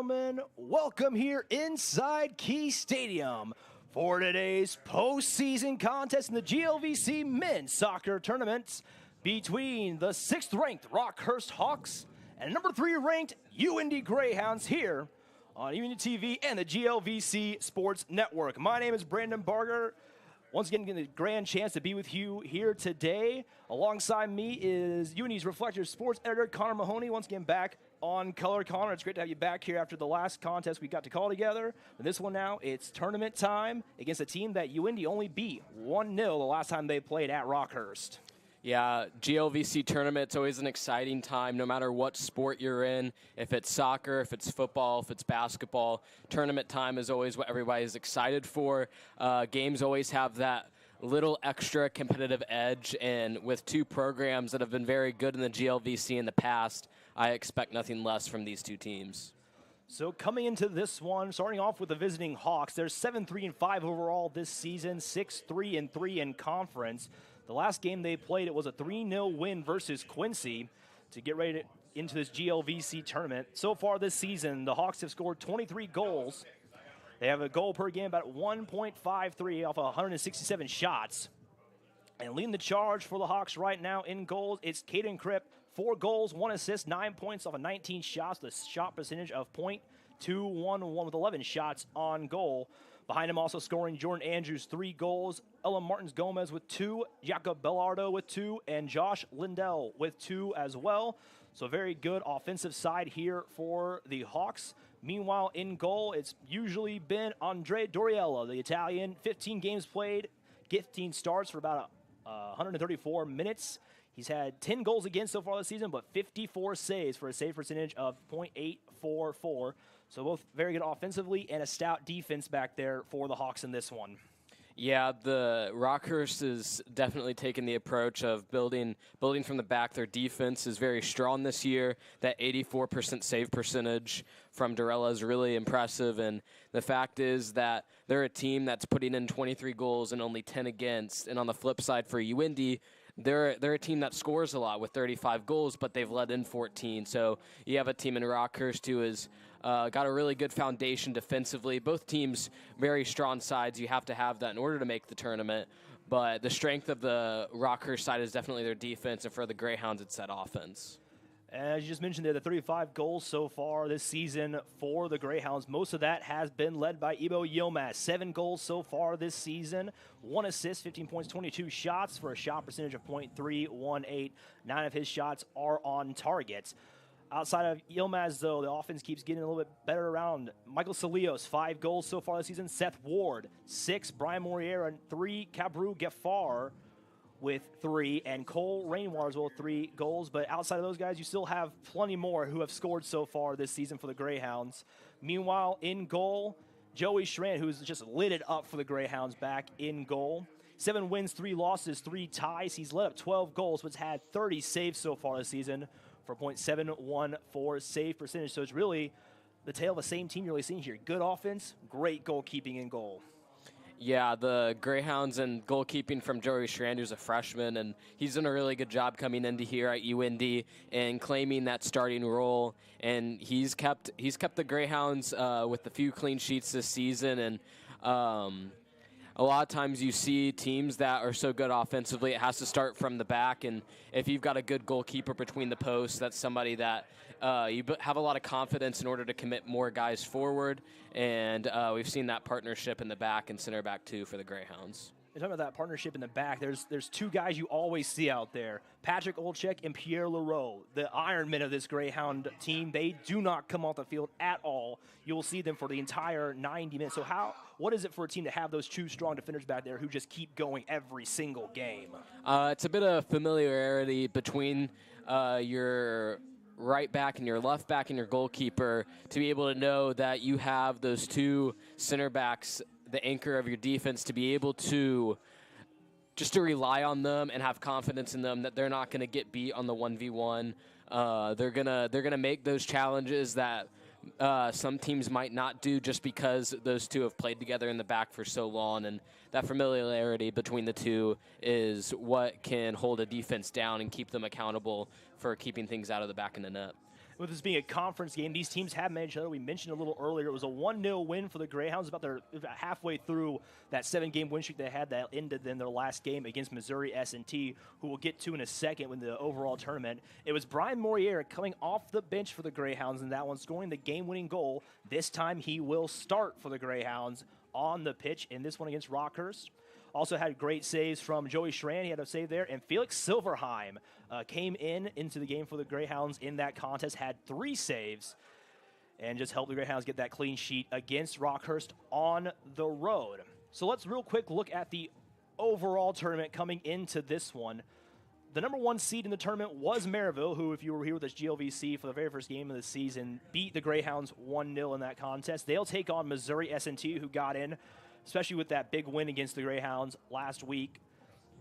gentlemen, welcome here inside Key Stadium for today's postseason contest in the GLVC men's soccer tournament between the 6th-ranked Rockhurst Hawks and number 3-ranked UINDY Greyhounds here on UINDY TV and the GLVC Sports Network. My name is Brandon Barger. Once again, getting a grand chance to be with you here today. Alongside me is UINDY's Reflector sports editor, Connor Mahoney. Once again, back on color. Connor, it's great to have you back here after the last contest we got to call together. And this one now, it's tournament time against a team that UINDY only beat 1-0 the last time they played at Rockhurst. Yeah, GLVC tournament's always an exciting time, no matter what sport you're in. If it's soccer, if it's football, if it's basketball, tournament time is always what everybody's excited for. Games always have that little extra competitive edge, and with two programs that have been very good in the GLVC in the past, I expect nothing less from these two teams. So coming into this one, starting off with the visiting Hawks, they're 7-3-5 overall this season, 6-3-3 in conference. The last game they played, it was a 3-0 win versus Quincy to get ready into this GLVC tournament. So far this season, the Hawks have scored 23 goals. They have a goal per game, about 1.53 off 167 shots. And leading the charge for the Hawks right now in goals, it's Caden Kripp, 4 goals, 1 assist, 9 points off of 19 shots, the shot percentage of .211 with 11 shots on goal. Behind him also scoring Jordan Andrews, 3 goals, Ella Martins Gomez with 2, Jacob Bellardo with 2, and Josh Lindell with 2 as well. So very good offensive side here for the Hawks. Meanwhile, in goal, it's usually been Andre Doriella, the Italian, 15 games played, 15 starts for about 134 minutes. He's had 10 goals against so far this season, but 54 saves for a save percentage of .844. So both very good offensively and a stout defense back there for the Hawks in this one. Yeah, the Rockhurst is definitely taking the approach of building from the back. Their defense is very strong this year. That 84% save percentage from Dorella is really impressive, and the fact is that they're a team that's putting in 23 goals and only 10 against. And on the flip side for UINDY, they're a team that scores a lot with 35 goals, but they've let in 14. So you have a team in Rockhurst who has got a really good foundation defensively. Both teams very strong sides. You have to have that in order to make the tournament. But the strength of the Rockhurst side is definitely their defense, and for the Greyhounds, it's that offense. As you just mentioned there, the 35 goals so far this season for the Greyhounds. Most of that has been led by Ibo Yilmaz. 7 goals so far this season, 1 assist, 15 points, 22 shots for a shot percentage of .318. 9 of his shots are on target. Outside of Yilmaz, though, the offense keeps getting a little bit better around. Michael Salios, 5 goals so far this season. Seth Ward, 6. Brian Moriera, 3. Cabru Gaffar with 3, and Cole Rainwater as well, 3 goals. But outside of those guys, you still have plenty more who have scored so far this season for the Greyhounds. Meanwhile, in goal, Joey Schrandt, who's just lit it up for the Greyhounds back in goal. 7 wins, 3 losses, 3 ties. He's let up 12 goals, but had 30 saves so far this season for .714 save percentage. So it's really the tale of the same team you're really seeing here. Good offense, great goalkeeping in goal. Yeah, the Greyhounds and goalkeeping from Joey Schrander, who's a freshman, and he's done a really good job coming into here at UINDY and claiming that starting role. And he's kept the Greyhounds with a few clean sheets this season. And a lot of times you see teams that are so good offensively, it has to start from the back. And if you've got a good goalkeeper between the posts, that's somebody that you have a lot of confidence in order to commit more guys forward. And we've seen that partnership in the back and center back, too, for the Greyhounds. You're talking about that partnership in the back. There's 2 guys you always see out there, Patrick Olczyk and Pierre Leroux, the Ironmen of this Greyhound team. They do not come off the field at all. You will see them for the entire 90 minutes. So what is it for a team to have those 2 strong defenders back there who just keep going every single game? It's a bit of familiarity between your right back and your left back and your goalkeeper to be able to know that you have those 2 center backs, the anchor of your defense, to be able to just to rely on them and have confidence in them that they're not going to get beat on the 1v1. They're gonna make those challenges that some teams might not do just because those 2 have played together in the back for so long, and that familiarity between the 2 is what can hold a defense down and keep them accountable for keeping things out of the back of the net. With this being a conference game, these teams have met each other. We mentioned a little earlier, it was a 1-0 win for the Greyhounds, about halfway through that 7-game win streak they had that ended in their last game against Missouri S&T, who we'll get to in a second with the overall tournament. It was Brian Moriera coming off the bench for the Greyhounds in that one, scoring the game-winning goal. This time he will start for the Greyhounds on the pitch in this one against Rockhurst. Also had great saves from Joey Schran. He had a save there. And Felix Silverheim came into the game for the Greyhounds in that contest, had 3 saves, and just helped the Greyhounds get that clean sheet against Rockhurst on the road. So let's real quick look at the overall tournament coming into this one. The number 1 seed in the tournament was Maryville, who, if you were here with us GLVC for the very first game of the season, beat the Greyhounds 1-0 in that contest. They'll take on Missouri S&T, who got in, especially with that big win against the Greyhounds last week.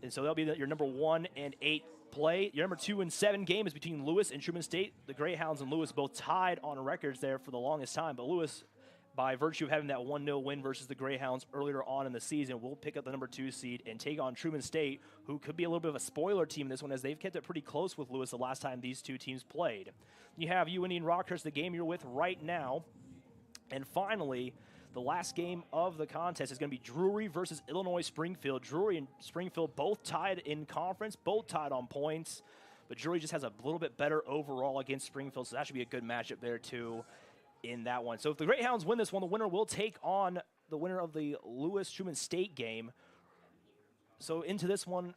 And so that'll be your number 1 and 8 play. Your number 2 and 7 game is between Lewis and Truman State. The Greyhounds and Lewis both tied on records there for the longest time, but Lewis, by virtue of having that 1-0 win versus the Greyhounds earlier on in the season, will pick up the number 2 seed and take on Truman State, who could be a little bit of a spoiler team in this one, as they've kept it pretty close with Lewis the last time these two teams played. You have UINDY and Rockhurst, the game you're with right now. And finally, the last game of the contest is going to be Drury versus Illinois Springfield. Drury and Springfield both tied in conference, both tied on points, but Drury just has a little bit better overall against Springfield, so that should be a good matchup there too in that one. So if the Greyhounds win this one, the winner will take on the winner of the Lewis-Truman State game. So into this one,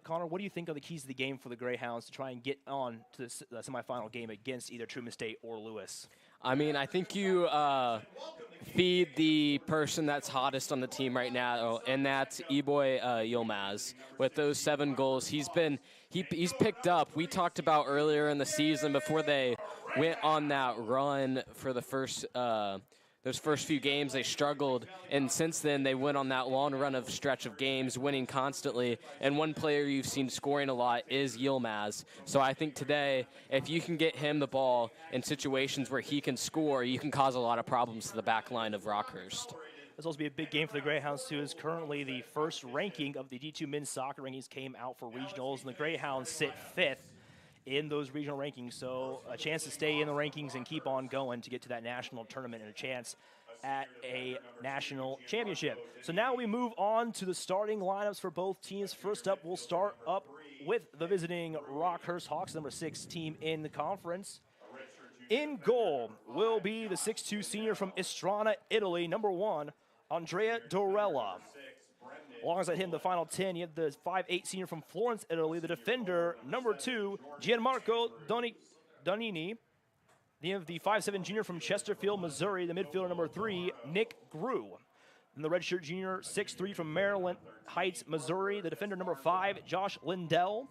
Connor, what do you think are the keys to the game for the Greyhounds to try and get on to the semifinal game against either Truman State or Lewis? I mean, I think you feed the person that's hottest on the team right now, and that's Eboy Yilmaz. With those 7 goals, he's picked up. We talked about earlier in the season before they went on that run for the those first few games, they struggled, and since then they went on that long run of stretch of games, winning constantly. And one player you've seen scoring a lot is Yilmaz. So I think today, if you can get him the ball in situations where he can score, you can cause a lot of problems to the back line of Rockhurst. This will also be a big game for the Greyhounds, too, as currently the first ranking of the D2 men's soccer rankings came out for regionals, and the Greyhounds sit 5th in those regional rankings, so a chance to stay in the rankings and keep on going to get to that national tournament and a chance at a national championship. So now we move on to the starting lineups for both teams. First up, we'll start up with the visiting Rockhurst Hawks, number 6 team in the conference. In goal will be the 6'2 senior from Istrana, Italy, number 1, Andrea Dorella. Alongside him, the final 10, you have the 5'8 senior from Florence, Italy, the defender, number 2, Gianmarco Donini. You have the 5'7 junior from Chesterfield, Missouri, the midfielder, number 3, Nick Grew. And the redshirt junior, 6'3 from Maryland Heights, Missouri, the defender, number 5, Josh Lindell.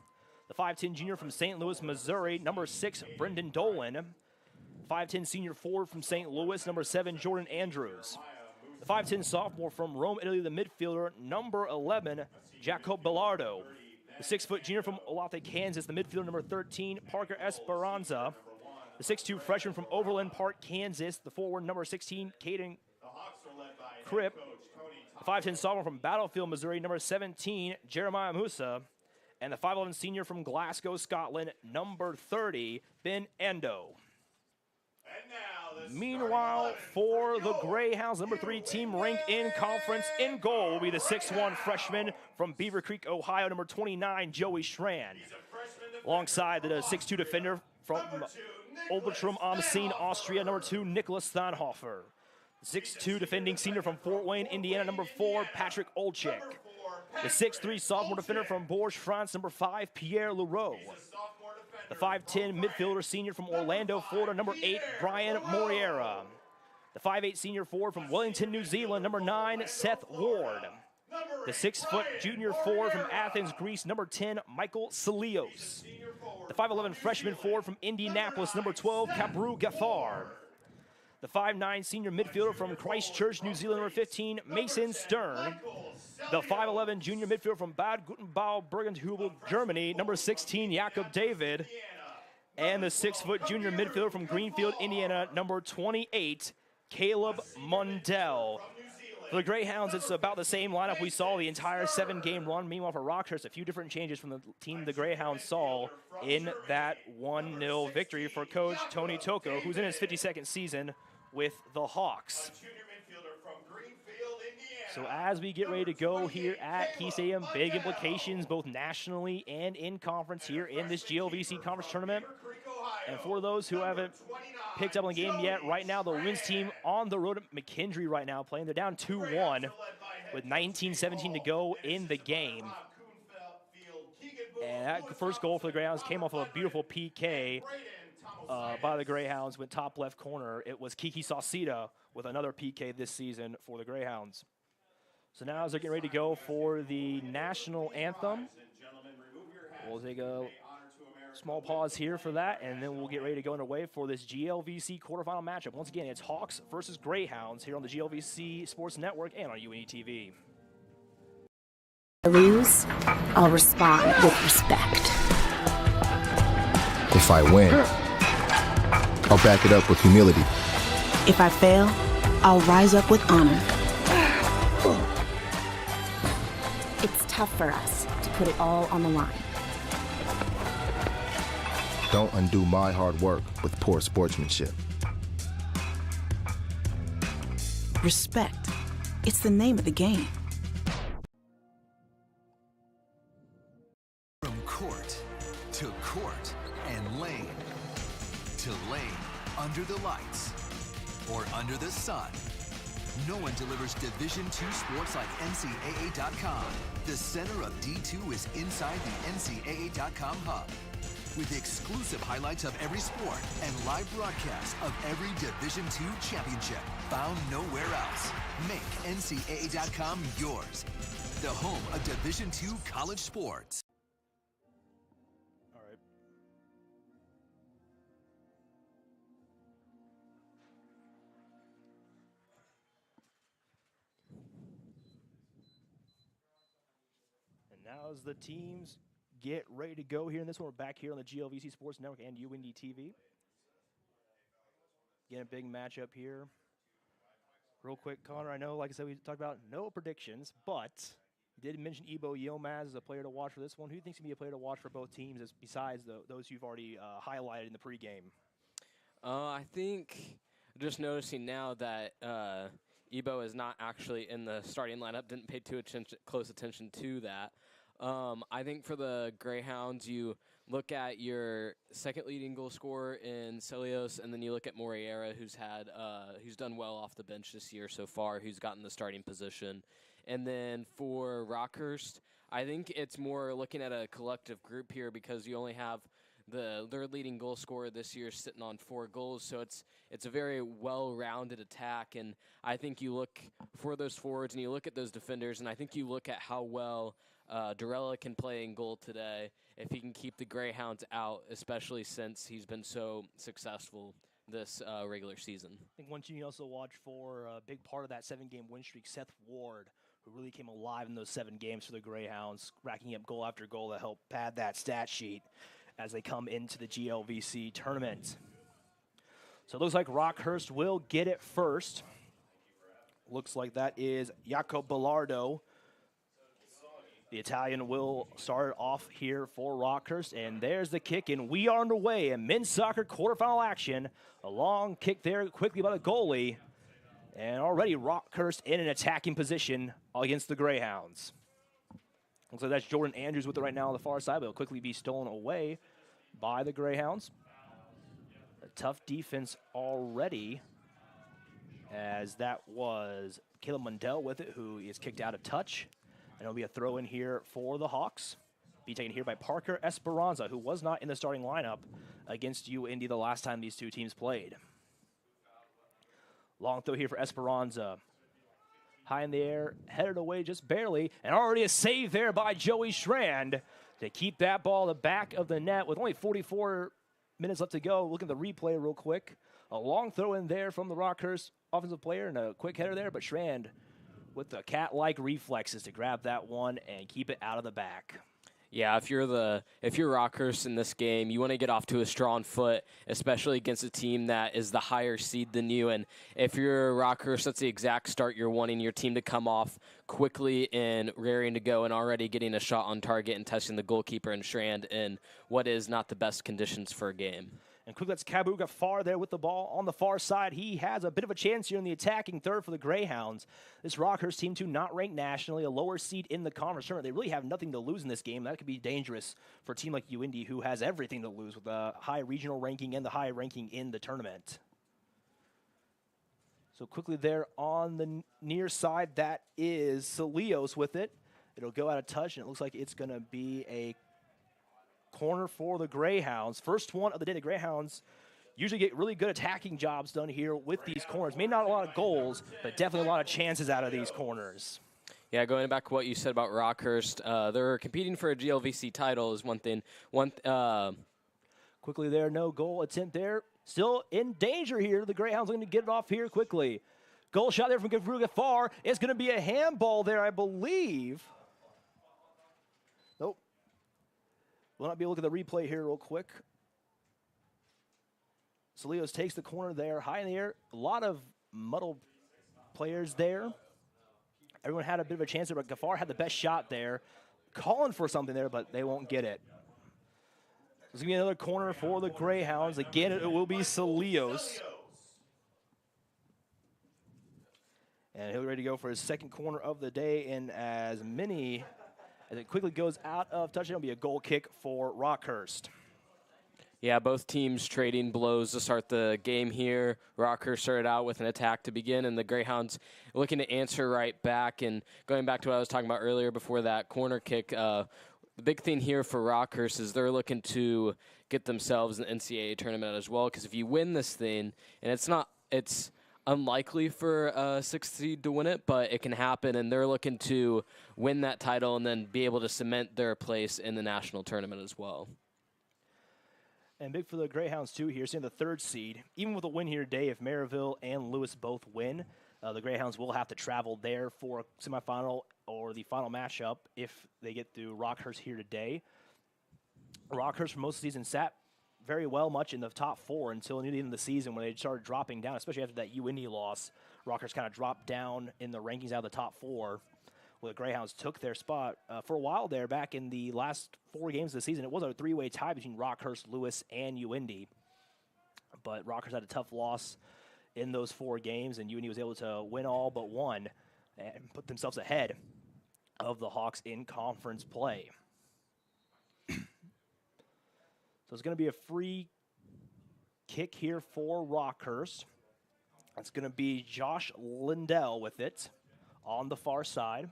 The 5'10 junior from St. Louis, Missouri, number 6, Brendan Dolan. 5'10 senior forward from St. Louis, number 7, Jordan Andrews. The 5'10 sophomore from Rome, Italy, the midfielder, number 11, Jacob Bellardo. The 6' junior from Olathe, Kansas, the midfielder, number 13, Parker Esperanza. The 6'2 freshman from Overland Park, Kansas, the forward, number 16, Caden Kripp. The 5'10 sophomore from Battlefield, Missouri, number 17, Jeremiah Musa. And the 5'11 senior from Glasgow, Scotland, number 30, Ben Endo. Meanwhile, for the Greyhounds, number 3 team ranked in conference, in goal will be the 6'1 freshman from Beaver Creek, Ohio, number 29, Joey Schran. Alongside the 6'2 defender from Obertrum am Main, Austria, number 2, Nicholas Thanhofer. The 6'2 defending senior from Fort Wayne, Indiana, number 4, Patrick Olczyk. The 6'3 sophomore defender from Bourges, France, number 5, Pierre Leroux. The 5'10 midfielder senior from Orlando, Florida, number 8, Brian Moriera. The 5'8 senior forward from Wellington, New Zealand, number 9, Seth Ward. The 6' junior forward from Athens, Greece, number 10, Michael Salios. The 5'11 freshman forward from Indianapolis, number 12, Kabru Gaffar. The 5'9 senior midfielder from Christchurch, New Zealand, number 15, Mason Stern. The 5'11 junior midfielder from Bad Gutenbau, Bergenhubel, Germany, number 16, Jakob David. And the 6' junior midfielder from Greenfield, Indiana, number 28, Caleb Mundell. For the Greyhounds, it's about the same lineup we saw the entire 7-game run. Meanwhile, for Rockhurst, a few different changes from the team the Greyhounds saw in that 1-0 victory for Coach Tony Toko, who's in his 52nd season with the Hawks. So as we get ready to go here at Key Stadium, big implications both nationally and in conference here in this GLVC conference tournament. And for those who haven't picked up on the game yet, right now the women's team on the road at McKendree right now playing. They're down 2-1 with 19-17 to go in the game. And that first goal for the Greyhounds came off of a beautiful PK by the Greyhounds. Went top left corner. It was Kiki Sauceda with another PK this season for the Greyhounds. So now as they're getting ready to go for the national anthem, we'll take a small pause here for that, and then we'll get ready to go underway for this GLVC quarterfinal matchup. Once again, it's Hawks versus Greyhounds here on the GLVC Sports Network and on UINDY TV. If I lose, I'll respond with respect. If I win, I'll back it up with humility. If I fail, I'll rise up with honor. It's tough for us to put it all on the line. Don't undo my hard work with poor sportsmanship. Respect. It's the name of the game. From court to court and lane to lane, under the lights or under the sun, no one delivers Division II sports like NCAA.com. The center of D2 is inside the NCAA.com hub, with exclusive highlights of every sport and live broadcasts of every Division II championship found nowhere else. Make NCAA.com yours, the home of Division II college sports. All right. And now as the teams get ready to go here in this one, we're back here on the GLVC Sports Network and UINDY TV. Again, a big matchup here. Real quick, Connor, I know, like I said, we talked about no predictions, but you did mention Ebo Yilmaz as a player to watch for this one. Who do you think is going to be a player to watch for both teams besides those you've already highlighted in the pregame? I think just noticing now that Ebo is not actually in the starting lineup, didn't pay too close attention to that. I think for the Greyhounds, you look at your second leading goal scorer in Celios, and then you look at Moriera, who's done well off the bench this year so far, who's gotten the starting position. And then for Rockhurst, I think it's more looking at a collective group here because you only have their leading goal scorer this year sitting on 4 goals, so it's a very well-rounded attack. And I think you look for those forwards and you look at those defenders, and I think you look at how well Dorella can play in goal today if he can keep the Greyhounds out, especially since he's been so successful this regular season. I think one team you also watch for a big part of that 7-game win streak, Seth Ward, who really came alive in those 7 games for the Greyhounds, racking up goal after goal to help pad that stat sheet as they come into the GLVC tournament. So it looks like Rockhurst will get it first. Looks like that is Jacob Bellardo. The Italian will start off here for Rockhurst, and there's the kick, and we are underway in men's soccer quarterfinal action. A long kick there quickly by the goalie, and already Rockhurst in an attacking position against the Greyhounds. Looks like that's Jordan Andrews with it right now on the far side, but it'll quickly be stolen away by the Greyhounds. A tough defense already, as that was Caleb Mundell with it, who is kicked out of touch. And it'll be a throw in here for the Hawks. Be taken here by Parker Esperanza, who was not in the starting lineup against UINDY the last time these two teams played. Long throw here for Esperanza. High in the air, headed away just barely, and already a save there by Joey Schrand to keep that ball in the back of the net with only 44 minutes left to go. Look at the replay real quick. A long throw in there from the Rockhurst offensive player and a quick header there, but Schrand with the cat-like reflexes to grab that one and keep it out of the back. Yeah, if you're Rockhurst in this game, you want to get off to a strong foot, especially against a team that is the higher seed than you. And if you're Rockhurst, that's the exact start you're wanting your team to come off quickly and raring to go and already getting a shot on target and testing the goalkeeper and Strand in what is not the best conditions for a game. And quickly, that's Kabuga far there with the ball on the far side. He has a bit of a chance here in the attacking third for the Greyhounds. This Rockhurst team, too, not ranked nationally, a lower seed in the conference tournament. They really have nothing to lose in this game. That could be dangerous for a team like UINDY, who has everything to lose with a high regional ranking and the high ranking in the tournament. So quickly there on the near side, that is Salios with it. It'll go out of touch, and it looks like it's going to be a corner for the Greyhounds. First one of the day. The Greyhounds usually get really good attacking jobs done here with these corners. Maybe not a lot of goals, but definitely a lot of chances out of these corners. Yeah, going back to what you said about Rockhurst, they're competing for a GLVC title is one thing. Quickly there, no goal attempt there. Still in danger here. The Greyhounds looking to get it off here quickly. Goal shot there from Gavruga far. It's going to be a handball there, I believe. Nope. We'll not be able to look at the replay here real quick. Salios takes the corner there, high in the air. A lot of muddled players there. Everyone had a bit of a chance there, but Gafar had the best shot there. Calling for something there, but they won't get it. There's going to be another corner for the Greyhounds. Again, it will be Salios. And he'll be ready to go for his second corner of the day in as many. As it quickly goes out of touch, it'll be a goal kick for Rockhurst. Yeah, both teams trading blows to start the game here. Rockhurst started out with an attack to begin, and the Greyhounds looking to answer right back. And going back to what I was talking about earlier before that corner kick, the big thing here for Rockhurst is they're looking to get themselves an NCAA tournament as well, because if you win this thing, and it's unlikely for a sixth seed to win it, but it can happen, and they're looking to win that title and then be able to cement their place in the national tournament as well. And big for the Greyhounds, too, here, seeing the third seed. Even with a win here today, if Maryville and Lewis both win, the Greyhounds will have to travel there for a semifinal or the final matchup if they get through Rockhurst here today. Rockhurst for most of the season sat very well much in the top four until near the end of the season when they started dropping down, especially after that UINDY loss. Rockhurst kind of dropped down in the rankings out of the top four, where the Greyhounds took their spot. For a while there, back in the last 4 games of the season, it was a 3-way tie between Rockhurst, Lewis, and UINDY. But Rockhurst had a tough loss in those 4 games, and UINDY was able to win all but one and put themselves ahead of the Hawks in conference play. So it's going to be a free kick here for Rockhurst. It's going to be Josh Lindell with it on the far side.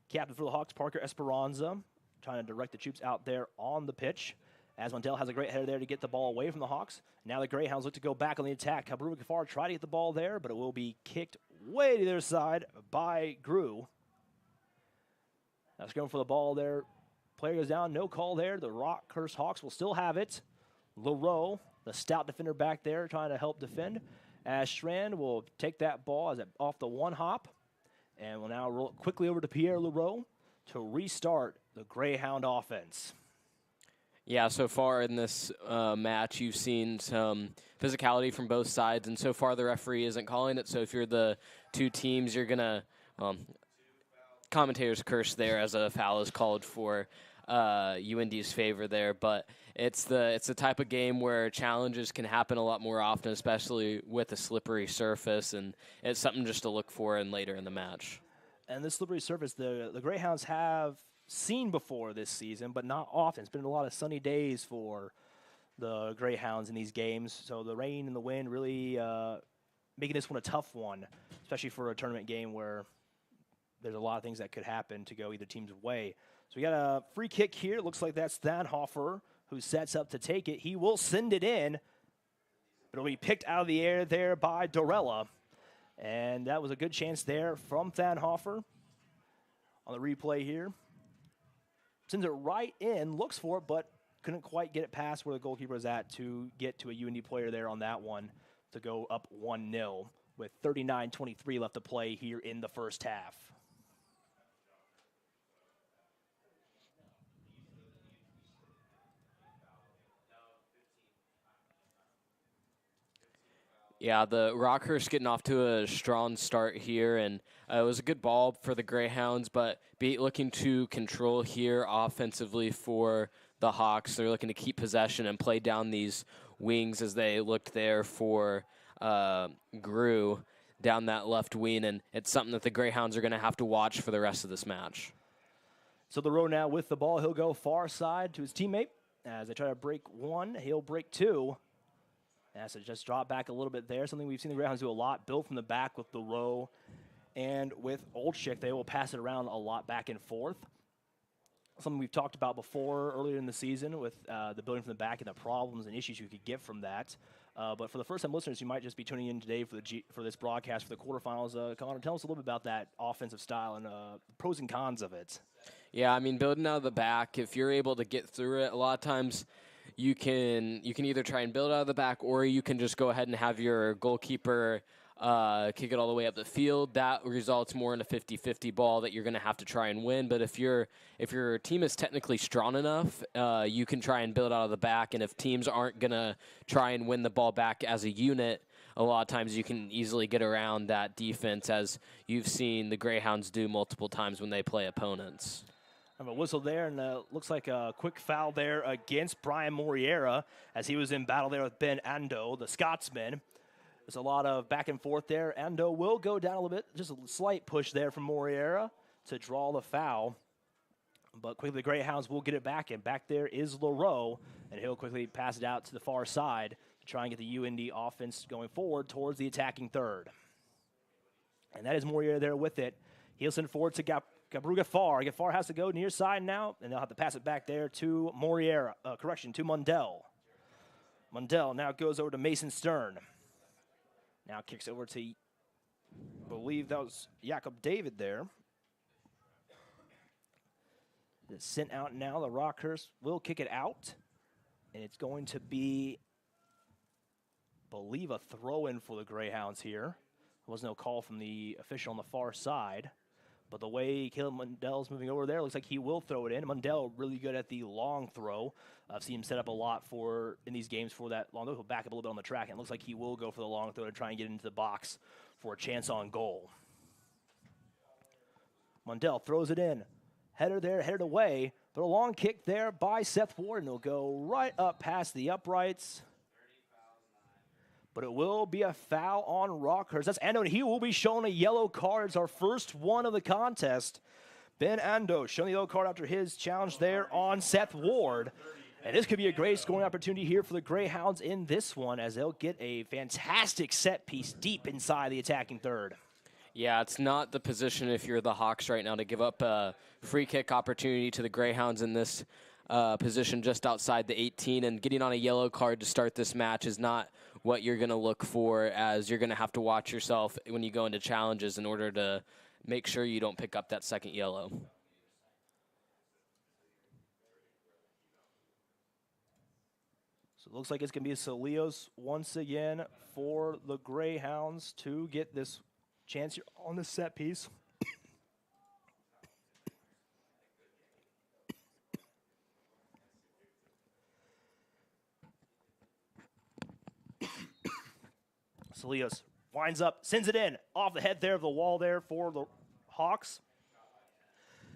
Captain for the Hawks, Parker Esperanza, trying to direct the troops out there on the pitch. As Lindell has a great header there to get the ball away from the Hawks. Now the Greyhounds look to go back on the attack. Kabru Gafar tried to get the ball there, but it will be kicked way to their side by Grew. That's going for the ball there. Player goes down, no call there. The Rockhurst Hawks will still have it. Leroux, the stout defender back there, trying to help defend. As Strand will take that ball as it off the one hop. And will now roll it quickly over to Pierre Leroux to restart the Greyhound offense. Yeah, so far in this match, you've seen some physicality from both sides, and so far the referee isn't calling it. So if you're the two teams, you're going to commentators curse there as a foul is called for UIND's favor there, but it's the type of game where challenges can happen a lot more often, especially with a slippery surface, and it's something just to look for in later in the match. And this slippery surface, the Greyhounds have seen before this season, but not often. It's been a lot of sunny days for the Greyhounds in these games, so the rain and the wind really making this one a tough one, especially for a tournament game where there's a lot of things that could happen to go either team's way. So we got a free kick here. Looks like that's Thanhofer who sets up to take it. He will send it in, but it'll be picked out of the air there by Dorella. And that was a good chance there from Thanhofer on the replay here. Sends it right in, looks for it, but couldn't quite get it past where the goalkeeper was at to get to a UINDY player there on that one to go up 1-0 with 39:23 left to play here in the first half. Yeah, the Rockhurst getting off to a strong start here, and it was a good ball for the Greyhounds, but looking to control here offensively for the Hawks. They're looking to keep possession and play down these wings as they looked there for Grew down that left wing, and it's something that the Greyhounds are going to have to watch for the rest of this match. So LaRoe now with the ball. He'll go far side to his teammate. As they try to break one, he'll break two. Has to just drop back a little bit there. Something we've seen the Greyhounds do a lot. Build from the back with LaRoe and with Olczyk. They will pass it around a lot back and forth. Something we've talked about before earlier in the season with the building from the back and the problems and issues you could get from that. But for the first-time listeners, you might just be tuning in today for this broadcast for the quarterfinals. Connor, tell us a little bit about that offensive style and pros and cons of it. Yeah, I mean, building out of the back, if you're able to get through it, a lot of times you can either try and build out of the back, or you can just go ahead and have your goalkeeper kick it all the way up the field. That results more in a 50-50 ball that you're going to have to try and win. But if your team is technically strong enough, you can try and build out of the back. And if teams aren't going to try and win the ball back as a unit, a lot of times you can easily get around that defense, as you've seen the Greyhounds do multiple times when they play opponents. I have a whistle there, and looks like a quick foul there against Brian Moriera as he was in battle there with Ben Ando, the Scotsman. There's a lot of back and forth there. Ando will go down a little bit, just a slight push there from Moriera to draw the foul. But quickly the Greyhounds will get it back, and back there is LaRoe, and he'll quickly pass it out to the far side to try and get the UINDY offense going forward towards the attacking third. And that is Moriera there with it. He'll send it forward to Gabru Gafar. Gafar has to go near side now, and they'll have to pass it back there to Moriera. To Mundell. Mundell now goes over to Mason Stern. Now kicks over to, I believe that was Jakob David there. It's sent out now. The Rockhurst will kick it out, and it's going to be, I believe, a throw-in for the Greyhounds here. There was no call from the official on the far side. But the way Caleb Mundell's moving over there, looks like he will throw it in. Mundell really good at the long throw. I've seen him set up a lot in these games for that long throw. He'll back up a little bit on the track, and it looks like he will go for the long throw to try and get into the box for a chance on goal. Mundell throws it in. Header there, headed away. But a long kick there by Seth Ward, and it'll go right up past the uprights. But it will be a foul on Rockhurst. That's Ando, and he will be shown a yellow card. It's our first one of the contest. Ben Ando showing the yellow card after his challenge there on Seth Ward. And this could be a great scoring opportunity here for the Greyhounds in this one, as they'll get a fantastic set piece deep inside the attacking third. Yeah, it's not the position if you're the Hawks right now to give up a free kick opportunity to the Greyhounds in this position just outside the 18, and getting on a yellow card to start this match is not what you're going to look for, as you're going to have to watch yourself when you go into challenges in order to make sure you don't pick up that second yellow. So it looks like it's going to be Salios once again for the Greyhounds to get this chance here on the set piece. Salios winds up, sends it in off the head there of the wall there for the Hawks.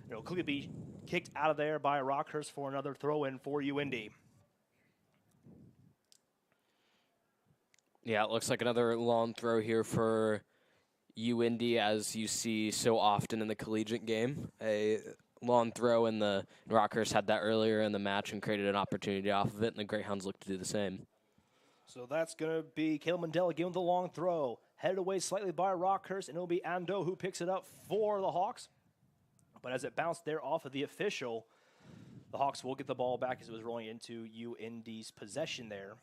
It'll quickly be kicked out of there by Rockhurst for another throw-in for UINDY. Yeah, it looks like another long throw here for UINDY, as you see so often in the collegiate game. A long throw, and the Rockhurst had that earlier in the match and created an opportunity off of it, and the Greyhounds look to do the same. So that's going to be Caleb Mundell again with the long throw. Headed away slightly by Rockhurst, and it'll be Ando who picks it up for the Hawks. But as it bounced there off of the official, the Hawks will get the ball back as it was rolling into UINDY's possession there.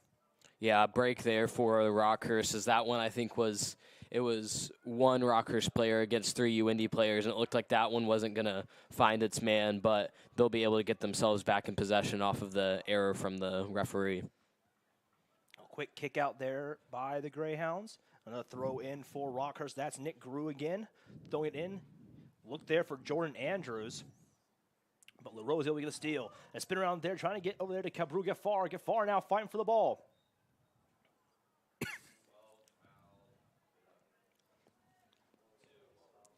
Yeah, break there for the Rockhurst, as that one I think was one Rockhurst player against 3 UINDY players, and it looked like that one wasn't going to find its man, but they'll be able to get themselves back in possession off of the error from the referee. Quick kick out there by the Greyhounds. Another throw in for Rockhurst. That's Nick Grew again. Throwing it in. Look there for Jordan Andrews. But LaRoe is able to get a steal. And spin around there, trying to get over there to Gabru Gafar. Gafar now fighting for the ball.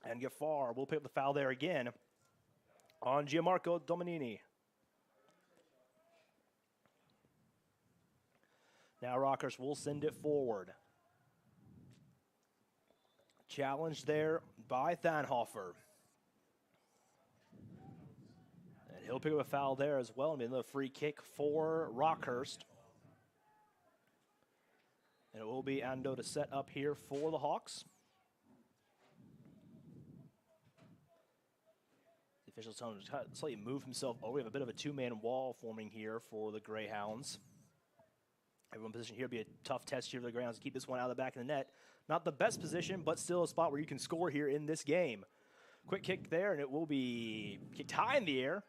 And Gaffar will pick up the foul there again on Gianmarco Dominini. Now Rockhurst will send it forward. Challenge there by Thanhofer. And he'll pick up a foul there as well. And another free kick for Rockhurst. And it will be Ando to set up here for the Hawks. The official's telling him to slightly move himself over. We have a bit of a two-man wall forming here for the Greyhounds. Everyone position here would be a tough test here for the Greyhounds to keep this one out of the back of the net. Not the best position, but still a spot where you can score here in this game. Quick kick there, and it will be kicked high in the air.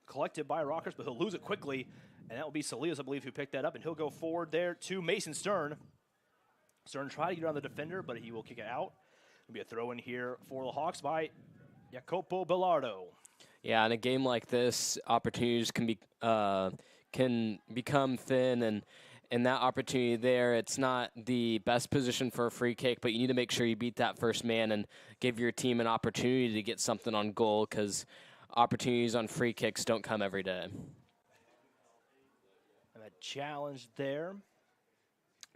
Collected by Rockhurst, but he'll lose it quickly. And that will be Salias, I believe, who picked that up. And he'll go forward there to Mason Stern. Stern tried to get around the defender, but he will kick it out. It'll be a throw in here for the Hawks by Jacopo Bellardo. Yeah, in a game like this, opportunities can become thin, and in that opportunity there, it's not the best position for a free kick, but you need to make sure you beat that first man and give your team an opportunity to get something on goal, because opportunities on free kicks don't come every day. And a challenge there.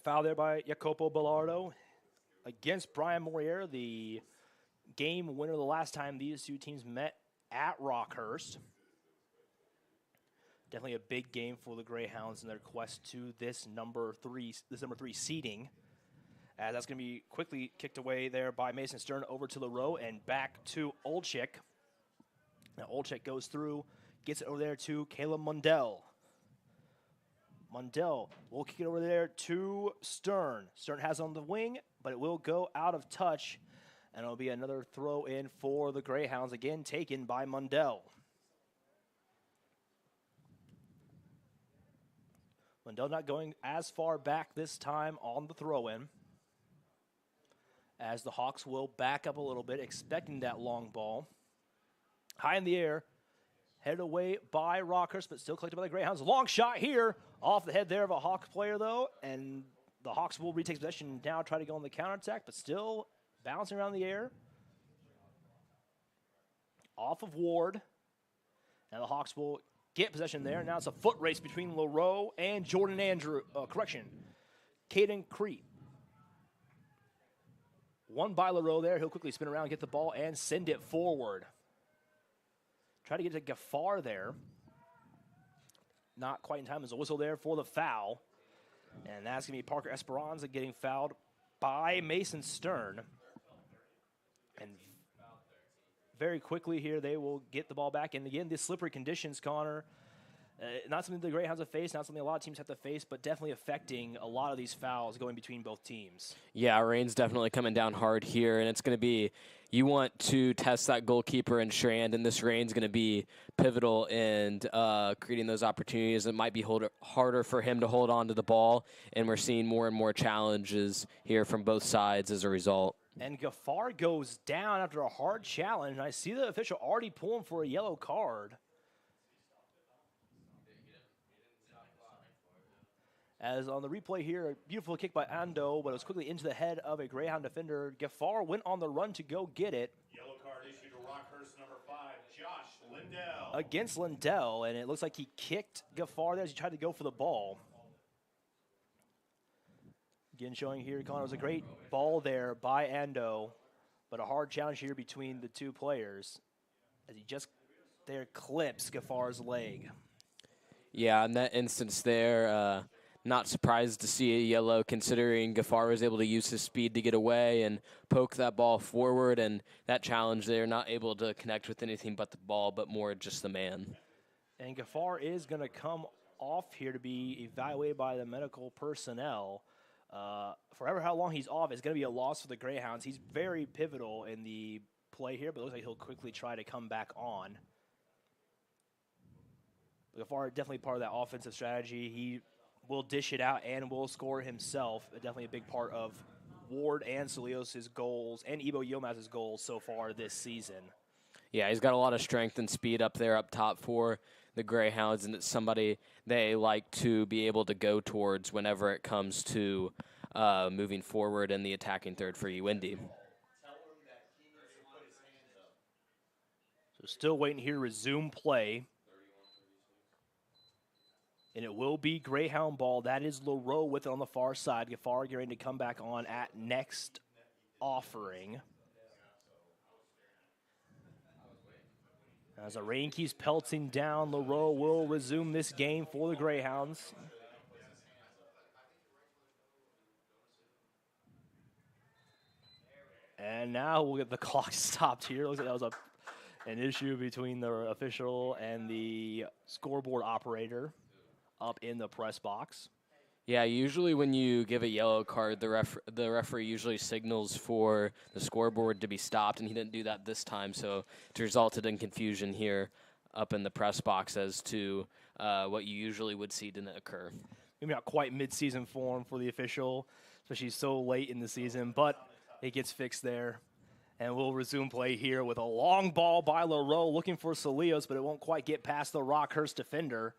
Foul there by Jacopo Bellardo against Brian Morier, the game winner the last time these two teams met at Rockhurst. Definitely a big game for the Greyhounds in their quest to this number three seeding. As that's going to be quickly kicked away there by Mason Stern over to the row and back to Olczyk. Now Olczyk goes through, gets it over there to Caleb Mundell. Mundell will kick it over there to Stern. Stern has it on the wing, but it will go out of touch, and it'll be another throw in for the Greyhounds, again taken by Mundell. Mundell not going as far back this time on the throw-in, as the Hawks will back up a little bit, expecting that long ball. High in the air, headed away by Rockhurst, but still collected by the Greyhounds. Long shot here, off the head there of a Hawk player, though, and the Hawks will retake possession now, try to go on the counterattack, but still bouncing around the air. Off of Ward. Now the Hawks will get possession there. Now it's a foot race between LaRoe and Jordan Andrew. Caden Crete. One by LaRoe there. He'll quickly spin around, get the ball, and send it forward. Try to get to Gaffar there. Not quite in time. There's a whistle there for the foul. And that's going to be Parker Esperanza getting fouled by Mason Stern. And very quickly here, they will get the ball back. And again, the slippery conditions, Connor, not something the Greyhounds have faced, not something a lot of teams have to face, but definitely affecting a lot of these fouls going between both teams. Yeah, rain's definitely coming down hard here, and it's going to be, you want to test that goalkeeper in Strand, and this rain's going to be pivotal in creating those opportunities. It might be harder for him to hold on to the ball, and we're seeing more and more challenges here from both sides as a result. And Gaffar goes down after a hard challenge, and I see the official already pulling for a yellow card. As on the replay here, a beautiful kick by Ando, but it was quickly into the head of a Greyhound defender. Gaffar went on the run to go get it. Yellow card issued to Rockhurst, number 5, Josh Lindell. Against Lindell, and it looks like he kicked Gaffar there as he tried to go for the ball. Again, showing here, Connor, was a great ball there by Ando, but a hard challenge here between the two players as he just there clips Gaffar's leg. Yeah, in that instance there, not surprised to see a yellow, considering Gaffar was able to use his speed to get away and poke that ball forward, and that challenge there, not able to connect with anything but the ball, but more just the man. And Gaffar is going to come off here to be evaluated by the medical personnel. Forever how long he's off is going to be a loss for the Greyhounds. He's very pivotal in the play here, but it looks like he'll quickly try to come back on. Gaffar definitely part of that offensive strategy. He will dish it out and will score himself. Definitely a big part of Ward and Salios' goals and Ibo Yilmaz's goals so far this season. Yeah, he's got a lot of strength and speed up there up top for the Greyhounds, and it's somebody they like to be able to go towards whenever it comes to moving forward in the attacking third for UINDY. Tell him that he needs to put his So still waiting here to resume play. And it will be Greyhound ball. That is LaRoe with it on the far side. Gaffar getting ready to come back on at next offering. As the rain keeps pelting down, LaRoe will resume this game for the Greyhounds. And now we'll get the clock stopped here. Looks like that was an issue between the official and the scoreboard operator up in the press box. Yeah, usually when you give a yellow card, the referee usually signals for the scoreboard to be stopped, and he didn't do that this time, so it resulted in confusion here up in the press box as to what you usually would see didn't occur. Maybe not quite mid-season form for the official, especially so late in the season, but it gets fixed there. And we'll resume play here with a long ball by LaRoe looking for Salios, but it won't quite get past the Rockhurst defender.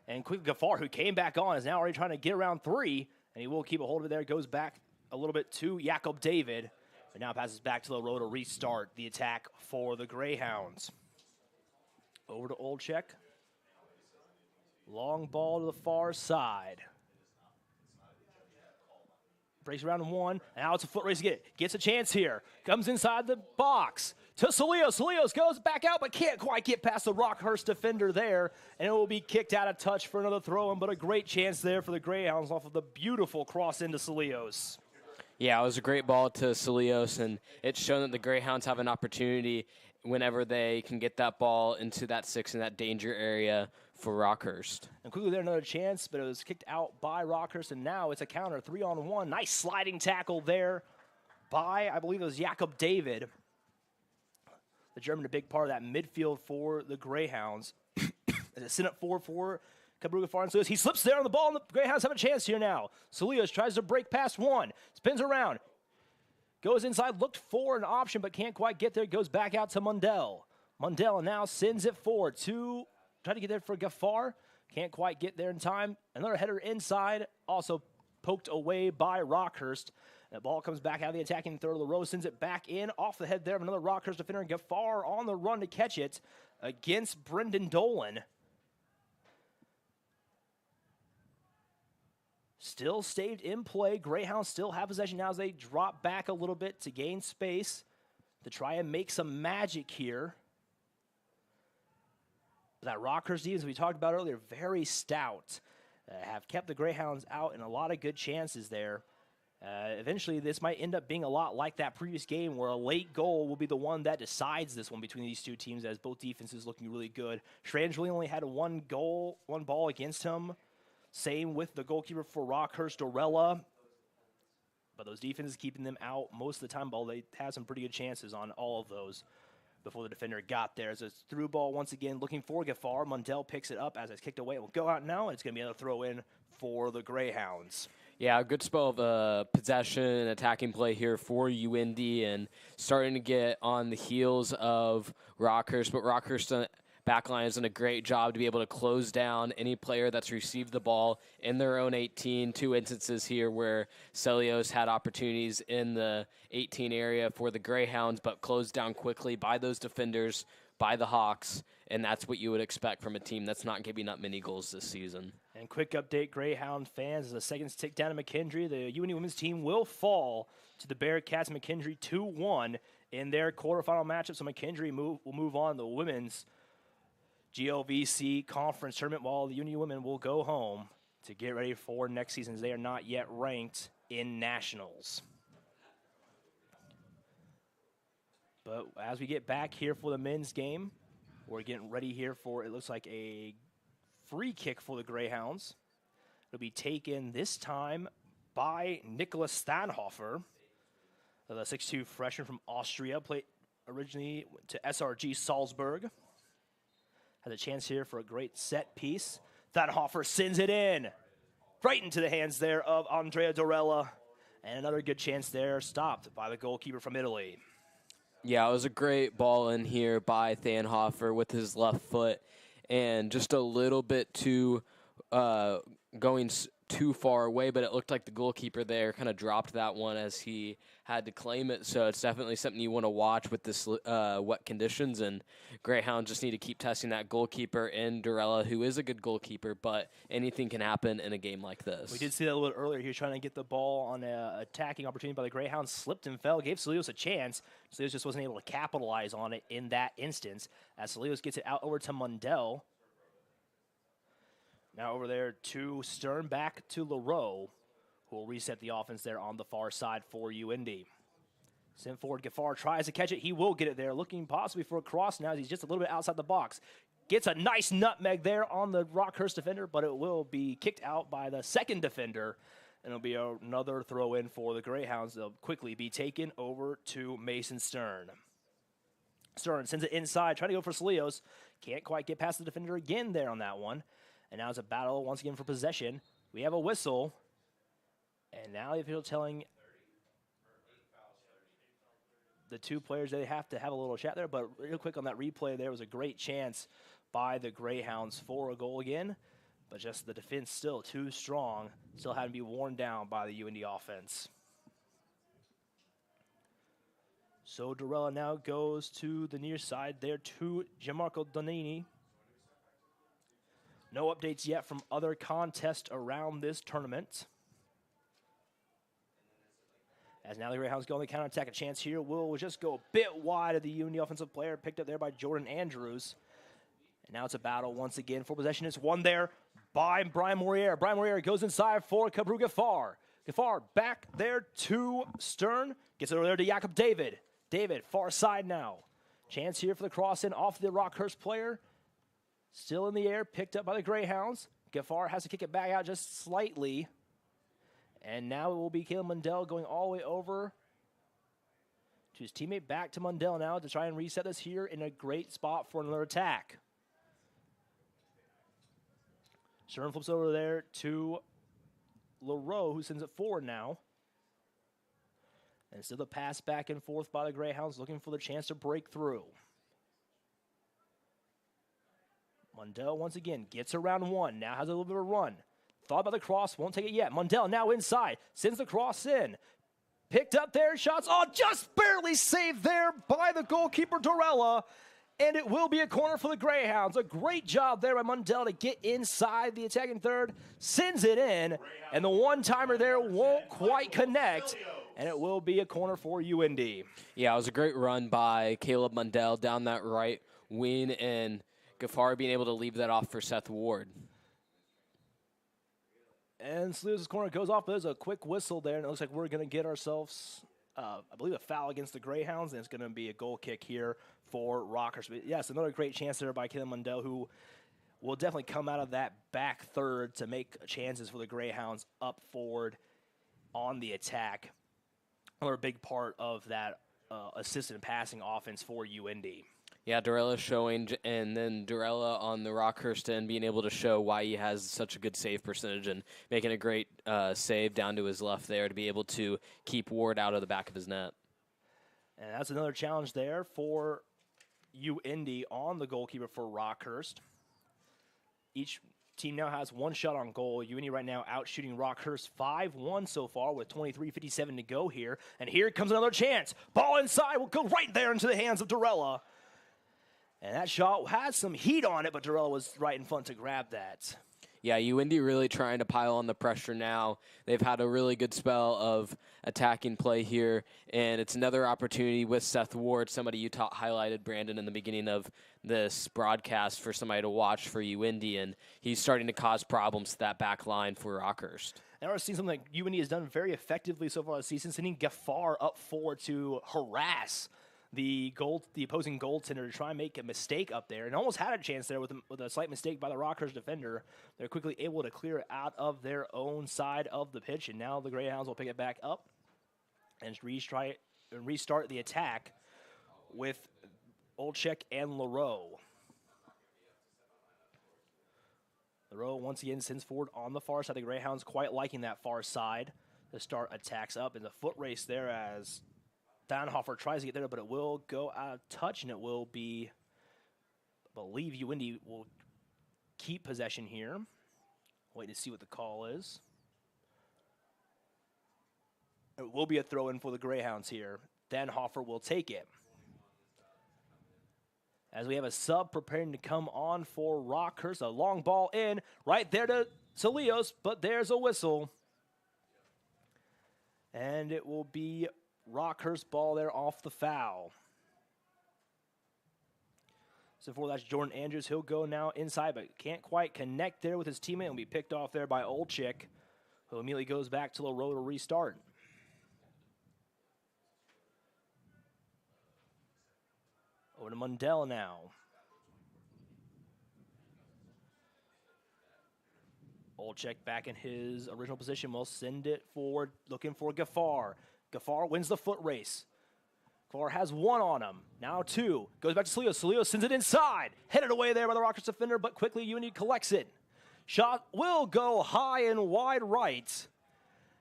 And quick Gaffar, who came back on, is now already trying to get around three, and he will keep a hold of it there. Goes back a little bit to Jakob David, but now passes back to LaRoe to restart the attack for the Greyhounds. Over to Olczyk. Long ball to the far side. Breaks around in one. Now it's a foot race to get it. Gets a chance here. Comes inside the box to Salios. Salios goes back out, but can't quite get past the Rockhurst defender there. And it will be kicked out of touch for another throw-in, but a great chance there for the Greyhounds off of the beautiful cross into Salios. Yeah, it was a great ball to Salios, and it's shown that the Greyhounds have an opportunity whenever they can get that ball into that six in that danger area for Rockhurst. And quickly there, another chance, but it was kicked out by Rockhurst, and now it's a counter, 3-on-1. Nice sliding tackle there by, I believe it was Jakob David. The German, a big part of that midfield for the Greyhounds. As it's sent up forward for Kabruga Far and Salios. He slips there on the ball, and the Greyhounds have a chance here now. Salios tries to break past one, spins around, goes inside, looked for an option, but can't quite get there. Goes back out to Mundell. Mundell now sends it forward to try to get there for Gaffar. Can't quite get there in time. Another header inside, also poked away by Rockhurst. That ball comes back out of the attacking third. LaRoe sends it back in off the head there of another Rockhurst defender. Gaffar on the run to catch it against Brendan Dolan. Still stayed in play. Greyhounds still have possession now as they drop back a little bit to gain space to try and make some magic here. That Rockhurst defense we talked about earlier, very stout. Have kept the Greyhounds out in a lot of good chances there. Eventually, this might end up being a lot like that previous game where a late goal will be the one that decides this one between these two teams as both defenses looking really good. Strangely only had one ball against him. Same with the goalkeeper for Rockhurst, Dorella. But those defenses keeping them out most of the time. Ball, they had some pretty good chances on all of those before the defender got there. As a through ball once again looking for Gaffar. Mundell picks it up as it's kicked away. It will go out now, and it's going to be another throw in for the Greyhounds. Yeah, a good spell of possession and attacking play here for UINDY and starting to get on the heels of Rockhurst. But Rockhurst backline has done a great job to be able to close down any player that's received the ball in their own 18. Two instances here where Salios had opportunities in the 18 area for the Greyhounds, but closed down quickly by those defenders, by the Hawks, and that's what you would expect from a team that's not giving up many goals this season. And quick update, Greyhound fans, as the seconds tick down to McKendree, the UINDY women's team will fall to the Bearcats. McKendree 2-1 in their quarterfinal matchup, so McKendree will move on to the women's GLVC conference tournament, while the UINDY women will go home to get ready for next season as they are not yet ranked in nationals. But as we get back here for the men's game, we're getting ready here for, it looks like a free kick for the Greyhounds. It'll be taken this time by Nicholas Stanhofer, the 6'2 freshman from Austria, played originally to SRG Salzburg. Has a chance here for a great set piece. Stanhofer sends it in, right into the hands there of Andrea Dorella. And another good chance there, stopped by the goalkeeper from Italy. Yeah, it was a great ball in here by Thanhofer with his left foot, and just a little bit too going too far away, but it looked like the goalkeeper there kind of dropped that one as he had to claim it. So it's definitely something you want to watch with this wet conditions. And Greyhounds just need to keep testing that goalkeeper in Dorella, who is a good goalkeeper, but anything can happen in a game like this. We did see that a little bit earlier. He was trying to get the ball on an attacking opportunity by the Greyhounds, slipped and fell, gave Salios a chance. Salios just wasn't able to capitalize on it in that instance as Salios gets it out over to Mundell. Now over there to Stern, back to LaRoe, who will reset the offense there on the far side for UIndy. Sent forward, Gaffar tries to catch it. He will get it there, looking possibly for a cross now as he's just a little bit outside the box. Gets a nice nutmeg there on the Rockhurst defender, but it will be kicked out by the second defender, and it'll be another throw in for the Greyhounds. They'll quickly be taken over to Mason Stern. Stern sends it inside, trying to go for Salios. Can't quite get past the defender again there on that one. And now it's a battle once again for possession. We have a whistle. And now the official telling the two players they have to have a little chat there. But real quick on that replay, there was a great chance by the Greyhounds for a goal again. But just the defense still too strong. Still having to be worn down by the UIndy offense. So Dorella now goes to the near side there to Gianmarco Donini. No updates yet from other contests around this tournament. As now the Greyhounds go on the counterattack, a chance here will just go a bit wide of the UIndy offensive player, picked up there by Jordan Andrews. And now it's a battle once again for possession. It's won there by Brian Morier. Brian Morier goes inside for Kabru Gaffar. Gaffar back there to Stern. Gets it over there to Jakob David. David, far side now. Chance here for the cross in off the Rockhurst player. Still in the air, picked up by the Greyhounds. Gaffar has to kick it back out just slightly. And now it will be Caleb Mundell going all the way over to his teammate. Back to Mundell now to try and reset this here in a great spot for another attack. Stern flips over there to LaRoe, who sends it forward now. And still the pass back and forth by the Greyhounds, looking for the chance to break through. Mundell once again gets around one, now has a little bit of a run. Thought about the cross, won't take it yet. Mundell now inside, sends the cross in. Picked up there, shots, just barely saved there by the goalkeeper Dorella. And it will be a corner for the Greyhounds. A great job there by Mundell to get inside the attacking third, sends it in, and the one-timer there won't quite connect. And it will be a corner for UIndy. Yeah, it was a great run by Caleb Mundell down that right wing, and Gaffar being able to leave that off for Seth Ward. And Salios' corner goes off, but there's a quick whistle there, and it looks like we're going to get ourselves, I believe, a foul against the Greyhounds, and it's going to be a goal kick here for Rockhurst. But yes, another great chance there by Caleb Mundell, who will definitely come out of that back third to make chances for the Greyhounds up forward on the attack. Another big part of that assistant passing offense for UIndy. Yeah, Dorella showing, and then Dorella on the Rockhurst end being able to show why he has such a good save percentage and making a great save down to his left there to be able to keep Ward out of the back of his net. And that's another challenge there for UIndy on the goalkeeper for Rockhurst. Each team now has one shot on goal. UIndy right now out shooting Rockhurst 5-1 so far with 23:57 to go here. And here comes another chance. Ball inside will go right there into the hands of Dorella. And that shot had some heat on it, but Dorella was right in front to grab that. Yeah, UIndy really trying to pile on the pressure now. They've had a really good spell of attacking play here, and it's another opportunity with Seth Ward, somebody you highlighted, Brandon, in the beginning of this broadcast for somebody to watch for UIndy, and he's starting to cause problems to that back line for Rockhurst. And we're seeing something that UIndy has done very effectively so far this season, sending Gaffar up forward to harass the opposing goaltender to try and make a mistake up there, and almost had a chance there with a slight mistake by the Rockhurst defender. They're quickly able to clear it out of their own side of the pitch, and now the Greyhounds will pick it back up and restart the attack with Olczyk and LaRoe. LaRoe once again sends forward on the far side. The Greyhounds quite liking that far side to start attacks up, and the foot race there as Dannhofer tries to get there, but it will go out of touch, and it will be, I believe UIndy will keep possession here. Wait to see what the call is. It will be a throw-in for the Greyhounds here. Denhofer will take it. As we have a sub preparing to come on for Rockhurst. A long ball in, right there to Salios, but there's a whistle. And it will be Rockhurst ball there off the foul. So for that's Jordan Andrews. He'll go now inside, but can't quite connect there with his teammate. Will be picked off there by Olczyk, who immediately goes back to the row to restart. Over to Mundell now. Olczyk back in his original position. Will send it forward, looking for Gafar. Gafar wins the foot race. Gafar has one on him. Now two. Goes back to Salios. Salios sends it inside. Headed away there by the Rockhurst defender, but quickly UINDY collects it. Shot will go high and wide right.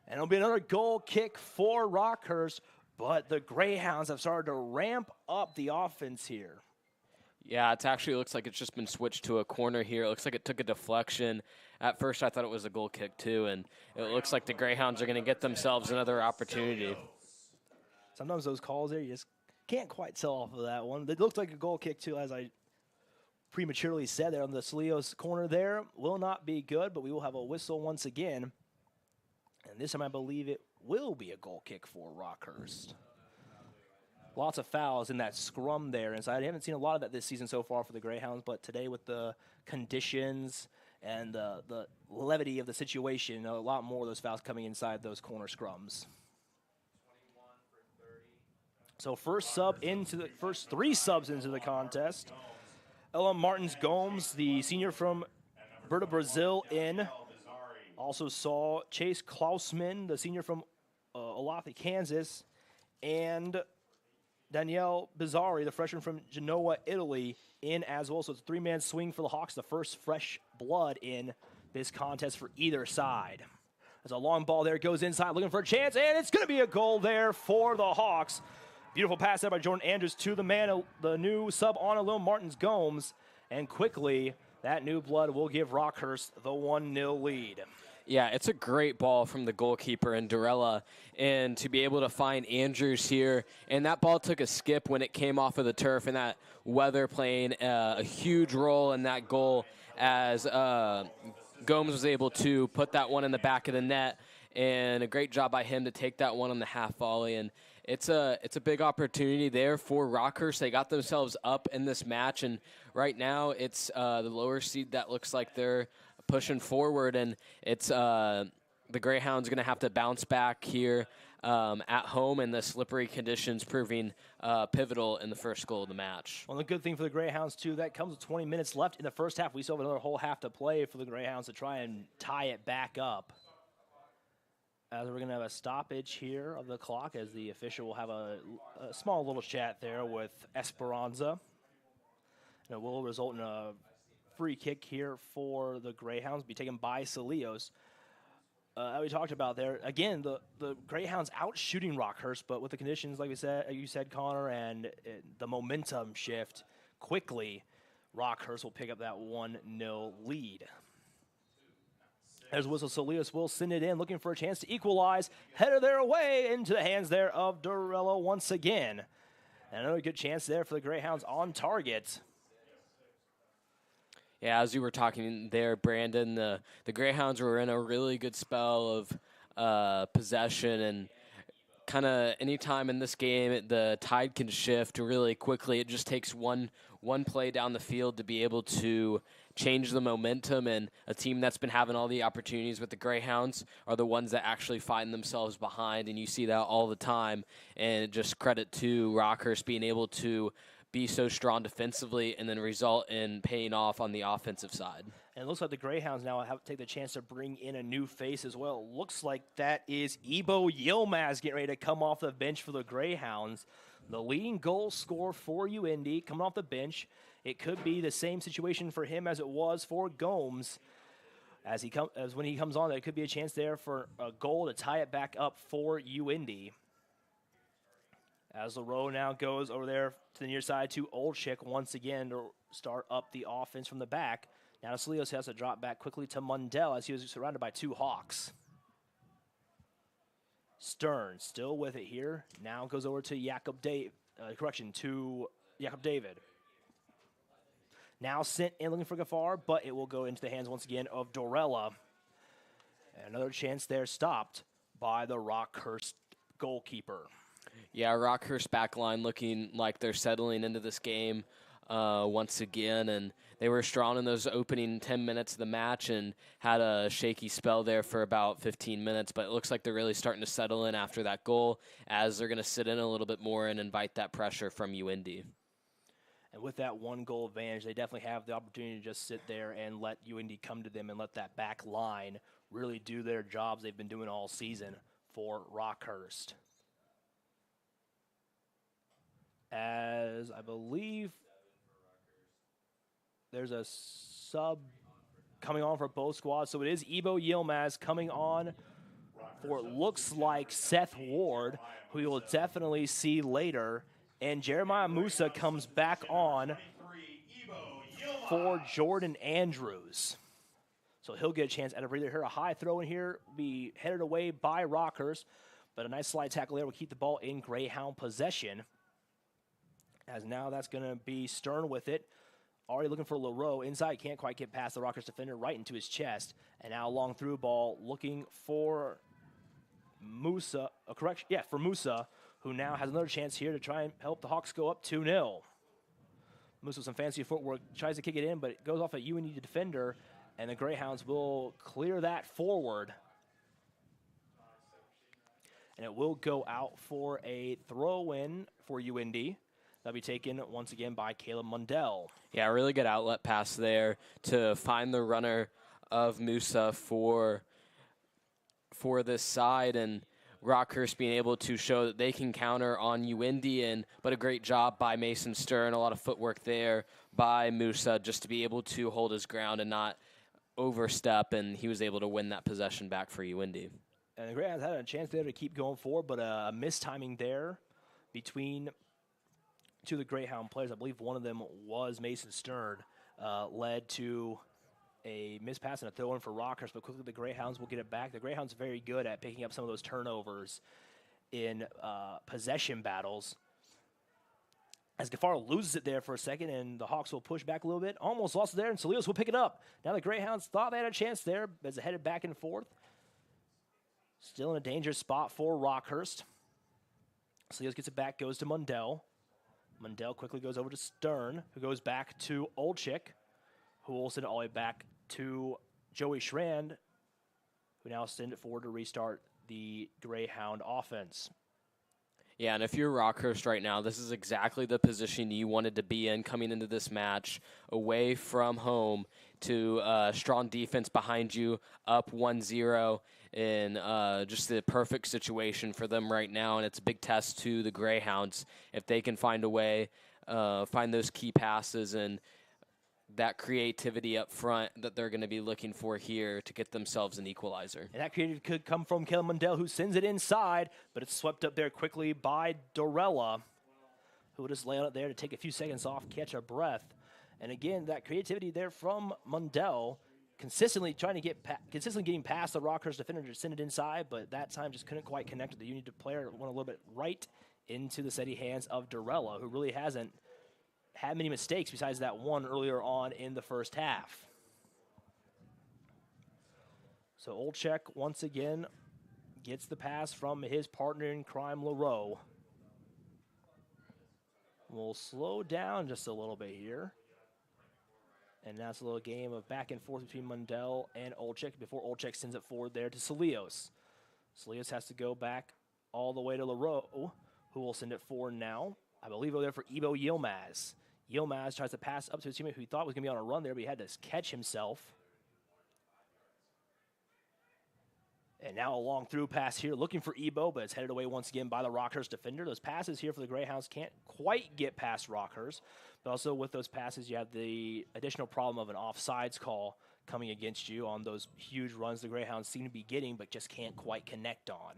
And it'll be another goal kick for Rockhurst. But the Greyhounds have started to ramp up the offense here. Yeah, it actually looks like it's just been switched to a corner here. It looks like it took a deflection. At first, I thought it was a goal kick, too, and it looks like the Greyhounds are going to get themselves another opportunity. Sometimes those calls there, you just can't quite tell off of that one. It looked like a goal kick, too, as I prematurely said there on the Salios corner there. Will not be good, but we will have a whistle once again. And this time, I believe it will be a goal kick for Rockhurst. Lots of fouls in that scrum there. And so I haven't seen a lot of that this season so far for the Greyhounds, but today with the conditions and the levity of the situation, a lot more of those fouls coming inside those corner scrums. So first three subs into the contest. Ella Martins Gomes, the senior from Berta, Brazil, in. Also saw Chase Klausman, the senior from Olathe, Kansas, and Danielle Bizzari, the freshman from Genoa, Italy, in as well. So it's a three-man swing for the Hawks, the first fresh blood in this contest for either side. There's a long ball there, goes inside, looking for a chance, and it's going to be a goal there for the Hawks. Beautiful pass there by Jordan Andrews to the man, the new sub on Ella Martins Gomes, and quickly that new blood will give Rockhurst the 1-0 lead. Yeah, it's a great ball from the goalkeeper and Durella, and to be able to find Andrews here, and that ball took a skip when it came off of the turf, and that weather playing a huge role in that goal as Gomes was able to put that one in the back of the net, and a great job by him to take that one on the half volley. And it's a big opportunity there for Rockhurst. They got themselves up in this match, and right now it's the lower seed that looks like they're pushing forward, and it's the Greyhounds going to have to bounce back here at home, and the slippery conditions proving pivotal in the first goal of the match. Well, the good thing for the Greyhounds, too, that comes with 20 minutes left in the first half. We still have another whole half to play for the Greyhounds to try and tie it back up. As we're going to have a stoppage here of the clock, as the official will have a small little chat there with Esperanza. And it will result in a free kick here for the Greyhounds, be taken by Salios. We talked about there, again, the Greyhounds out shooting Rockhurst, but with the conditions, like you said, Connor, and the momentum shift quickly, Rockhurst will pick up that 1-0 lead. As whistle, Salios will send it in, looking for a chance to equalize. Header their away into the hands there of Durella once again. And another good chance there for the Greyhounds on target. Yeah, as you were talking there, Brandon, the Greyhounds were in a really good spell of possession, and kind of any time in this game the tide can shift really quickly. It just takes one play down the field to be able to change the momentum, and a team that's been having all the opportunities with the Greyhounds are the ones that actually find themselves behind, and you see that all the time. And just credit to Rockhurst being able to be so strong defensively and then result in paying off on the offensive side. And it looks like the Greyhounds now have to take the chance to bring in a new face as well. Looks like that is Ibo Yilmaz getting ready to come off the bench for the Greyhounds. The leading goal scorer for UINDY coming off the bench. It could be the same situation for him as it was for Gomes. As when he comes on, there could be a chance there for a goal to tie it back up for UINDY. As the row now goes over there to the near side to Olczyk once again to start up the offense from the back. Now Salios has to drop back quickly to Mundell as he was surrounded by two Hawks. Stern still with it here. Now goes over to to Jakob David. Now sent in looking for Gafar, but it will go into the hands once again of Dorella. And another chance there stopped by the Rockhurst goalkeeper. Yeah, Rockhurst backline looking like they're settling into this game once again, and they were strong in those opening 10 minutes of the match and had a shaky spell there for about 15 minutes, but it looks like they're really starting to settle in after that goal as they're going to sit in a little bit more and invite that pressure from UINDY. And with that 1-goal advantage, they definitely have the opportunity to just sit there and let UINDY come to them and let that back line really do their jobs they've been doing all season for Rockhurst. As I believe there's a sub coming on for both squads. So it is Ibo Yilmaz coming on for it looks like Seth Ward, who you will definitely see later. And Jeremiah Musa comes back on for Jordan Andrews. So he'll get a chance at a breather here. A high throw in here, be headed away by Rockhurst. But a nice slide tackle there will keep the ball in Greyhound possession. As now that's going to be Stern with it. Already looking for Leroux. Inside, can't quite get past the Rockhurst defender, right into his chest. And now a long through ball looking for Musa. For Musa, who now has another chance here to try and help the Hawks go up 2-0. Musa with some fancy footwork, tries to kick it in, but it goes off a UINDY defender, and the Greyhounds will clear that forward. And it will go out for a throw-in for UINDY. That'll be taken once again by Caleb Mundell. Yeah, really good outlet pass there to find the runner of Musa for this side, and Rockhurst being able to show that they can counter on UINDY, but a great job by Mason Stern, a lot of footwork there by Musa just to be able to hold his ground and not overstep, and he was able to win that possession back for UINDY. And the Greyhounds had a chance there to keep going forward, but a mistiming there between two of the Greyhound players. I believe one of them was Mason Stern, led to a missed pass and a throw-in for Rockhurst, but quickly the Greyhounds will get it back. The Greyhounds are very good at picking up some of those turnovers in possession battles. As Gafar loses it there for a second, and the Hawks will push back a little bit. Almost lost it there, and Salios will pick it up. Now the Greyhounds thought they had a chance there as it headed back and forth. Still in a dangerous spot for Rockhurst. Salios gets it back, goes to Mundell. Mundell quickly goes over to Stern, who goes back to Olczyk, who will send it all the way back to Joey Schrand, who now send it forward to restart the Greyhound offense. Yeah, and if you're Rockhurst right now, this is exactly the position you wanted to be in coming into this match, away from home to strong defense behind you, up 1-0, in just the perfect situation for them right now, and it's a big test to the Greyhounds if they can find a way, find those key passes and that creativity up front that they're going to be looking for here to get themselves an equalizer. And that creativity could come from Caleb Mundell, who sends it inside, but it's swept up there quickly by Dorella, who will just lay on it there to take a few seconds off, catch a breath. And again, that creativity there from Mundell, consistently getting past the Rockhurst defender to send it inside, but that time just couldn't quite connect with the UINDY player. Went a little bit right into the steady hands of Dorella, who really hasn't had many mistakes besides that one earlier on in the first half. So Olczyk once again gets the pass from his partner in crime, Leroux. We'll slow down just a little bit here. And now it's a little game of back and forth between Mundell and Olczyk before Olczyk sends it forward there to Salios. Salios has to go back all the way to Leroux, who will send it forward now. I believe over there for Ibo Yilmaz. Yilmaz tries to pass up to his teammate who he thought was going to be on a run there, but he had to catch himself. And now a long through pass here, looking for Ibo, but it's headed away once again by the Rockhurst defender. Those passes here for the Greyhounds can't quite get past Rockhurst. But also with those passes, you have the additional problem of an offsides call coming against you on those huge runs the Greyhounds seem to be getting, but just can't quite connect on.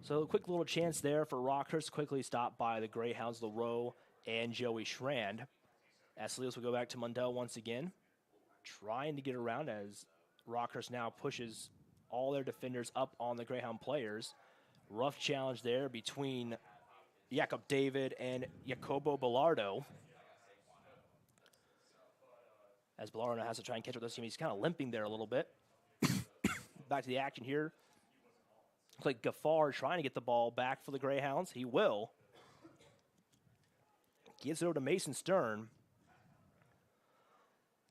So a quick little chance there for Rockhurst, quickly stopped by the Greyhounds, Leroux and Joey Schrand. Salios will go back to Mundell once again, trying to get around as Rockhurst now pushes all their defenders up on the Greyhound players. Rough challenge there between Jakob David and Jacobo Bellardo. As Bellardo has to try and catch up with this team, he's kind of limping there a little bit. Back to the action here. Looks like Gaffar trying to get the ball back for the Greyhounds. He will. Gives it over to Mason Stern.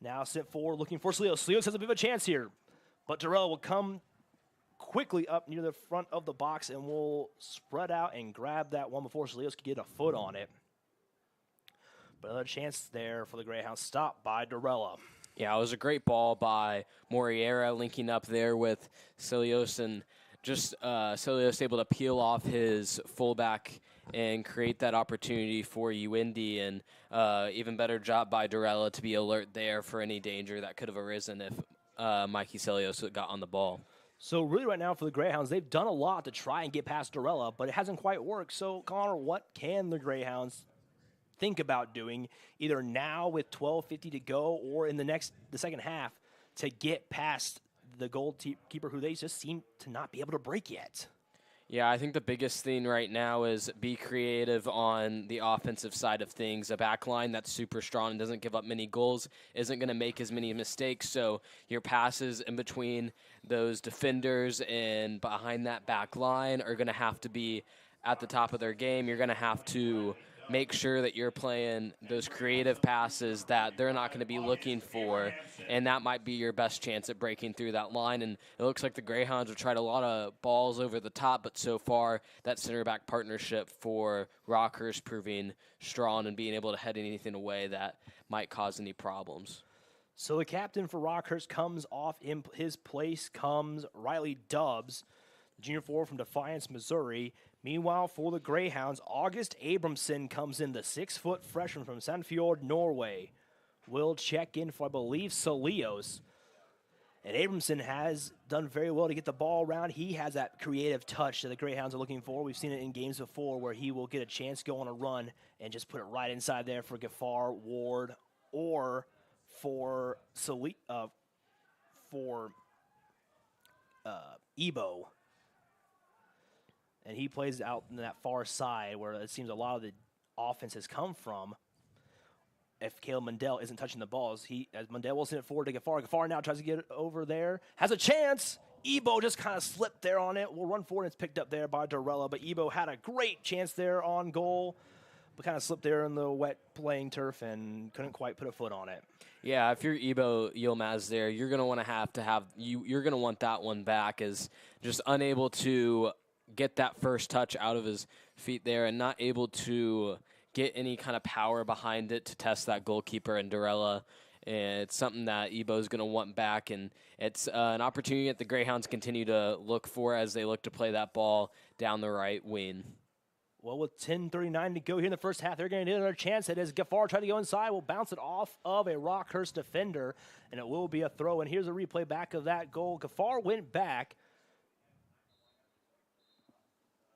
Now sent forward looking for Slios. Slios has a bit of a chance here. But Darrell will come quickly up near the front of the box and will spread out and grab that one before Slios could get a foot on it. But another chance there for the Greyhounds, stopped by Dorella. Yeah, it was a great ball by Moriera linking up there with Cilios, and just Cilios able to peel off his fullback and create that opportunity for UINDY, and even better job by Dorella to be alert there for any danger that could have arisen if Mikey Cilios got on the ball. So really right now for the Greyhounds, they've done a lot to try and get past Dorella, but it hasn't quite worked. So, Connor, what can the Greyhounds think about doing either now with 12:50 to go or in the second half to get past the goalkeeper who they just seem to not be able to break yet? Yeah, I think the biggest thing right now is be creative on the offensive side of things. A back line that's super strong and doesn't give up many goals isn't going to make as many mistakes, so your passes in between those defenders and behind that back line are going to have to be at the top of their game. You're going to have to make sure that you're playing those creative passes that they're not going to be looking for, and that might be your best chance at breaking through that line. And it looks like the Greyhounds have tried a lot of balls over the top, but so far that center back partnership for Rockhurst proving strong and being able to head anything away that might cause any problems. So the captain for Rockhurst comes off. In his place comes Riley Dubbs, the junior forward from Defiance, Missouri. Meanwhile, for the Greyhounds, August Abramson comes in, the 6-foot freshman from Sandfjord, Norway. Will check in for, I believe, Cilios. And Abramson has done very well to get the ball around. He has that creative touch that the Greyhounds are looking for. We've seen it in games before where he will get a chance to go on a run and just put it right inside there for Gaffar, Ward, or for Ebo. And he plays out in that far side where it seems a lot of the offense has come from. If Caleb Mundell isn't touching the balls, as Mundell will send it forward to Gaffar. Gaffar now tries to get it over there. Has a chance. Ebo just kind of slipped there on it. Will run forward, and it's picked up there by Dorella. But Ebo had a great chance there on goal, but kind of slipped there in the wet playing turf and couldn't quite put a foot on it. Yeah, if you're Ebo Yilmaz there, you're going to you're going to want that one back, as just unable to get that first touch out of his feet there and not able to get any kind of power behind it to test that goalkeeper and Dorella. And it's something that Ebo's going to want back, and it's an opportunity that the Greyhounds continue to look for as they look to play that ball down the right wing. Well, with 10:39 to go here in the first half, they're going to get another chance. It is Gaffar trying to go inside. Will bounce it off of a Rockhurst defender, and it will be a throw. And here's a replay back of that goal. Gaffar went back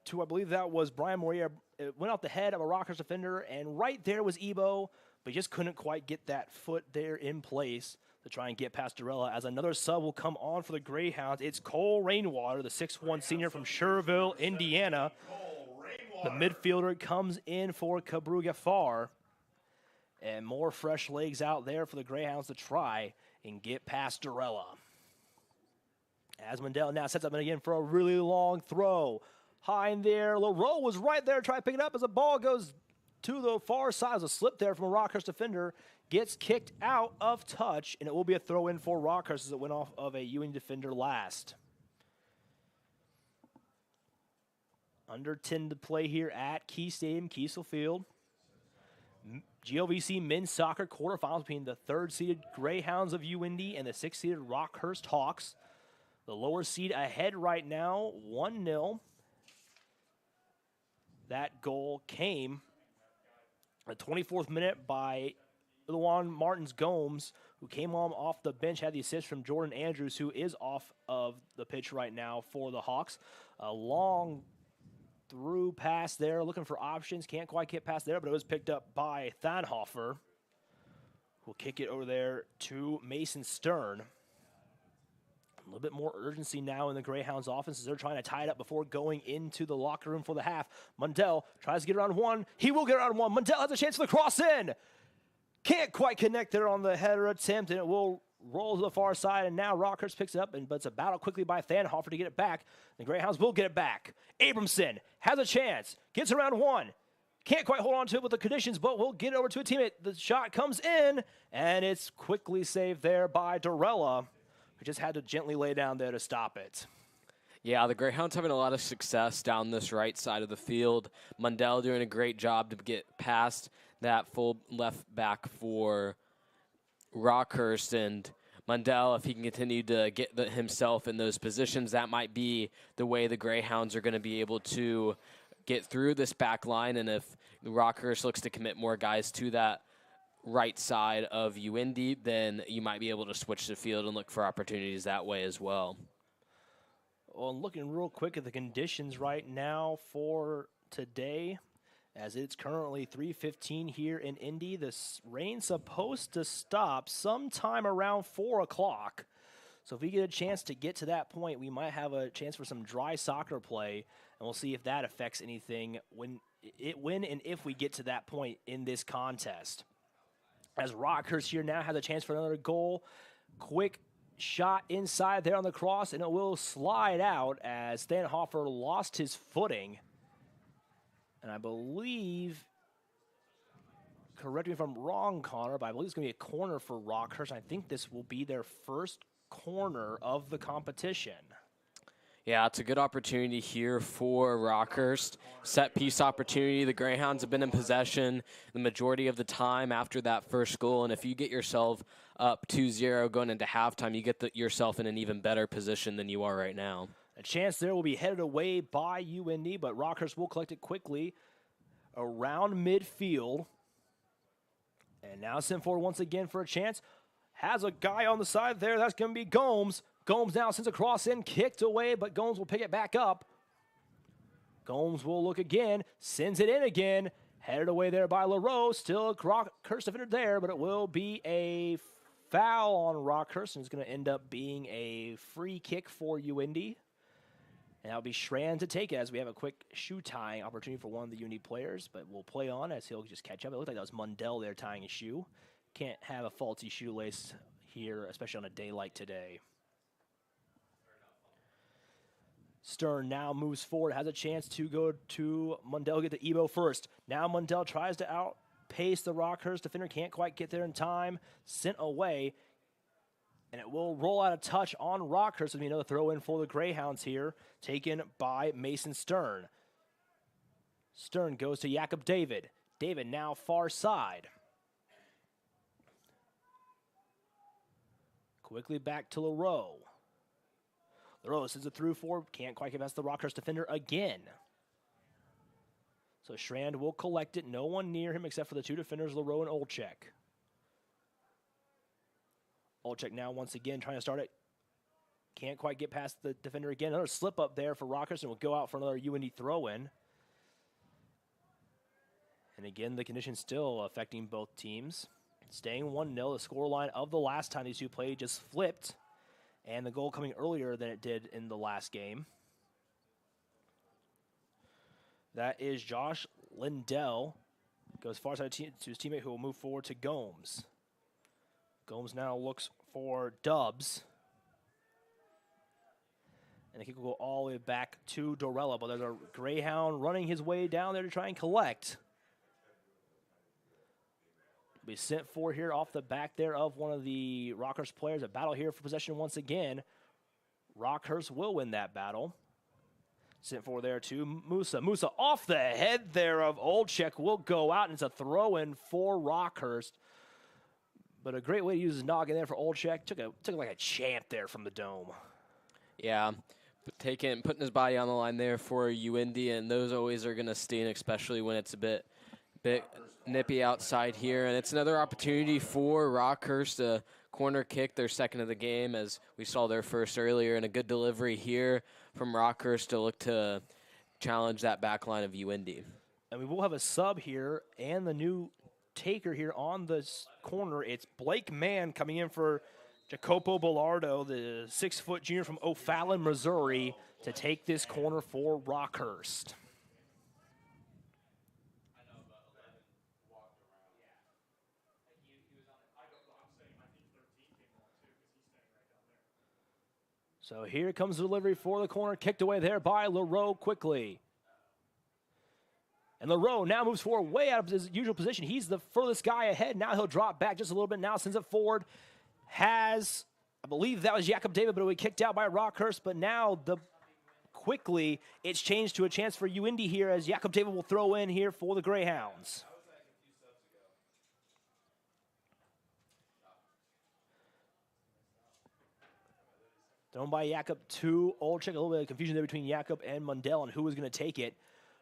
to, I believe that was Brian Moria. It went off the head of a Rockhurst defender, and right there was Ebo, but he just couldn't quite get that foot there in place to try and get past Dorella. As another sub will come on for the Greyhounds, it's Cole Rainwater, the 6'1 senior from Schererville, Indiana. The midfielder comes in for Kabru Gaffar, and more fresh legs out there for the Greyhounds to try and get past Dorella. As Mundell now sets up and again for a really long throw. High in there, LaRoe was right there trying to pick it up as the ball goes to the far side. As a slip there from a Rockhurst defender, gets kicked out of touch, and it will be a throw in for Rockhurst as it went off of a UINDY defender last. Under 10 to play here at Key Stadium, Kiesel Field. GLVC men's soccer quarterfinals between the 3rd-seeded Greyhounds of UINDY and the 6th-seeded Rockhurst Hawks. The lower seed ahead right now, 1-0. That goal came at the 24th minute by Luan Martins Gomes, who came on off the bench, had the assist from Jordan Andrews, who is off of the pitch right now for the Hawks. A long through pass there, looking for options. Can't quite get past there, but it was picked up by Thanhofer, who'll kick it over there to Mason Stern. A little bit more urgency now in the Greyhounds offense as they're trying to tie it up before going into the locker room for the half. Mundell tries to get around one. He will get around one. Mundell has a chance for the cross in. Can't quite connect there on the header attempt, and it will roll to the far side. And now Rockhurst picks it up, but it's a battle quickly by Thanhofer to get it back. The Greyhounds will get it back. Abramson has a chance. Gets around one. Can't quite hold on to it with the conditions, but will get over to a teammate. The shot comes in, and it's quickly saved there by Dorella, who just had to gently lay down there to stop it. Yeah, the Greyhounds having a lot of success down this right side of the field. Mundell doing a great job to get past that full left back for Rockhurst. And Mundell, if he can continue to get himself in those positions, that might be the way the Greyhounds are going to be able to get through this back line. And if Rockhurst looks to commit more guys to that right side of UINDY, then you might be able to switch the field and look for opportunities that way as well. Well, looking real quick at the conditions right now for today, as it's currently 3:15 here in Indy. This rain's supposed to stop sometime around 4 o'clock. So if we get a chance to get to that point, we might have a chance for some dry soccer play, and we'll see if that affects anything when and if we get to that point in this contest. As Rockhurst here now has a chance for another goal. Quick shot inside there on the cross, and it will slide out as Thanhofer lost his footing. And I believe, correct me if I'm wrong, Connor, but I believe it's going to be a corner for Rockhurst. I think this will be their first corner of the competition. Yeah, it's a good opportunity here for Rockhurst. Set piece opportunity. The Greyhounds have been in possession the majority of the time after that first goal. And if you get yourself up 2-0 going into halftime, you get yourself in an even better position than you are right now. A chance there will be headed away by UINDY, but Rockhurst will collect it quickly around midfield. And now sent forward once again for a chance. Has a guy on the side there. That's going to be Gomes. Gomes now sends a cross in, kicked away, but Gomes will pick it back up. Gomes will look again, sends it in again, headed away there by LaRose. Still a Rockhurst defender there, but it will be a foul on Rockhurst, and it's going to end up being a free kick for UINDY. And that'll be Schran to take it as we have a quick shoe tying opportunity for one of the UINDY players, but we'll play on as he'll just catch up. It looked like that was Mundell there tying his shoe. Can't have a faulty shoelace here, especially on a day like today. Stern now moves forward, has a chance to go to Mundell, get the Ebo first. Now Mundell tries to outpace the Rockhurst defender, can't quite get there in time, sent away, and it will roll out of touch on Rockhurst. With another throw in for the Greyhounds here, taken by Mason Stern. Stern goes to Jakob David. David now far side. Quickly back to LaRoe. LaRoe sends it through for, can't quite get past the Rockhurst defender again. So Schrand will collect it. No one near him except for the two defenders, LaRoe and Olczyk. Olczyk now once again trying to start it. Can't quite get past the defender again. Another slip up there for Rockhurst, and will go out for another UINDY throw-in. And again, the conditions still affecting both teams. Staying 1-0, the scoreline of the last time these two played just flipped. And the goal coming earlier than it did in the last game. That is Josh Lindell. Goes far side to his teammate, who will move forward to Gomes. Gomes now looks for Dubs. And the kick will go all the way back to Dorella, but there's a Greyhound running his way down there to try and collect. Be sent for here off the back there of one of the Rockhurst players. A battle here for possession once again. Rockhurst will win that battle. Sent for there to Musa. Musa off the head there of Olczyk will go out, and it's a throw-in for Rockhurst. But a great way to use his noggin there for Olczyk. Took like a chant there from the dome. Yeah, putting his body on the line there for UINDY, and those always are going to sting, especially when it's a bit nippy outside here. And it's another opportunity for Rockhurst, a corner kick, their second of the game, as we saw their first earlier, and a good delivery here from Rockhurst to look to challenge that back line of UINDY. And we will have a sub here and the new taker here on this corner. It's Blake Mann coming in for Jacopo Bellardo, the 6-foot junior from O'Fallon, Missouri, to take this corner for Rockhurst. So here comes the delivery for the corner, kicked away there by LaRoe quickly. And LaRoe now moves forward way out of his usual position. He's the furthest guy ahead. Now he'll drop back just a little bit. Now sends it forward. Has, I believe that was Jacob David, but it was kicked out by Rockhurst. But now quickly it's changed to a chance for UINDY here as Jacob David will throw in here for the Greyhounds. Thrown by Jakob to Olczyk. A little bit of confusion there between Jakob and Mundell on who was going to take it.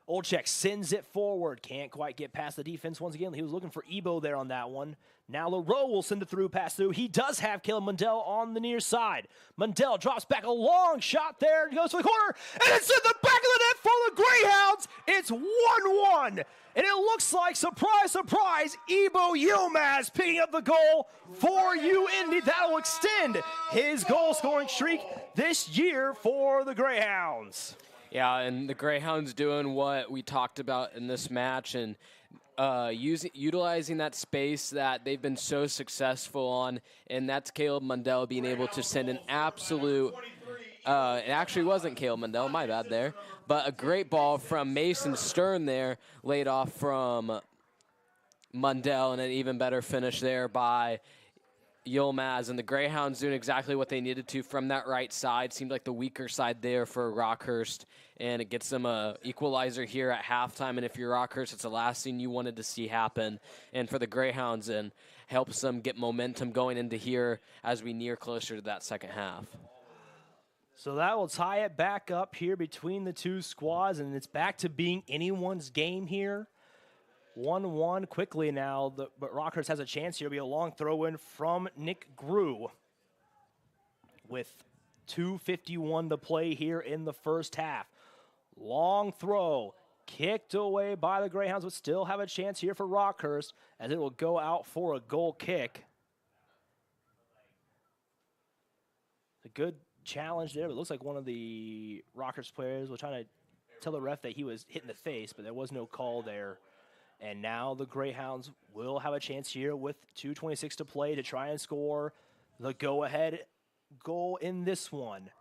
Olczyk sends it forward. Can't quite get past the defense once again. He was looking for Ebo there on that one. Now LaRoe will send it through, pass through. He does have Caleb Mundell on the near side. Mundell drops back a long shot there. Goes for the corner. And it's in the back of the net for the Greyhounds. It's 1-1. And it looks like, surprise, surprise, Ebo Yilmaz picking up the goal for UINDY. That will extend his goal-scoring streak this year for the Greyhounds. Yeah, and the Greyhounds doing what we talked about in this match and utilizing that space that they've been so successful on, and that's Caleb Mundell being able to send an absolute it actually wasn't Caleb Mundell, my bad there, but a great ball from Mason Stern there, laid off from Mundell, and an even better finish there by Yilmaz. And the Greyhounds doing exactly what they needed to from that right side. Seemed like the weaker side there for Rockhurst, and it gets them a equalizer here at halftime. And if you're Rockhurst, it's the last thing you wanted to see happen. And for the Greyhounds, and helps them get momentum going into here as we near closer to that second half. So that will tie it back up here between the two squads, and it's back to being anyone's game here. 1-1 quickly now, but Rockhurst has a chance here. It'll be a long throw-in from Nick Grew with 2:51 to play here in the first half. Long throw, kicked away by the Greyhounds, but still have a chance here for Rockhurst as it will go out for a goal kick. A good challenge there. It looks like one of the Rockhurst players was trying to tell the ref that he was hit in the face, but there was no call there. And now the Greyhounds will have a chance here with 2:26 to play to try and score the go-ahead goal in this one.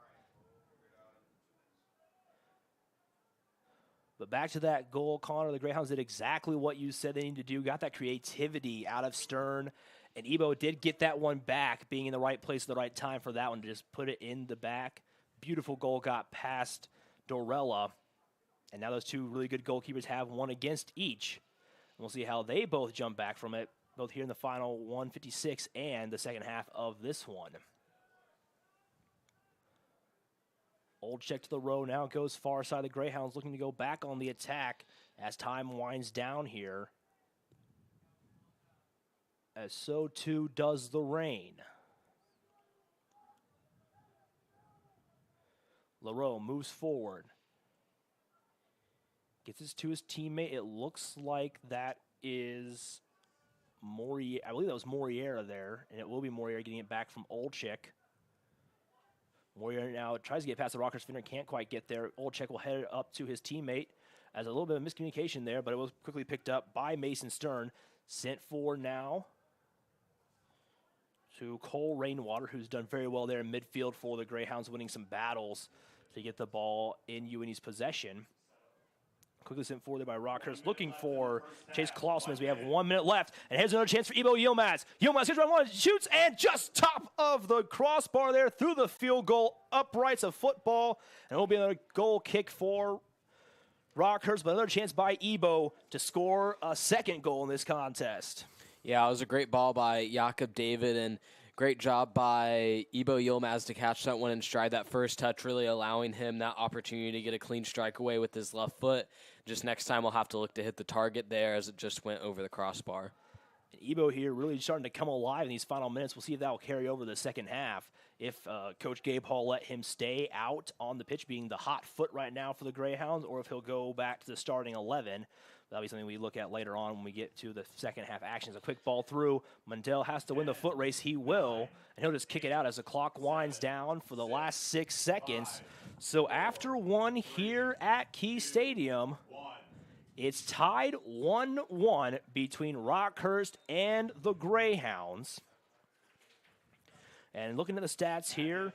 But back to that goal, Connor, the Greyhounds did exactly what you said they needed to do. Got that creativity out of Stern. And Ebo did get that one back, being in the right place at the right time for that one to just put it in the back. Beautiful goal got past Dorella. And now those two really good goalkeepers have one against each. And we'll see how they both jump back from it, both here in the final 1:56 and the second half of this one. Olczyk to the row now goes far side of the Greyhounds, looking to go back on the attack as time winds down here. As so too does the rain. LaRoe moves forward. Gets this to his teammate. It looks like that is Morier. I believe that was Moriera there, and it will be Moriera getting it back from Olczyk. Moriera now tries to get past the Rockhurst defender, can't quite get there. Olczyk will head it up to his teammate as a little bit of miscommunication there, but it was quickly picked up by Mason Stern. Sent forward now to Cole Rainwater, who's done very well there in midfield for the Greyhounds, winning some battles to get the ball in UINDY's possession. Quickly sent forward there by Rockhurst, looking for Chase Clausen as we have 1 minute left. And here's another chance for Ebo Yilmaz. Yilmaz gets around one, shoots, and just top of the crossbar there through the field goal uprights of football. And it will be another goal kick for Rockhurst, but another chance by Ebo to score a second goal in this contest. Yeah, it was a great ball by Jakob David, and great job by Ebo Yilmaz to catch that one and stride. That first touch really allowing him that opportunity to get a clean strike away with his left foot. Just next time we'll have to look to hit the target there as it just went over the crossbar. And Ebo here really starting to come alive in these final minutes. We'll see if that will carry over the second half. If Coach Gabe Hall let him stay out on the pitch, being the hot foot right now for the Greyhounds, or if he'll go back to the starting 11. That'll be something we look at later on when we get to the second half actions. A quick ball through. Mundell has to win the foot race. He will. And he'll just kick it out as the clock winds down for the last 6 seconds. So after one here at Key Stadium, it's tied 1-1 between Rockhurst and the Greyhounds. And looking at the stats here,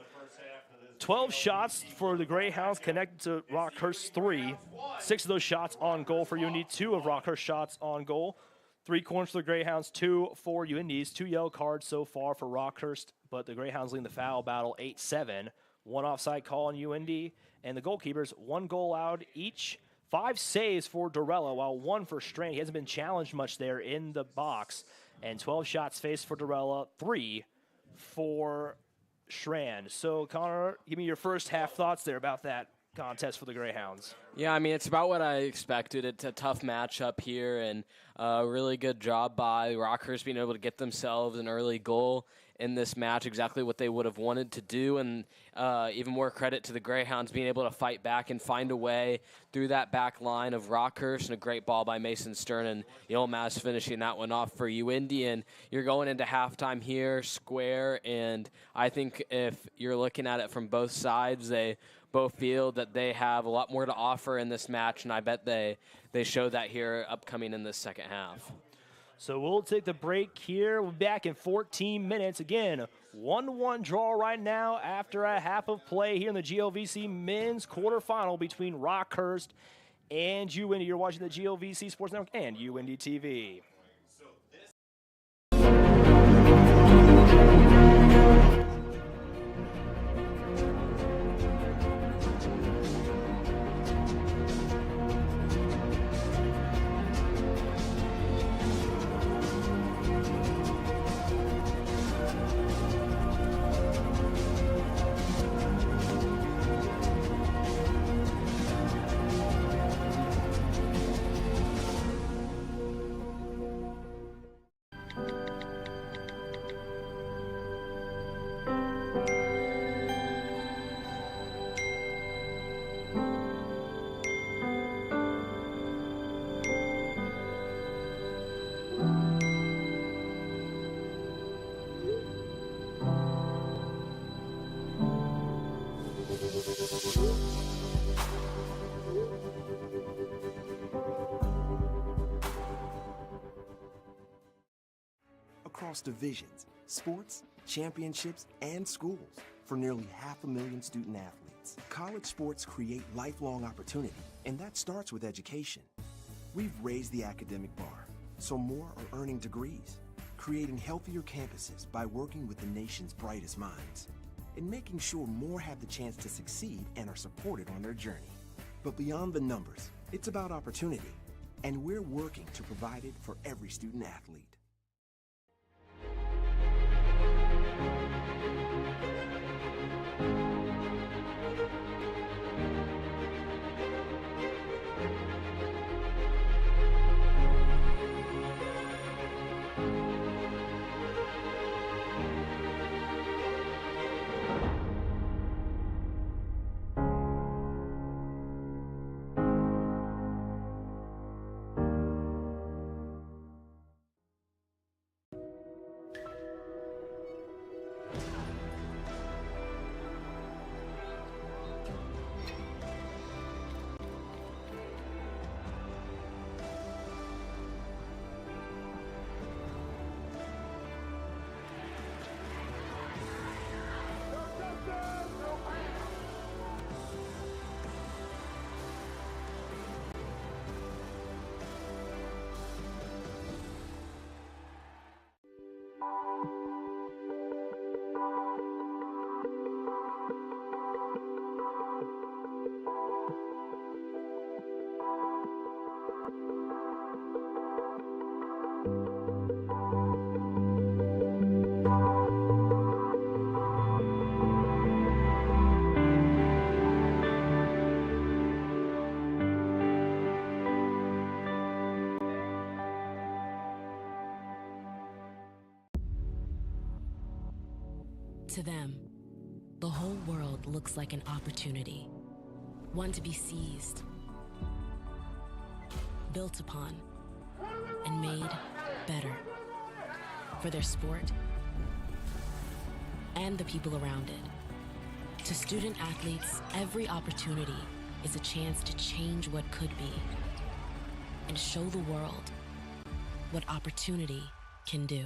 12 shots for the Greyhounds connected to Rockhurst 3. 6 of those shots on goal for UINDY, 2 of Rockhurst shots on goal. 3 corners for the Greyhounds, 2 for UINDY's. 2 yellow cards so far for Rockhurst, but the Greyhounds leading the foul battle 8-7. 1 offside call on UINDY, and the goalkeepers 1 goal allowed each. 5 saves for Dorella, while 1 for Strain. He hasn't been challenged much there in the box. And 12 shots faced for Dorella, 3 for Strand. So, Connor, give me your first half thoughts there about that contest for the Greyhounds. Yeah, I mean, it's about what I expected. It's a tough matchup here, and a really good job by Rockhurst being able to get themselves an early goal in this match, exactly what they would have wanted to do, and even more credit to the Greyhounds being able to fight back and find a way through that back line of Rockhurst, and a great ball by Mason Stern, and Yilmaz finishing that one off for UINDY. And you're going into halftime here, square, and I think if you're looking at it from both sides, they both feel that they have a lot more to offer in this match, and I bet they show that here upcoming in this second half. So we'll take the break here. We'll be back in 14 minutes. Again, 1-1 draw right now after a half of play here in the GLVC men's quarterfinal between Rockhurst and UINDY. You're watching the GLVC Sports Network and UINDY TV. Across divisions, sports, championships, and schools for nearly 500,000 student athletes. College sports create lifelong opportunity, and that starts with education. We've raised the academic bar, so more are earning degrees, creating healthier campuses by working with the nation's brightest minds, and making sure more have the chance to succeed and are supported on their journey. But beyond the numbers, it's about opportunity, and we're working to provide it for every student athlete. To them, the whole world looks like an opportunity, one to be seized, built upon, and made better for their sport and the people around it. To student athletes, every opportunity is a chance to change what could be and show the world what opportunity can do.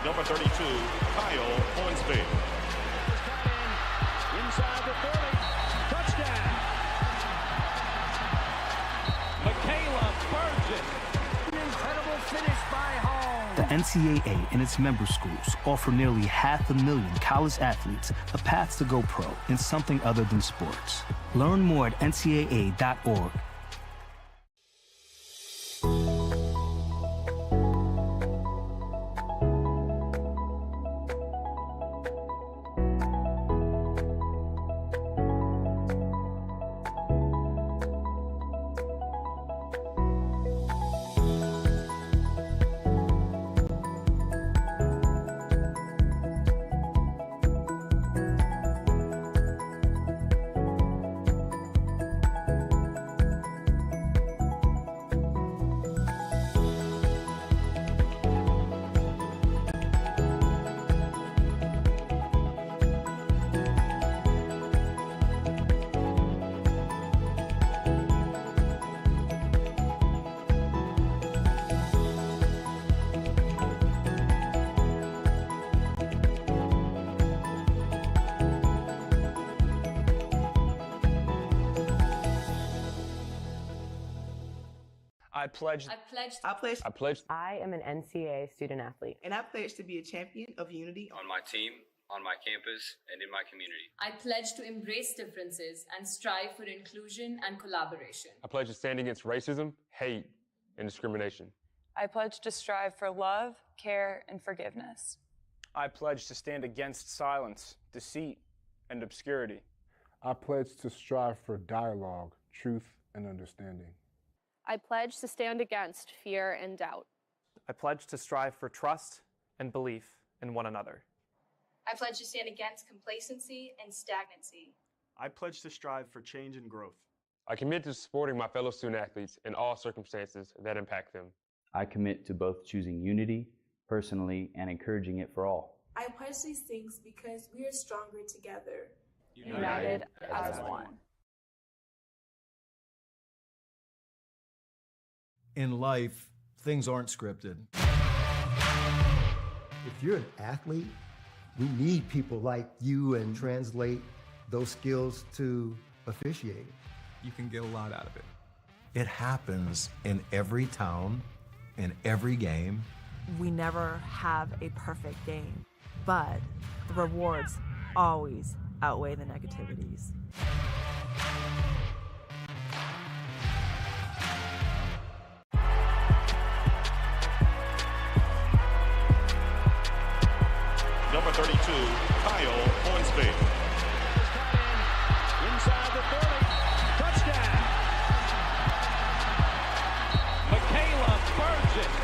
Number 32, Kyle Hornsby. Inside the 30. Touchdown. Michaela Burgess. An incredible finish by Hall. The NCAA and its member schools offer nearly 500,000 college athletes a path to go pro in something other than sports. Learn more at ncaa.org. I am an NCAA student athlete. And I pledge to be a champion of unity on my team, on my campus, and in my community. I pledge to embrace differences and strive for inclusion and collaboration. I pledge to stand against racism, hate, and discrimination. I pledge to strive for love, care, and forgiveness. I pledge to stand against silence, deceit, and obscurity. I pledge to strive for dialogue, truth, and understanding. I pledge to stand against fear and doubt. I pledge to strive for trust and belief in one another. I pledge to stand against complacency and stagnancy. I pledge to strive for change and growth. I commit to supporting my fellow student athletes in all circumstances that impact them. I commit to both choosing unity personally and encouraging it for all. I pledge these things because we are stronger together. United as one. In life, things aren't scripted. If you're an athlete, we need people like you and translate those skills to officiating. You can get a lot out of it. It happens in every town, in every game. We never have a perfect game, but the rewards always outweigh the negativities. Number 32, Kyle Hornsby. Inside the 30. Touchdown. Michaela Burgess.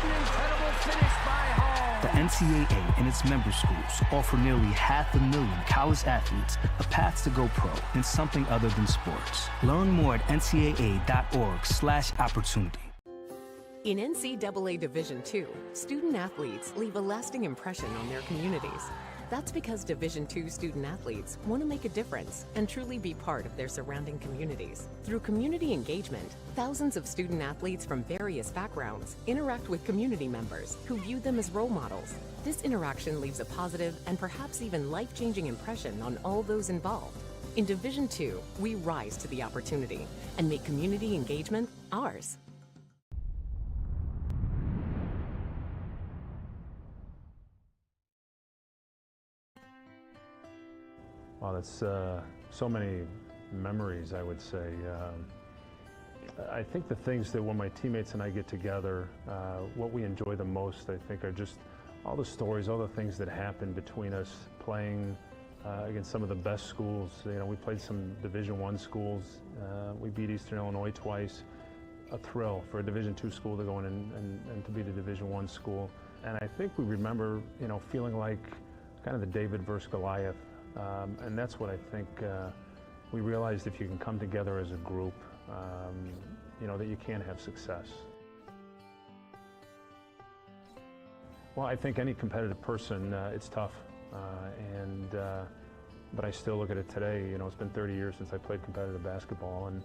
An incredible finish by Hall. The NCAA and its member schools offer nearly 500,000 college athletes a path to go pro in something other than sports. Learn more at ncaa.org/opportunity. In NCAA Division II, student athletes leave a lasting impression on their communities. That's because Division II student athletes want to make a difference and truly be part of their surrounding communities. Through community engagement, thousands of student athletes from various backgrounds interact with community members who view them as role models. This interaction leaves a positive and perhaps even life-changing impression on all those involved. In Division II, we rise to the opportunity and make community engagement ours. Well, that's so many memories, I would say. I think the things that when my teammates and I get together, what we enjoy the most, I think, are just all the stories, all the things that happen between us playing against some of the best schools. You know, we played some Division I schools. We beat Eastern Illinois twice. A thrill for a Division II school to go in and to beat a Division I school. And I think we remember, you know, feeling like kind of the David versus Goliath. And that's what I think we realized, if you can come together as a group, you know, that you can have success. Well, I think any competitive person, it's tough. But I still look at it today. You know, it's been 30 years since I played competitive basketball, and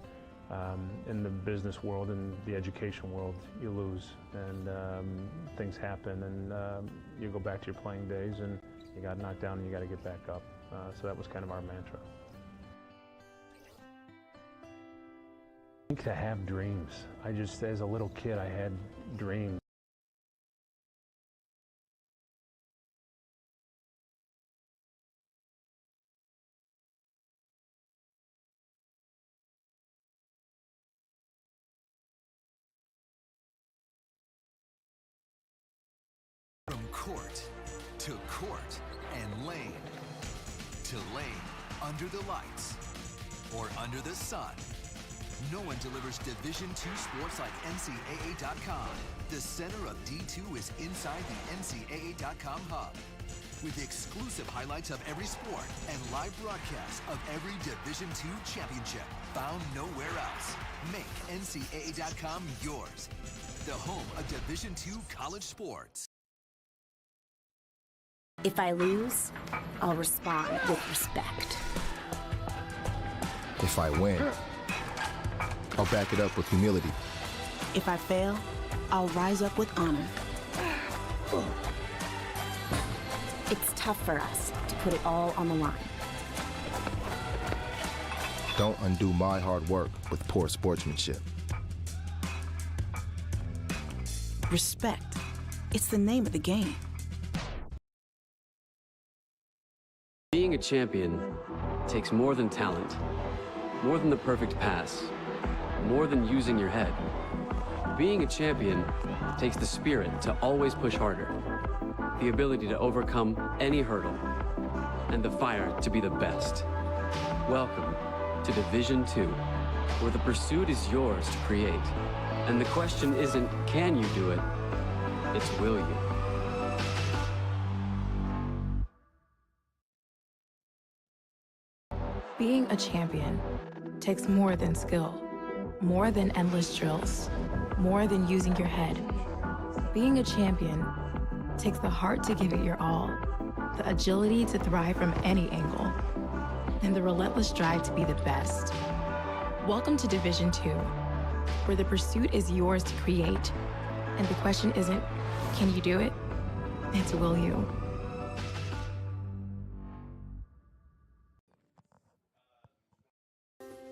in the business world and the education world, you lose, and things happen, and you go back to your playing days, and you got knocked down, and you got to get back up. So that was kind of our mantra. I think to have dreams. I just, as a little kid, I had dreams. From court to court and lane to lane, under the lights or under the sun, no one delivers Division II sports like NCAA.com. The center of D2 is inside the NCAA.com hub, with exclusive highlights of every sport and live broadcasts of every Division II championship, found nowhere else. Make NCAA.com yours, the home of Division II college sports. If I lose, I'll respond with respect. If I win, I'll back it up with humility. If I fail, I'll rise up with honor. It's tough for us to put it all on the line. Don't undo my hard work with poor sportsmanship. Respect. It's the name of the game. Being a champion takes more than talent, more than the perfect pass, more than using your head. Being a champion takes the spirit to always push harder, the ability to overcome any hurdle, and the fire to be the best. Welcome to Division II, where the pursuit is yours to create. And the question isn't, can you do it? It's, will you? Being a champion takes more than skill, more than endless drills, more than using your head. Being a champion takes the heart to give it your all, the agility to thrive from any angle, and the relentless drive to be the best. Welcome to Division II, where the pursuit is yours to create, and the question isn't, can you do it? It's, will you?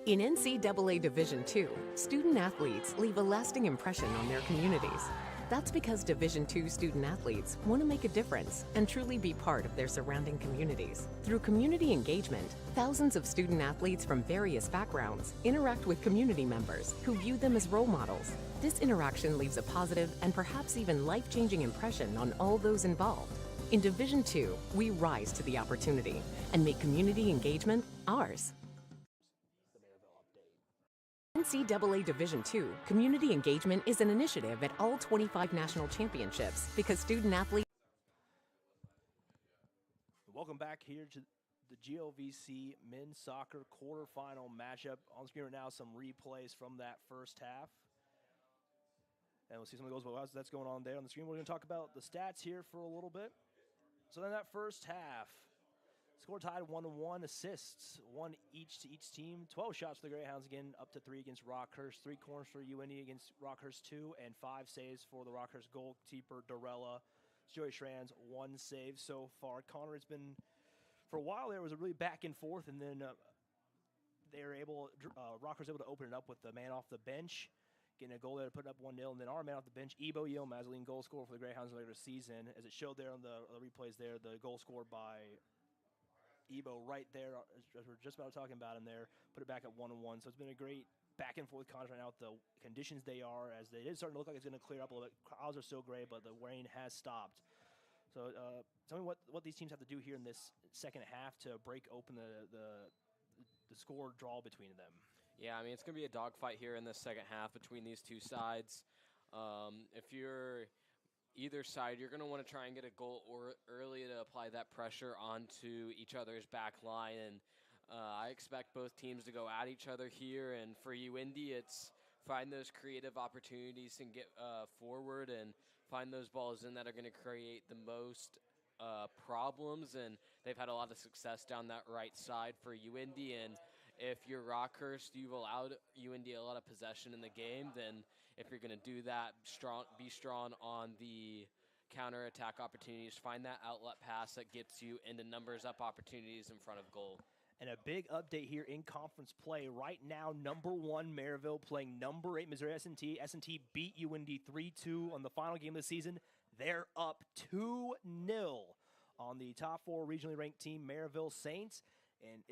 In NCAA Division II, student athletes leave a lasting impression on their communities. That's because Division II student athletes want to make a difference and truly be part of their surrounding communities. Through community engagement, thousands of student athletes from various backgrounds interact with community members who view them as role models. This interaction leaves a positive and perhaps even life-changing impression on all those involved. In Division II, we rise to the opportunity and make community engagement ours. NCAA Division II community engagement is an initiative at all 25 national championships because student athletes. Welcome back here to the GOVC men's soccer quarterfinal matchup. On screen right now, some replays from that first half. And we'll see some of those that's going on there on the screen. We're going to talk about the stats here for a little bit. So then that first half, score tied 1-1, assists, one each to each team. 12 shots for the Greyhounds again, up to 3 against Rockhurst. 3 corners for UINDY against Rockhurst 2, and 5 saves for the Rockhurst goalkeeper, Dorella. Joey Schranz, 1 save so far. Connor, it's been, for a while there was a really back and forth, and then they were able, Rockhurst was able to open it up with the man off the bench, getting a goal there to put it up 1-0, and then our man off the bench, Ebo Yilmaz, leading goal scorer for the Greyhounds in the regular season. As it showed there on the replays there, the goal scored by Ebo right there, as we're just about talking about him there, put it back at 1-1. So it's been a great back and forth contest right now with the conditions they are, as it is starting to look like it's going to clear up a little bit. Clouds are still gray, but the rain has stopped. So tell me what these teams have to do here in this second half to break open the score draw between them. Yeah, I mean, it's going to be a dogfight here in the second half between these two sides. If you're either side, you're going to want to try and get a goal early to apply that pressure onto each other's back line. And I expect both teams to go at each other here. And for UINDY, it's find those creative opportunities and get forward and find those balls in that are going to create the most problems. And they've had a lot of success down that right side for UINDY. And if you're Rockhurst, you've allowed UINDY a lot of possession in the game. Then if you're going to do that, be strong on the counterattack opportunities. Find that outlet pass that gets you into numbers up opportunities in front of goal. And a big update here in conference play. Right now, number 1 Maryville playing number 8 Missouri S&T. S&T beat UINDY 3-2 on the final game of the season. They're up 2-0 on the top 4 regionally ranked team, Maryville Saints. And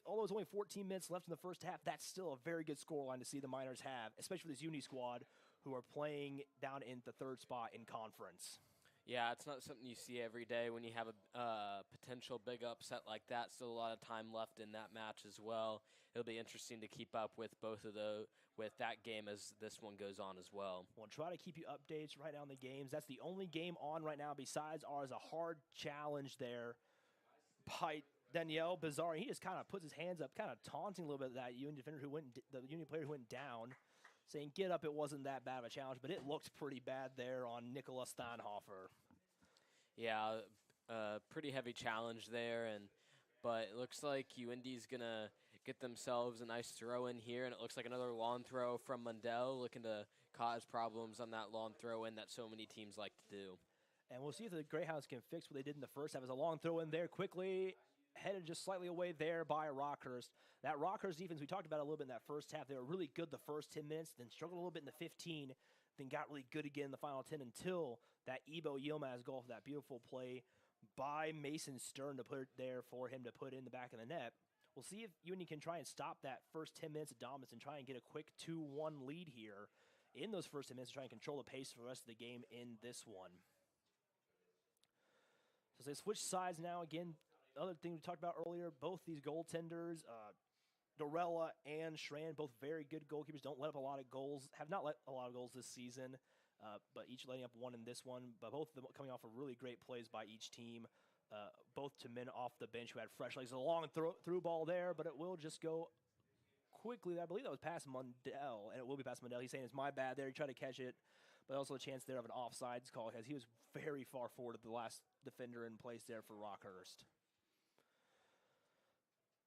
although it's only 14 minutes left in the first half, that's still a very good scoreline to see the Miners have, especially for this UINDY squad who are playing down in the 3rd spot in conference. Yeah, it's not something you see every day when you have a potential big upset like that. Still a lot of time left in that match as well. It'll be interesting to keep up with both of with that game as this one goes on as well. We'll try to keep you updates right now on the games. That's the only game on right now besides ours. A hard challenge there by Danielle Bizarre. He just kind of puts his hands up, kind of taunting a little bit of that UINDY defender the UINDY player who went down, saying, get up, it wasn't that bad of a challenge, but it looked pretty bad there on Nicola Steinhofer. Yeah, pretty heavy challenge there, but it looks like UINDY's going to get themselves a nice throw in here, and it looks like another long throw from Mundell, looking to cause problems on that long throw in that so many teams like to do. And we'll see if the Greyhounds can fix what they did in the first half. It was a long throw in there quickly, headed just slightly away there by Rockhurst. That Rockhurst defense, we talked about a little bit in that first half. They were really good the first 10 minutes, then struggled a little bit in the 15, then got really good again in the final 10 until that Ebo Yilmaz goal for that beautiful play by Mason Stern to put it there for him to put in the back of the net. We'll see if UINDY can try and stop that first 10 minutes of dominance and try and get a quick 2-1 lead here in those first 10 minutes to try and control the pace for the rest of the game in this one. So they switch sides now. Again, other thing we talked about earlier, both these goaltenders, Dorella and Schran, both very good goalkeepers, don't let up a lot of goals, have not let a lot of goals this season, but each letting up one in this one, but both of them coming off of really great plays by each team, both to men off the bench who had fresh legs. A long through ball there, but it will just go quickly. I believe that was past Mundell, and it will be past Mundell. He's saying it's my bad there. He tried to catch it, but also a chance there of an offsides call because he was very far forward of the last defender in place there for Rockhurst.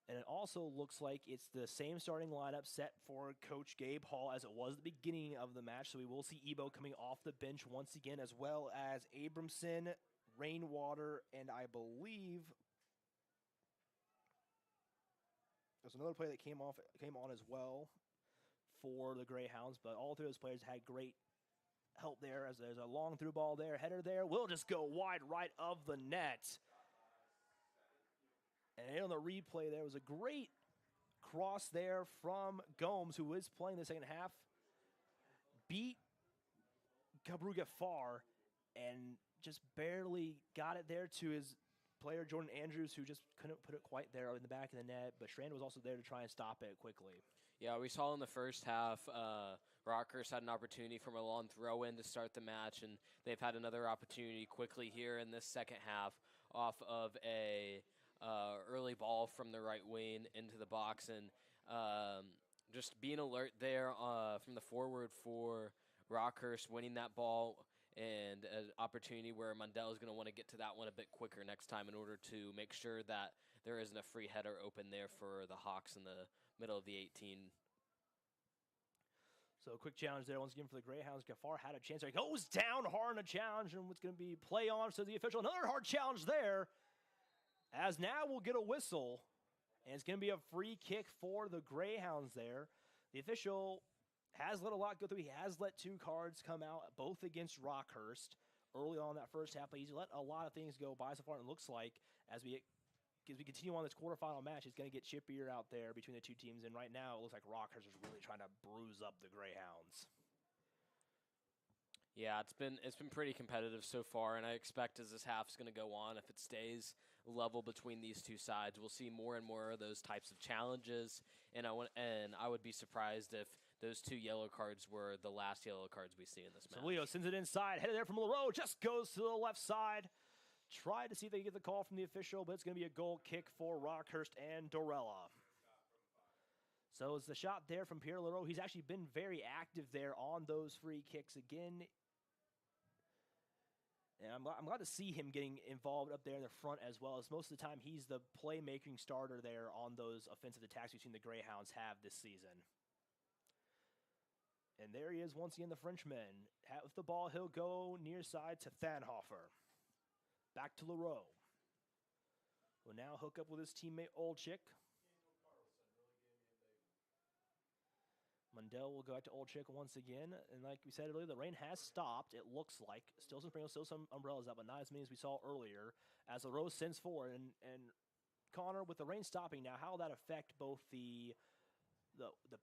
And it also looks like it's the same starting lineup set for Coach Gabe Hall as it was at the beginning of the match. So we will see Ebo coming off the bench once again, as well as Abramson, Rainwater, and I believe there's another player that came on as well for the Greyhounds. But all 3 of those players had great help there, as there's a long through ball there. Header there will just go wide right of the net. And on the replay, there was a great cross there from Gomes, who is playing the second half. Beat Cabruga far and just barely got it there to his player, Jordan Andrews, who just couldn't put it quite there in the back of the net. But Strand was also there to try and stop it quickly. Yeah, we saw in the first half, Rockhurst had an opportunity from a long throw-in to start the match, and they've had another opportunity quickly here in this second half off of a early ball from the right wing into the box, and just being alert there from the forward for Rockhurst, winning that ball and an opportunity where Mundell is going to want to get to that one a bit quicker next time in order to make sure that there isn't a free header open there for the Hawks in the middle of the 18. So a quick challenge there once again for the Greyhounds. Gafar had a chance there. He goes down hard in a challenge, and what's going to be play on, says the official. Another hard challenge there, as now we'll get a whistle, and it's going to be a free kick for the Greyhounds there. The official has let a lot go through. He has let 2 cards come out, both against Rockhurst early on in that first half, but he's let a lot of things go by so far, and it looks like as we continue on this quarterfinal match, it's going to get chippier out there between the 2 teams, and right now it looks like Rockhurst is really trying to bruise up the Greyhounds. Yeah, it's been pretty competitive so far, and I expect as this half's going to go on, if it stays level between these 2 sides, we'll see more and more of those types of challenges, and I would be surprised if those 2 yellow cards were the last yellow cards we see in this match. So Leo sends it inside, headed there from LaRoe, just goes to the left side. Tried to see if they get the call from the official, but it's going to be a goal kick for Rockhurst and Dorella. So it's the shot there from Pierre LaRoe. He's actually been very active there on those free kicks again. And I'm glad to see him getting involved up there in the front as well, as most of the time he's the playmaking starter there on those offensive attacks we've seen the Greyhounds have this season. And there he is once again, the Frenchman. With the ball, he'll go near side to Thanhofer. Back to LaRoe. Will now hook up with his teammate Olchik. Mundell will go back to Olchik once again. And like we said earlier, the rain has stopped, it looks like. Still some sprinkles, still some umbrellas out, but not as many as we saw earlier. As LaRoe sends forward. And Connor, with the rain stopping now, how will that affect both the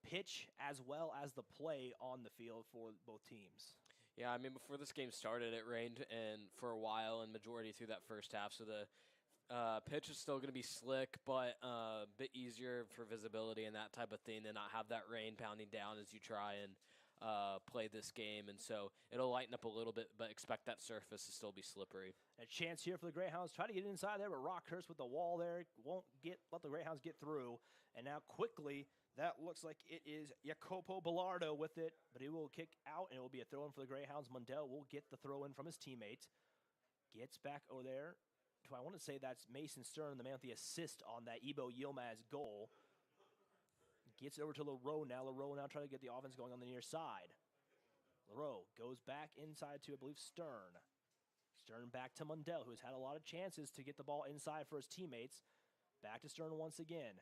pitch as well as the play on the field for both teams? Yeah, I mean, before this game started, it rained and for a while and majority through that first half. So the pitch is still going to be slick, but a bit easier for visibility and that type of thing to not have that rain pounding down as you try and play this game. And so it'll lighten up a little bit, but expect that surface to still be slippery. A chance here for the Greyhounds. Try to get inside there, but Rockhurst with the wall there won't let the Greyhounds get through. And now quickly, that looks like it is Jacopo Bellardo with it, but he will kick out, and it will be a throw-in for the Greyhounds. Mundell will get the throw-in from his teammate. Gets back over there. I want to say that's Mason Stern, the man with the assist on that Ibo Yilmaz goal. Gets over to LaRoe now. LaRoe now trying to get the offense going on the near side. LaRoe goes back inside to, I believe, Stern. Stern back to Mundell, who has had a lot of chances to get the ball inside for his teammates. Back to Stern once again.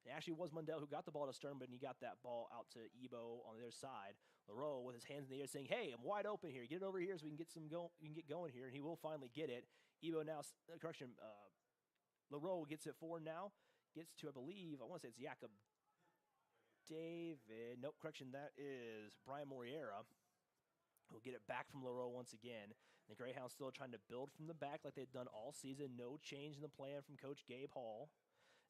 It actually was Mundell who got the ball to Stern, but he got that ball out to Ebo on the other side. LaRoe with his hands in the air saying, hey, I'm wide open here. Get it over here so we can get going here, and he will finally get it. Ebo now, LaRoe gets it forward now. Gets to, I believe, I want to say it's Jakob David. Nope, correction, that is Brian Moriera. He'll get it back from LaRoe once again. The Greyhounds still trying to build from the back like they've done all season. No change in the plan from Coach Gabe Hall.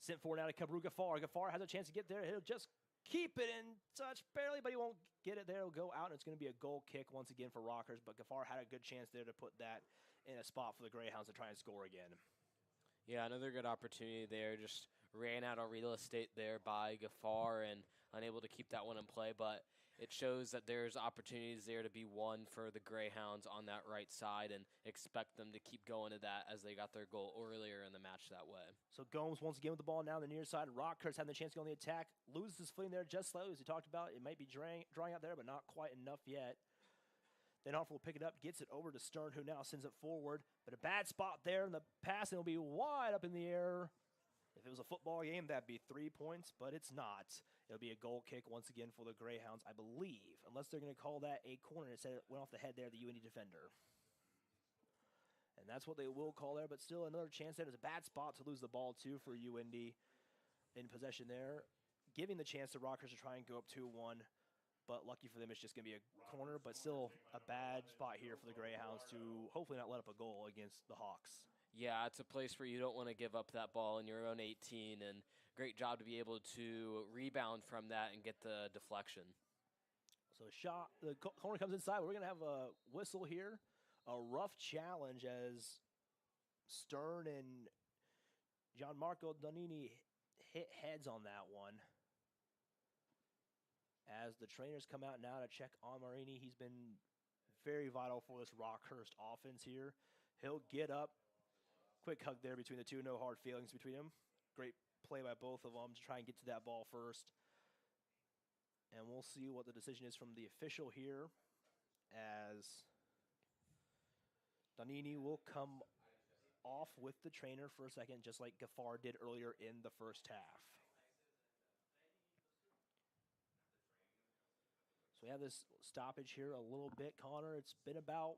Sent forward now to Kabru Gafar. Gafar has a chance to get there. He'll just keep it in touch barely, but he won't get it there. It'll go out, and it's going to be a goal kick once again for Rockhurst. But Gafar had a good chance there to put that in a spot for the Greyhounds to try and score again. Yeah, another good opportunity there. Just ran out of real estate there by Gafar and unable to keep that one in play. But it shows that there's opportunities there to be won for the Greyhounds on that right side, and expect them to keep going to that as they got their goal earlier in the match that way. So Gomes once again with the ball now on the near side. Rockhurst having the chance to go on the attack. Loses his footing there just slightly, as we talked about. It might be drying out there, but not quite enough yet. Then Hoffer will pick it up, gets it over to Stern, who now sends it forward. But a bad spot there in the pass, and it'll be wide up in the air. If it was a football game, that'd be 3 points, but it's not. It'll be a goal kick once again for the Greyhounds, I believe, unless they're going to call that a corner. Instead, it went off the head there of the UINDY defender. And that's what they will call there, but still another chance there. It's a bad spot to lose the ball, too, for UINDY in possession there, giving the chance to Rockhurst to try and go up 2-1. But lucky for them, it's just going to be a corner, but still a bad spot here for the Greyhounds to hopefully not let up a goal against the Hawks. Yeah, it's a place where you don't want to give up that ball in your own 18, and great job to be able to rebound from that and get the deflection. So the corner comes inside. We're going to have a whistle here. A rough challenge as Stern and Gianmarco Donini hit heads on that one. As the trainers come out now to check on Marini, he's been very vital for this Rockhurst offense here. He'll get up. Quick hug there between the two. No hard feelings between them. Great play by both of them to try and get to that ball first. And we'll see what the decision is from the official here, as Donini will come off with the trainer for a second, just like Gaffar did earlier in the first half. So we have this stoppage here a little bit, Connor. It's been about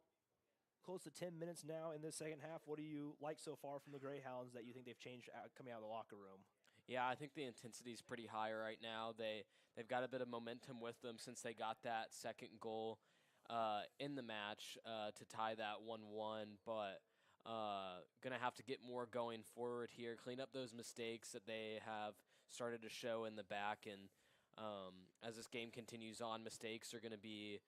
close to 10 minutes now in this second half. What do you like so far from the Greyhounds that you think they've changed coming out of the locker room? Yeah, I think the intensity is pretty high right now. They've got a bit of momentum with them since they got that second goal in the match to tie that 1-1, but going to have to get more going forward here, clean up those mistakes that they have started to show in the back, and as this game continues on, mistakes are going to be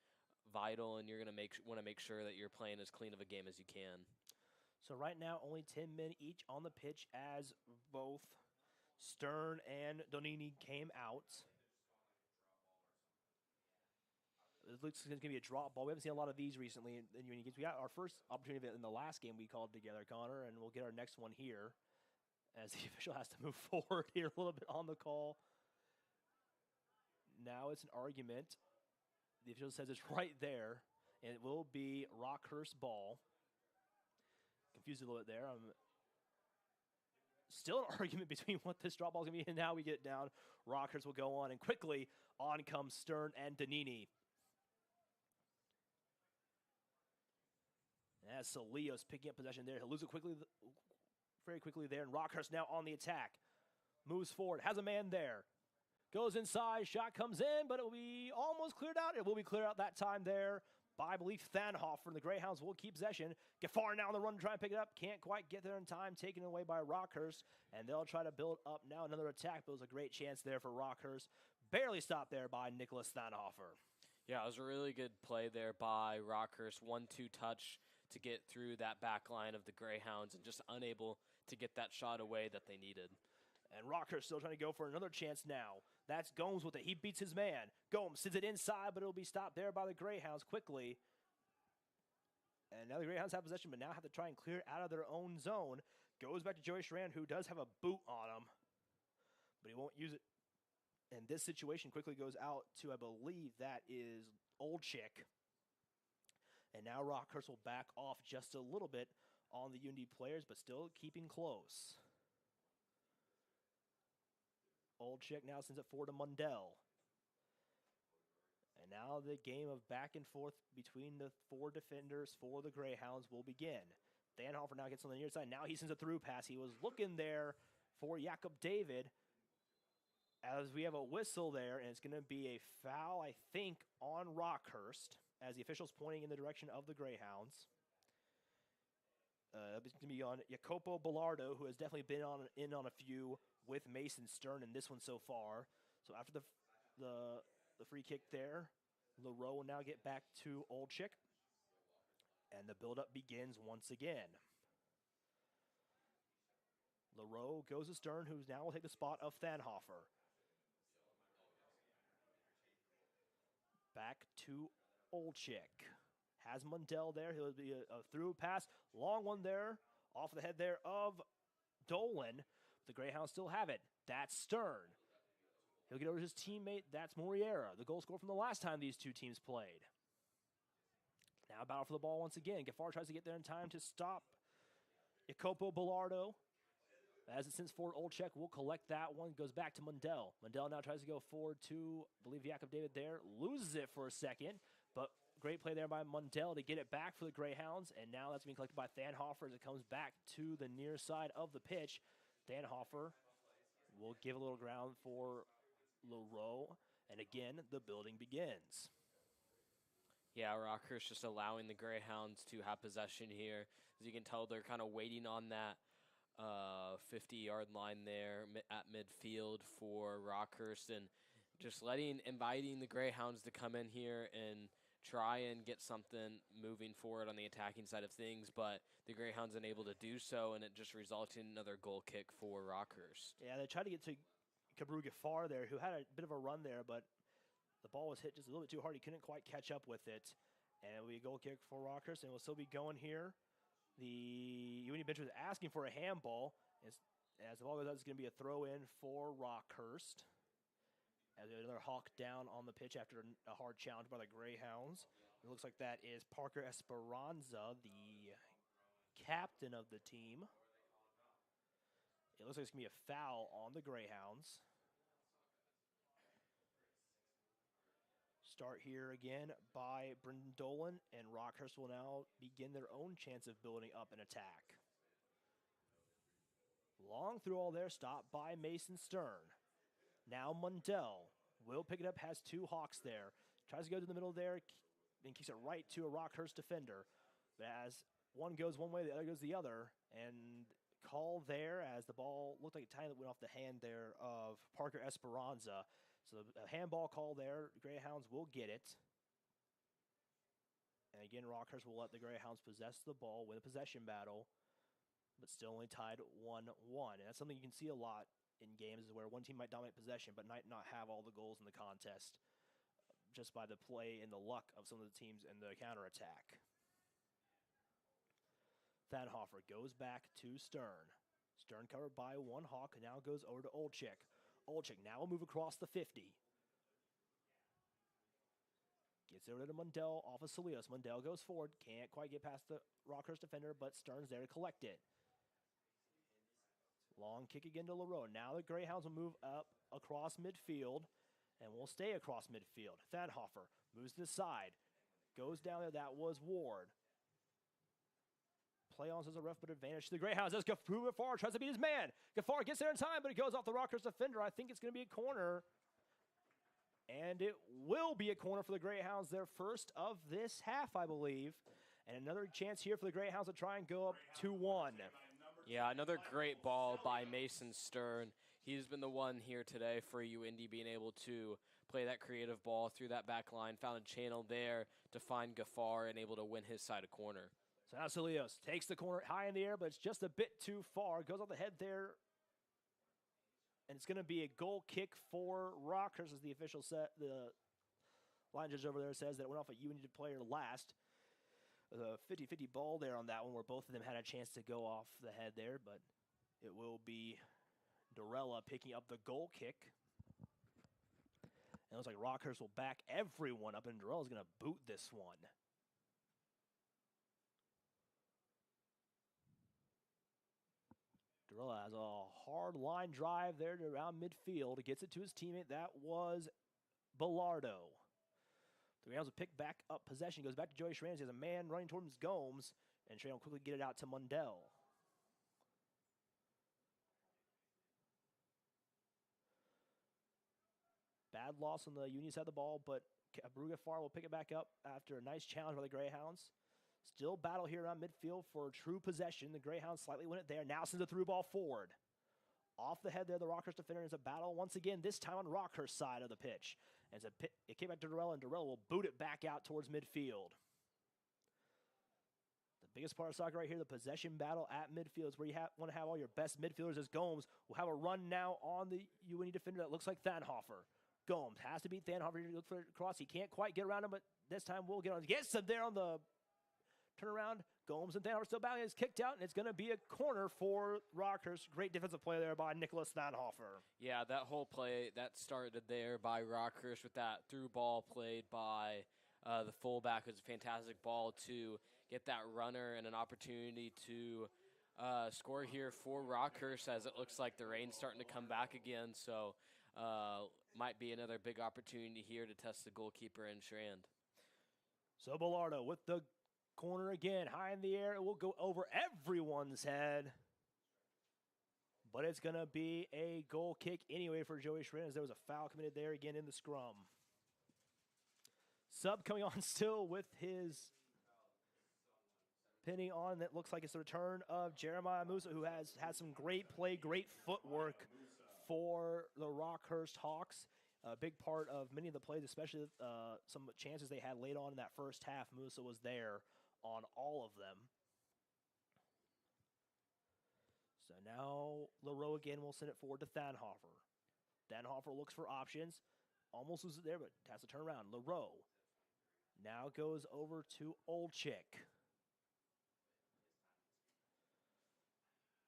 vital, and you're going to want to make sure that you're playing as clean of a game as you can. So right now, only 10 men each on the pitch as both Stern and Donini came out. It looks like it's going to be a drop ball. We haven't seen a lot of these recently in UINDY games. We got our first opportunity in the last game we called together, Connor, and we'll get our next one here as the official has to move forward here a little bit on the call. Now it's an argument. The official says it's right there, and it will be Rockhurst ball. Confused a little bit there. Still an argument between what this drop ball is going to be, and now we get down. Rockhurst will go on, and quickly on comes Stern and Donini. As Salios picking up possession there, he'll lose it quickly, very quickly there, and Rockhurst now on the attack. Moves forward, has a man there. Goes inside, shot comes in, but it will be almost cleared out. It will be cleared out that time there by, I believe, Thanhofer, and the Greyhounds will keep possession. Gaffar now on the run to try and pick it up. Can't quite get there in time, taken away by Rockhurst, and they'll try to build up now another attack, but it was a great chance there for Rockhurst. Barely stopped there by Nicholas Thanhofer. Yeah, it was a really good play there by Rockhurst. 1-2 touch to get through that back line of the Greyhounds and just unable to get that shot away that they needed. And Rockhurst still trying to go for another chance now. That's Gomes with it. He beats his man. Gomes sends it inside, but it'll be stopped there by the Greyhounds quickly. And now the Greyhounds have possession, but now have to try and clear it out of their own zone. Goes back to Joey Schran, who does have a boot on him, but he won't use it. And this situation quickly goes out to, I believe, that is Old Chick. And now Rockhurst will back off just a little bit on the UINDY players, but still keeping close. Old Chick now sends it forward to Mundell. And now the game of back and forth between the four defenders for the Greyhounds will begin. Thanhofer now gets on the near side. Now he sends a through pass. He was looking there for Jakob David. As we have a whistle there, and it's going to be a foul, I think, on Rockhurst, as the official's pointing in the direction of the Greyhounds. It's going to be on Jacopo Bellardo, who has definitely been in on a few with Mason Stern in this one so far. So after the free kick there, Leroux will now get back to Old Chick. And the buildup begins once again. Leroux goes to Stern, who now will take the spot of Thanhofer. Back to Old Chick. Has Mundell there. He'll be a through pass. Long one there. Off the head there of Dolan. The Greyhounds still have it. That's Stern. He'll get over to his teammate. That's Moriera, the goal scorer from the last time these two teams played. Now a battle for the ball once again. Gaffar tries to get there in time to stop Jacopo Bellardo. As it sends forward, Old Chick will collect that one. Goes back to Mundell. Mundell now tries to go forward to, I believe, Jakob David there. Loses it for a second, but great play there by Mundell to get it back for the Greyhounds. And now that's being collected by Thanhofer as it comes back to the near side of the pitch. Thanhofer will give a little ground for Leroux. And again, the building begins. Yeah, Rockhurst just allowing the Greyhounds to have possession here. As you can tell, they're kind of waiting on that 50-yard line there at midfield for Rockhurst, and just inviting the Greyhounds to come in here and try and get something moving forward on the attacking side of things, but the Greyhounds unable to do so, and it just resulted in another goal kick for Rockhurst. Yeah, they tried to get to Kabru Gaffar there, who had a bit of a run there, but the ball was hit just a little bit too hard. He couldn't quite catch up with it. And it'll be a goal kick for Rockhurst, and we'll still be going here. The UINDY bench was asking for a handball. As the ball goes out, it's going to be a throw-in for Rockhurst. As another hawk down on the pitch after a hard challenge by the Greyhounds. It looks like that is Parker Esperanza, the captain of the team. It looks like it's going to be a foul on the Greyhounds. Start here again by Brendan Dolan, and Rockhurst will now begin their own chance of building up an attack. Long through all there, stopped by Mason Stern. Now Mundell will pick it up, has two Hawks there. Tries to go to the middle there, then kicks it right to a Rockhurst defender. But as one goes one way, the other goes the other, and call there as the ball looked like a tiny that went off the hand there of Parker Esperanza. So a handball call there. Greyhounds will get it. And again, Rockhurst will let the Greyhounds possess the ball, win a possession battle, but still only tied 1-1. And that's something you can see a lot in games, is where one team might dominate possession but might not have all the goals in the contest just by the play and the luck of some of the teams in the counterattack. Thanhofer goes back to Stern. Stern covered by one Hawk, and now goes over to Olczyk. Olczyk now will move across the 50. Gets over to Mundell off of Salios. Mundell goes forward. Can't quite get past the Rockhurst defender, but Stern's there to collect it. Long kick again to Leroux. Now the Greyhounds will move up across midfield and will stay across midfield. Thanhofer moves to the side. Goes down there. That was Ward. Play on as a rough but advantage to the Greyhounds. As Gaffar tries to beat his man. Gaffar gets there in time, but it goes off the Rockhurst defender. I think it's going to be a corner. And it will be a corner for the Greyhounds, their first of this half, I believe. And another chance here for the Greyhounds to try and go up 2-1. Yeah, another great ball by Mason Stern. He's been the one here today for UINDY being able to play that creative ball through that back line. Found a channel there to find Gaffar and able to win his side of corner. So now Salios takes the corner high in the air, but it's just a bit too far. Goes off the head there. And it's going to be a goal kick for Rockhurst, as the official set. The line judge over there says that it went off a UINDY player last. The 50-50 ball there on that one, where both of them had a chance to go off the head there, but it will be Dorella picking up the goal kick. And it looks like Rockhurst will back everyone up, and Dorella's going to boot this one. Dorella has a hard line drive there to around midfield. Gets it to his teammate. That was Bellardo. The Greyhounds will pick back up possession. Goes back to Joey Schramm. He has a man running towards Gomes, and Schramm will quickly get it out to Mundell. Bad loss on the UINDY side of the ball, but Brugafar will pick it back up after a nice challenge by the Greyhounds. Still battle here around midfield for true possession. The Greyhounds slightly win it there. Now sends a through ball forward. Off the head there, the Rockhurst defender is a battle once again, this time on Rockhurst's side of the pitch. And it came back to Dorella, and Dorella will boot it back out towards midfield. The biggest part of soccer right here, the possession battle at midfield, is where you want to have all your best midfielders. As Gomes will have a run now on the UINDY defender that looks like Thanhofer. Gomes has to beat Thanhofer to look for it across. He can't quite get around him, but this time we'll get on. Gets him there on the turnaround. Gomes and Thanhofer still battling. It's kicked out, and it's going to be a corner for Rockhurst. Great defensive play there by Nicholas Thanhofer. Yeah, that whole play, that started there by Rockhurst with that through ball played by the fullback. It was a fantastic ball to get that runner and an opportunity to score here for Rockhurst, as it looks like the rain's starting to come back again. So might be another big opportunity here to test the goalkeeper and Strand. So Bellardo with the corner again, high in the air. It will go over everyone's head. But it's going to be a goal kick anyway for Joey Schramm, as there was a foul committed there again in the scrum. Sub coming on still with his penny on. That looks like it's the return of Jeremiah Musa, who has had some great play, great footwork for the Rockhurst Hawks. A big part of many of the plays, especially some chances they had late on in that first half. Musa was there on all of them. So now Leroux again will send it forward to Thanhofer. Thanhofer looks for options. Almost loses it there, but has to turn around. Leroux Now goes over to Olczyk.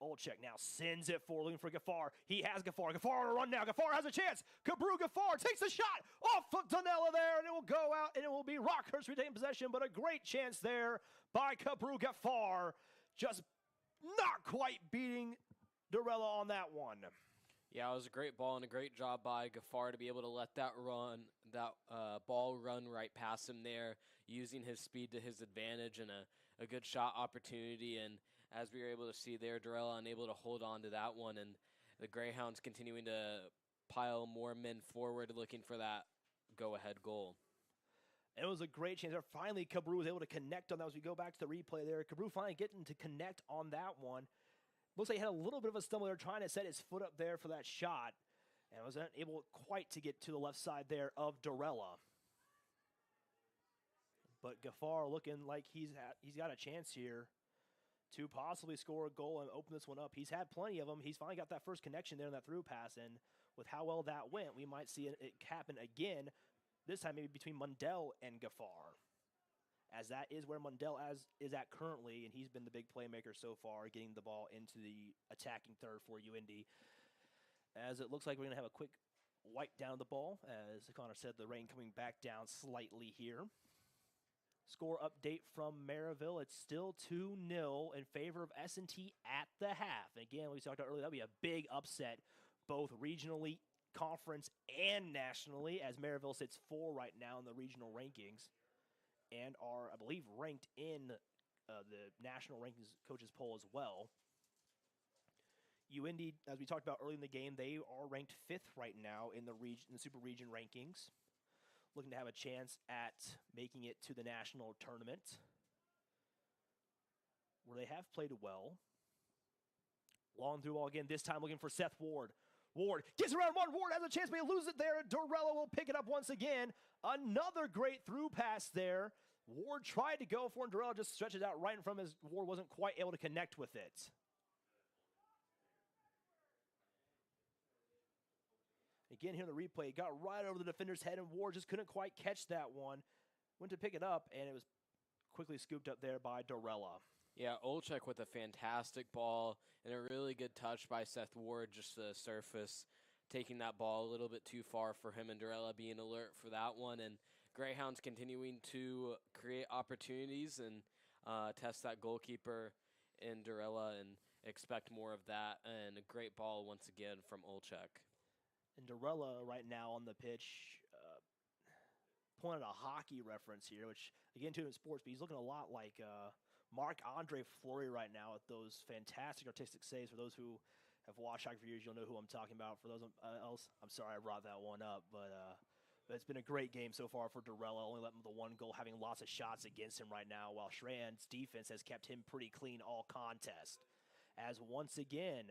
Olczyk now sends it forward, looking for Gaffar. He has Gaffar. Gaffar on a run now. Gaffar has a chance. Kabru Gaffar takes the shot off of Donella there, and it will go out, and it will be Rockhurst retaining possession, but a great chance there by Kabru Gaffar. Just not quite beating Dorella on that one. Yeah, it was a great ball and a great job by Gaffar to be able to let that ball run right past him there, using his speed to his advantage and a good shot opportunity. And as we were able to see there, Dorella unable to hold on to that one, and the Greyhounds continuing to pile more men forward looking for that go-ahead goal. And it was a great chance there. Finally, Kabru was able to connect on that as we go back to the replay there. Kabru finally getting to connect on that one. Looks like he had a little bit of a stumble there trying to set his foot up there for that shot, and was unable quite to get to the left side there of Dorella. But Gaffar looking like he's got a chance here to possibly score a goal and open this one up. He's had plenty of them. He's finally got that first connection there in that through pass, and with how well that went, we might see it happen again, this time maybe between Mundell and Gaffar, as that is where Mundell is at currently, and he's been the big playmaker so far, getting the ball into the attacking third for UINDY. As it looks like we're going to have a quick wipe down of the ball, as Connor said, the rain coming back down slightly here. Score update from Maryville. It's still 2-0 in favor of S&T at the half. And again, we talked about earlier, that would be a big upset, both regionally, conference, and nationally, as Maryville sits 4 right now in the regional rankings and are, I believe, ranked in the national rankings coaches poll as well. UINDY, as we talked about early in the game, they are ranked 5th right now in the super region rankings, looking to have a chance at making it to the national tournament, where they have played well. Long through ball again, this time looking for Seth Ward. Ward gets around one. Ward has a chance, but he loses it there, and Dorella will pick it up once again. Another great through pass there. Ward tried to go for it, and Dorella just stretches out right in front of his. Ward wasn't quite able to connect with it. Again, here in the replay, it got right over the defender's head, and Ward just couldn't quite catch that one. Went to pick it up, and it was quickly scooped up there by Dorella. Yeah, Olczyk with a fantastic ball and a really good touch by Seth Ward, just the surface, taking that ball a little bit too far for him, and Dorella being alert for that one. And Greyhounds continuing to create opportunities and test that goalkeeper in Dorella and expect more of that. And a great ball once again from Olczyk. And Dorella right now on the pitch, pulling out a hockey reference here, which, again, too in sports, but he's looking a lot like Marc-Andre Fleury right now with those fantastic artistic saves. For those who have watched hockey for years, you'll know who I'm talking about. For those else, I'm sorry I brought that one up, but it's been a great game so far for Dorella, only letting the one goal, having lots of shots against him right now, while Schramm's defense has kept him pretty clean all contest. As once again,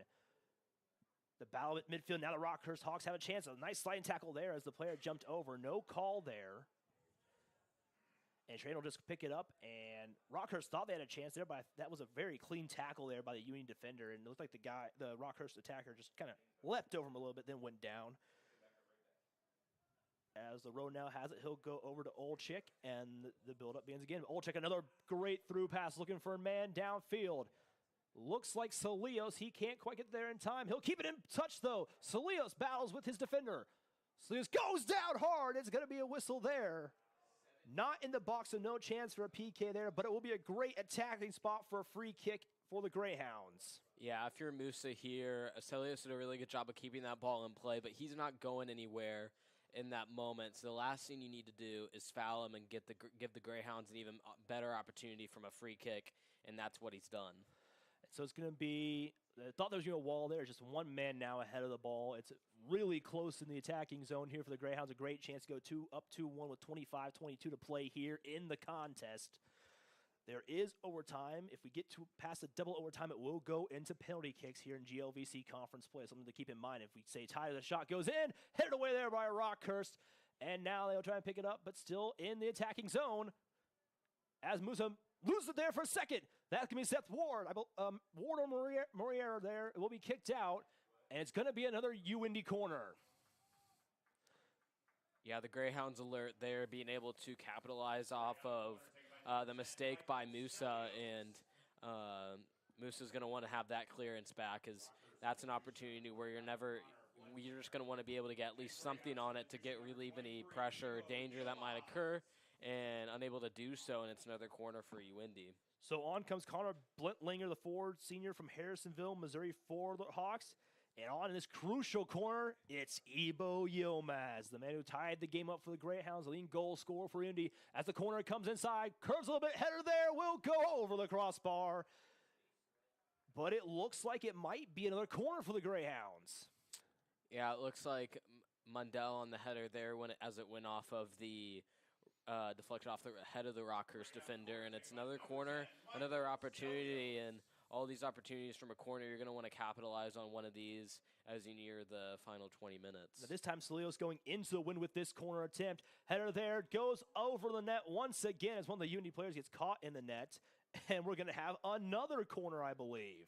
the battle at midfield, now the Rockhurst Hawks have a chance. A nice sliding tackle there as the player jumped over. No call there. And Schramm will just pick it up, and Rockhurst thought they had a chance there, but that was a very clean tackle there by the UINDY defender, and it looked like the Rockhurst attacker just kind of leapt over him a little bit, then went down. As the road now has it, he'll go over to Olczyk, and the build-up begins again. Olczyk, another great through pass, looking for a man downfield. Looks like Salios, he can't quite get there in time. He'll keep it in touch, though. Salios battles with his defender. Salios goes down hard. It's going to be a whistle there. Not in the box, so no chance for a PK there, but it will be a great attacking spot for a free kick for the Greyhounds. Yeah, if you're Musa here, Salios did a really good job of keeping that ball in play, but he's not going anywhere in that moment. So the last thing you need to do is foul him and give the Greyhounds an even better opportunity from a free kick, and that's what he's done. So it's going to be, I thought there was a wall there, just one man now ahead of the ball. It's really close in the attacking zone here for the Greyhounds. A great chance to go up 2-1 with 25-22 to play here in the contest. There is overtime. If we get to past the double overtime, it will go into penalty kicks here in GLVC conference play. Something to keep in mind. If we say tie, the shot goes in, headed away there by Rockhurst. And now they'll try and pick it up, but still in the attacking zone. As Musa loses it there for a second. That's going to be Seth Ward. Ward or Morier there. It will be kicked out, and it's going to be another UINDY corner. Yeah, the Greyhounds alert there, being able to capitalize off of the mistake by Musa, and Musa's going to want to have that clearance back, as that's an opportunity where you're just going to want to be able to get at least something on it to relieve any pressure or danger that might occur, and unable to do so, and it's another corner for UINDY. So on comes Connor Blintlinger, the forward senior from Harrisonville, Missouri, for the Hawks. And on in this crucial corner, it's Ibo Yilmaz, the man who tied the game up for the Greyhounds, the leading goal scorer for Indy. As the corner comes inside, curves a little bit, header there, will go over the crossbar. But it looks like it might be another corner for the Greyhounds. Yeah, it looks like Mundell on the header there as it went off of the deflected off the head of the Rockhurst defender, and it's another corner, another opportunity, and all these opportunities from a corner, you're going to want to capitalize on one of these as you near the final 20 minutes. Now this time, Salios going into the win with this corner attempt. Header there, goes over the net once again as one of the UINDY players gets caught in the net, and we're going to have another corner, I believe.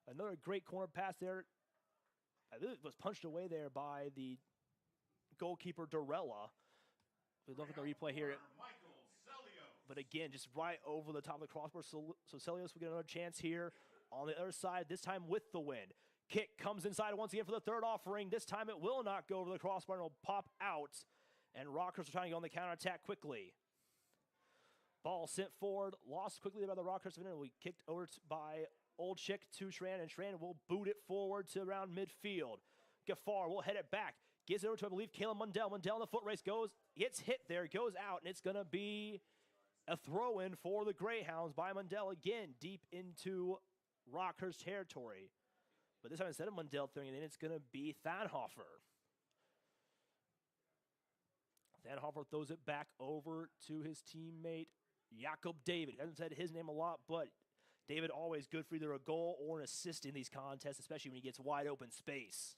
Another great corner pass there. I believe it was punched away there by the goalkeeper, Dorella. We look at the replay here. But again, just right over the top of the crossbar. So Celios will get another chance here on the other side, this time with the wind. Kick comes inside once again for the third offering. This time it will not go over the crossbar and will pop out. And Rockhurst are trying to go on the counterattack quickly. Ball sent forward, lost quickly by the Rockhurst defender. We kicked over by Old Chick to Schran, and Schran will boot it forward to around midfield. Gaffar will head it back. Gets it over to, I believe, Caleb Mundell. Mundell in the foot race gets hit there, goes out, and it's going to be a throw-in for the Greyhounds by Mundell again, deep into Rockhurst territory. But this time, instead of Mundell throwing it in, it's going to be Thanhofer. Thanhofer throws it back over to his teammate, Jakob David. He hasn't said his name a lot, but David always good for either a goal or an assist in these contests, especially when he gets wide open space.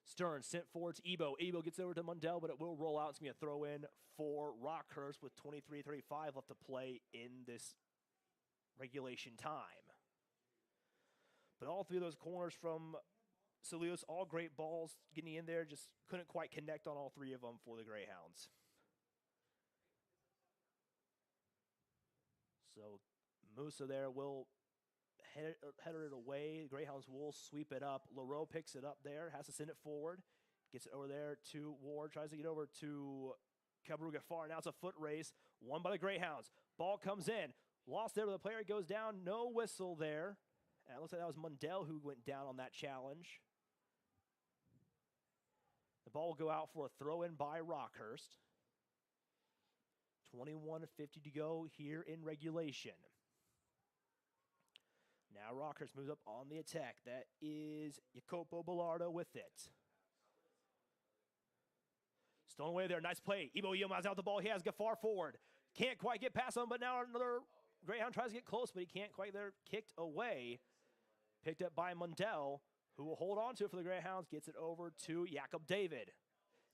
Stern sent forward to Ebo. Ebo gets over to Mundell, but it will roll out. It's going to be a throw-in for Rockhurst with 23:35 left to play in this regulation time. But all three of those corners from Celios, all great balls getting in there, just couldn't quite connect on all three of them for the Greyhounds. So Musa there will header it away. The Greyhounds will sweep it up. Leroux picks it up there, has to send it forward. Gets it over there to Ward, tries to get over to Kabru Gaffar. Now it's a foot race, won by the Greyhounds. Ball comes in, lost there, but the player goes down. No whistle there. And it looks like that was Mundell who went down on that challenge. The ball will go out for a throw-in by Rockhurst. 21:50 to go here in regulation. Now Rockhurst moves up on the attack. That is Jacopo Bellardo with it. Stolen away there. Nice play. Ibo Yilmaz out the ball. He has Gaffar forward. Can't quite get past him, but now another Greyhound tries to get close, but he can't quite there. Kicked away. Picked up by Mundell, who will hold on to it for the Greyhounds. Gets it over to Jakob David.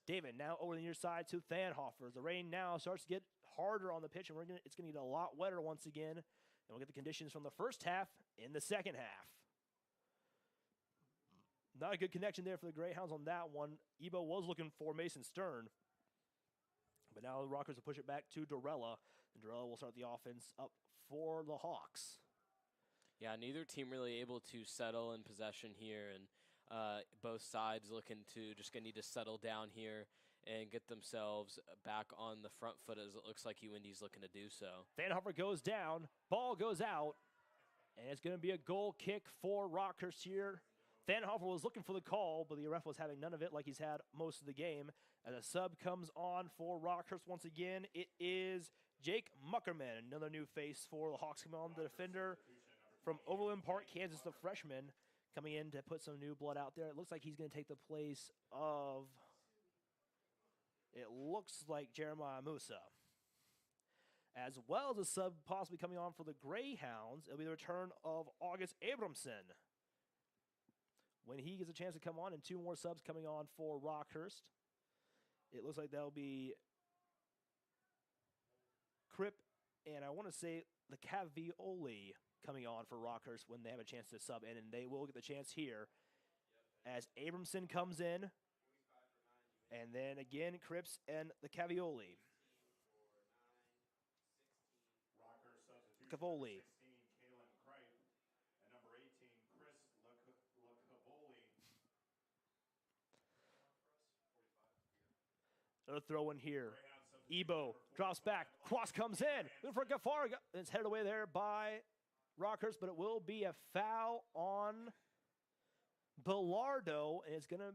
David now over the near side to Thanhofer. The rain now starts to get harder on the pitch, and it's going to get a lot wetter once again. And we'll get the conditions from the first half in the second half. Not a good connection there for the Greyhounds on that one. Ebo was looking for Mason Stern. But now the Rockers will push it back to Dorella. And Dorella will start the offense up for the Hawks. Yeah, neither team really able to settle in possession here. And both sides looking to just going to need to settle down here and get themselves back on the front foot, as it looks like UINDY's looking to do so. Thanhofer goes down, ball goes out, and it's going to be a goal kick for Rockhurst here. Thanhofer was looking for the call, but the ref was having none of it like he's had most of the game. As a sub comes on for Rockhurst once again, it is Jake Muckerman, another new face for the Hawks coming on, the defender from Overland Park, Kansas, the freshman, coming in to put some new blood out there. It looks like he's going to take the place of... It looks like Jeremiah Musa. As well as a sub possibly coming on for the Greyhounds, it'll be the return of August Abramson. When he gets a chance to come on, and two more subs coming on for Rockhurst. It looks like that'll be Kripp, and I want to say the Cavioli coming on for Rockhurst when they have a chance to sub in, and they will get the chance here as Abramson comes in. And then again, Cripps and the Cavioli. Rockhurst substitution. Cavoli. 16, Kalen Cripe. And number 18, Chris Lacavoli. Another throw in here. Ebo drops back. Cross comes in. Looking for Gaffar. It's headed away there by Rockhurst, but it will be a foul on Bellardo. And it's going to.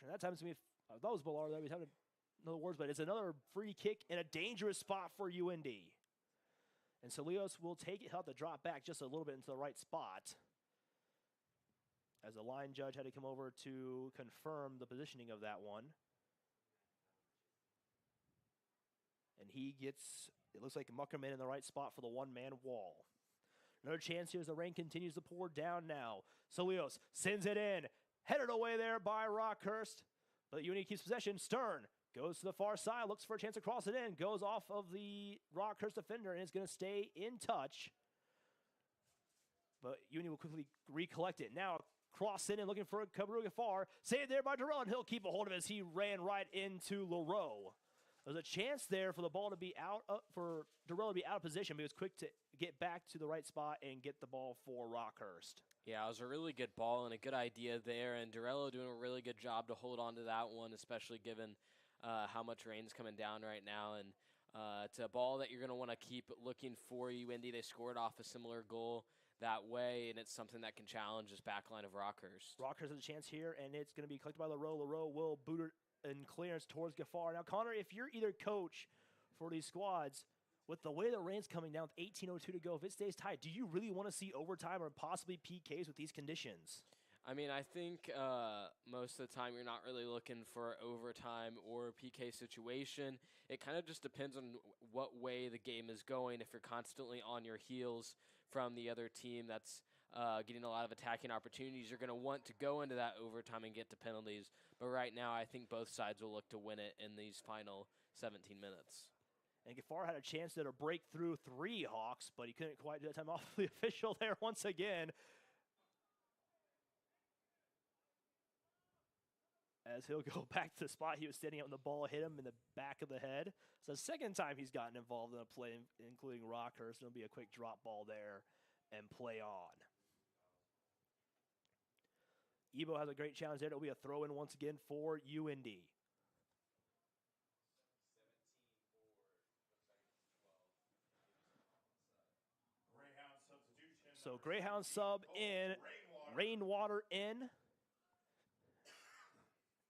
That time it's going to be. I thought it was Bellardo. We had another words, but it's another free kick in a dangerous spot for UIND. And Salios will take it. He'll have to drop back just a little bit into the right spot, as the line judge had to come over to confirm the positioning of that one. And he gets, it looks like Muckerman in the right spot for the one-man wall. Another chance here as the rain continues to pour down now. Salios sends it in. Headed away there by Rockhurst. But UIND keeps possession. Stern goes to the far side, looks for a chance to cross it in. Goes off of the Rockhurst defender and is going to stay in touch. But UIND will quickly recollect it. Now cross in and looking for Kabru Gaffar. Saved there by Durrell, and he'll keep a hold of it as he ran right into Leroux. There's a chance there for the ball to be out, for Durrell to be out of position, but he was quick to get back to the right spot and get the ball for Rockhurst. Yeah, it was a really good ball and a good idea there, and Durrell doing a really good job to hold on to that one, especially given how much rain's coming down right now. And it's a ball that you're going to want to keep looking for. UIND, they scored off a similar goal that way, and it's something that can challenge this back line of Rockhurst. Rockhurst has a chance here, and it's going to be collected by Leroux. Leroux will boot it in clearance towards Gaffar. Now, Connor, if you're either coach for these squads, with the way the rain's coming down with 18:02 to go, if it stays tight, do you really want to see overtime or possibly PKs with these conditions? I mean, I think most of the time you're not really looking for overtime or PK situation. It kind of just depends on what way the game is going. If you're constantly on your heels from the other team that's getting a lot of attacking opportunities, you're going to want to go into that overtime and get to penalties. But right now, I think both sides will look to win it in these final 17 minutes. And Gaffar had a chance to break through 3 Hawks, but he couldn't quite do that time off the official there once again. As he'll go back to the spot he was standing at when the ball hit him in the back of the head. It's the second time he's gotten involved in a play, including Rockhurst. It'll be a quick drop ball there and play on. Ebo has a great challenge there. It'll be a throw-in once again for UIND. So Greyhound sub in, Rainwater in.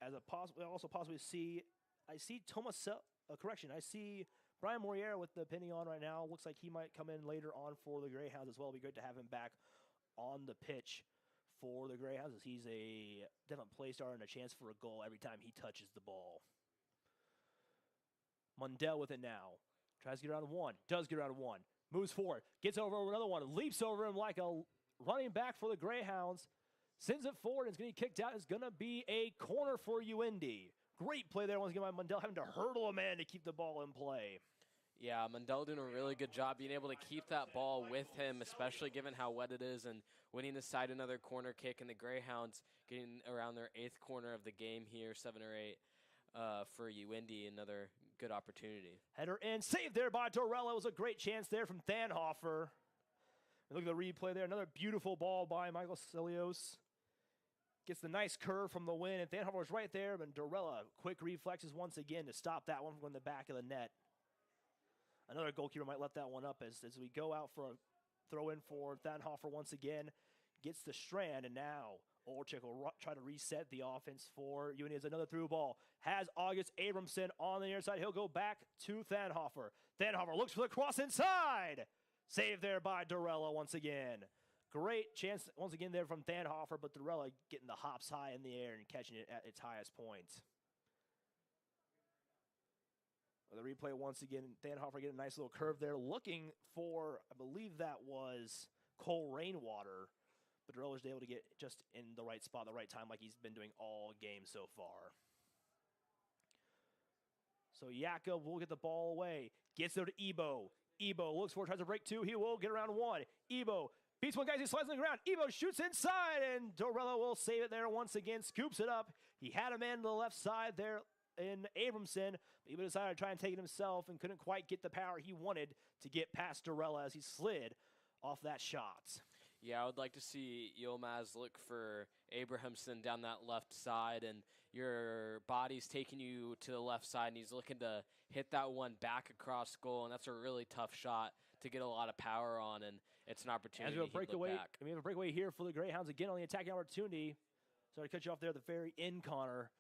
As a we also possibly see, I see Thomas, I see Brian Morier with the penny on right now. Looks like he might come in later on for the Greyhounds as well. It'd be great to have him back on the pitch for the Greyhounds, as he's a definite play starter and a chance for a goal every time he touches the ball. Mundell with it now. Tries to get around one, does get around one. Moves forward, gets over another one, leaps over him like a running back for the Greyhounds. Sends it forward, and it's going to be kicked out. It's going to be a corner for UIND. Great play there once again by Mundell, having to hurdle a man to keep the ball in play. Yeah, Mundell doing a really good job being able to keep that ball with him, especially given how wet it is, and winning the side another corner kick, and the Greyhounds getting around their 8th corner of the game here, 7 or 8 for UIND. Another good opportunity. Header in, saved there by Dorella. It was a great chance there from Thanhofer. And look at the replay there. Another beautiful ball by Michael Celios. Gets the nice curve from the win, and Thanhofer was right there, but Dorella, quick reflexes once again to stop that one from going to the back of the net. Another goalkeeper might let that one up as we go out for a throw-in for Thanhofer once again. Gets the strand, and now Olczyk will try to reset the offense for UIND. As another through ball. Has August Abramson on the near side. He'll go back to Thanhofer. Thanhofer looks for the cross inside. Saved there by Dorella once again. Great chance once again there from Thanhofer, but Dorella getting the hops high in the air and catching it at its highest point. The replay once again, Thanhofer getting a nice little curve there, looking for, I believe that was Cole Rainwater, but Dorella was able to get just in the right spot, the right time, like he's been doing all game so far. So Jakob will get the ball away, gets there to Ebo. Ebo looks for it, tries to break 2. He will get around 1. Ebo beats one guy, he slides on the ground. Ebo shoots inside, and Dorella will save it there once again, scoops it up, He had a man to the left side there in Abramson, but he decided to try and take it himself and couldn't quite get the power he wanted to get past Dorella as he slid off that shot. Yeah, I would like to see Yilmaz look for Abrahamson down that left side, and your body's taking you to the left side, and he's looking to hit that one back across goal, and that's a really tough shot to get a lot of power on, and it's an opportunity As we have a to breakaway, back. we have a breakaway here for the Greyhounds again on the attacking opportunity. Sorry to cut you off there at the very end, Connor.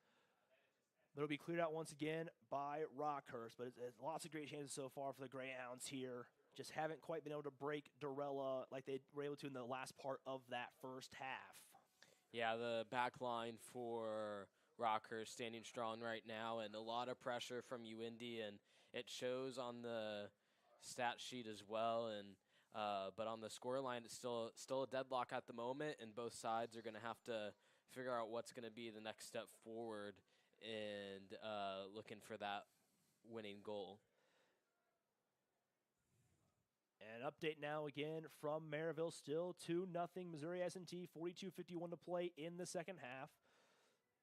But it'll be cleared out once again by Rockhurst, but it's lots of great chances so far for the Greyhounds here. Just haven't quite been able to break Dorella like they were able to in the last part of that first half. Yeah, the back line for Rockhurst standing strong right now, and a lot of pressure from UINDY, and it shows on the stat sheet as well. And but on the score line, it's still a deadlock at the moment, and both sides are going to have to figure out what's going to be the next step forward and looking for that winning goal. An update now again from Maryville, still 2-0 Missouri S&T, 42:51 to play in the second half.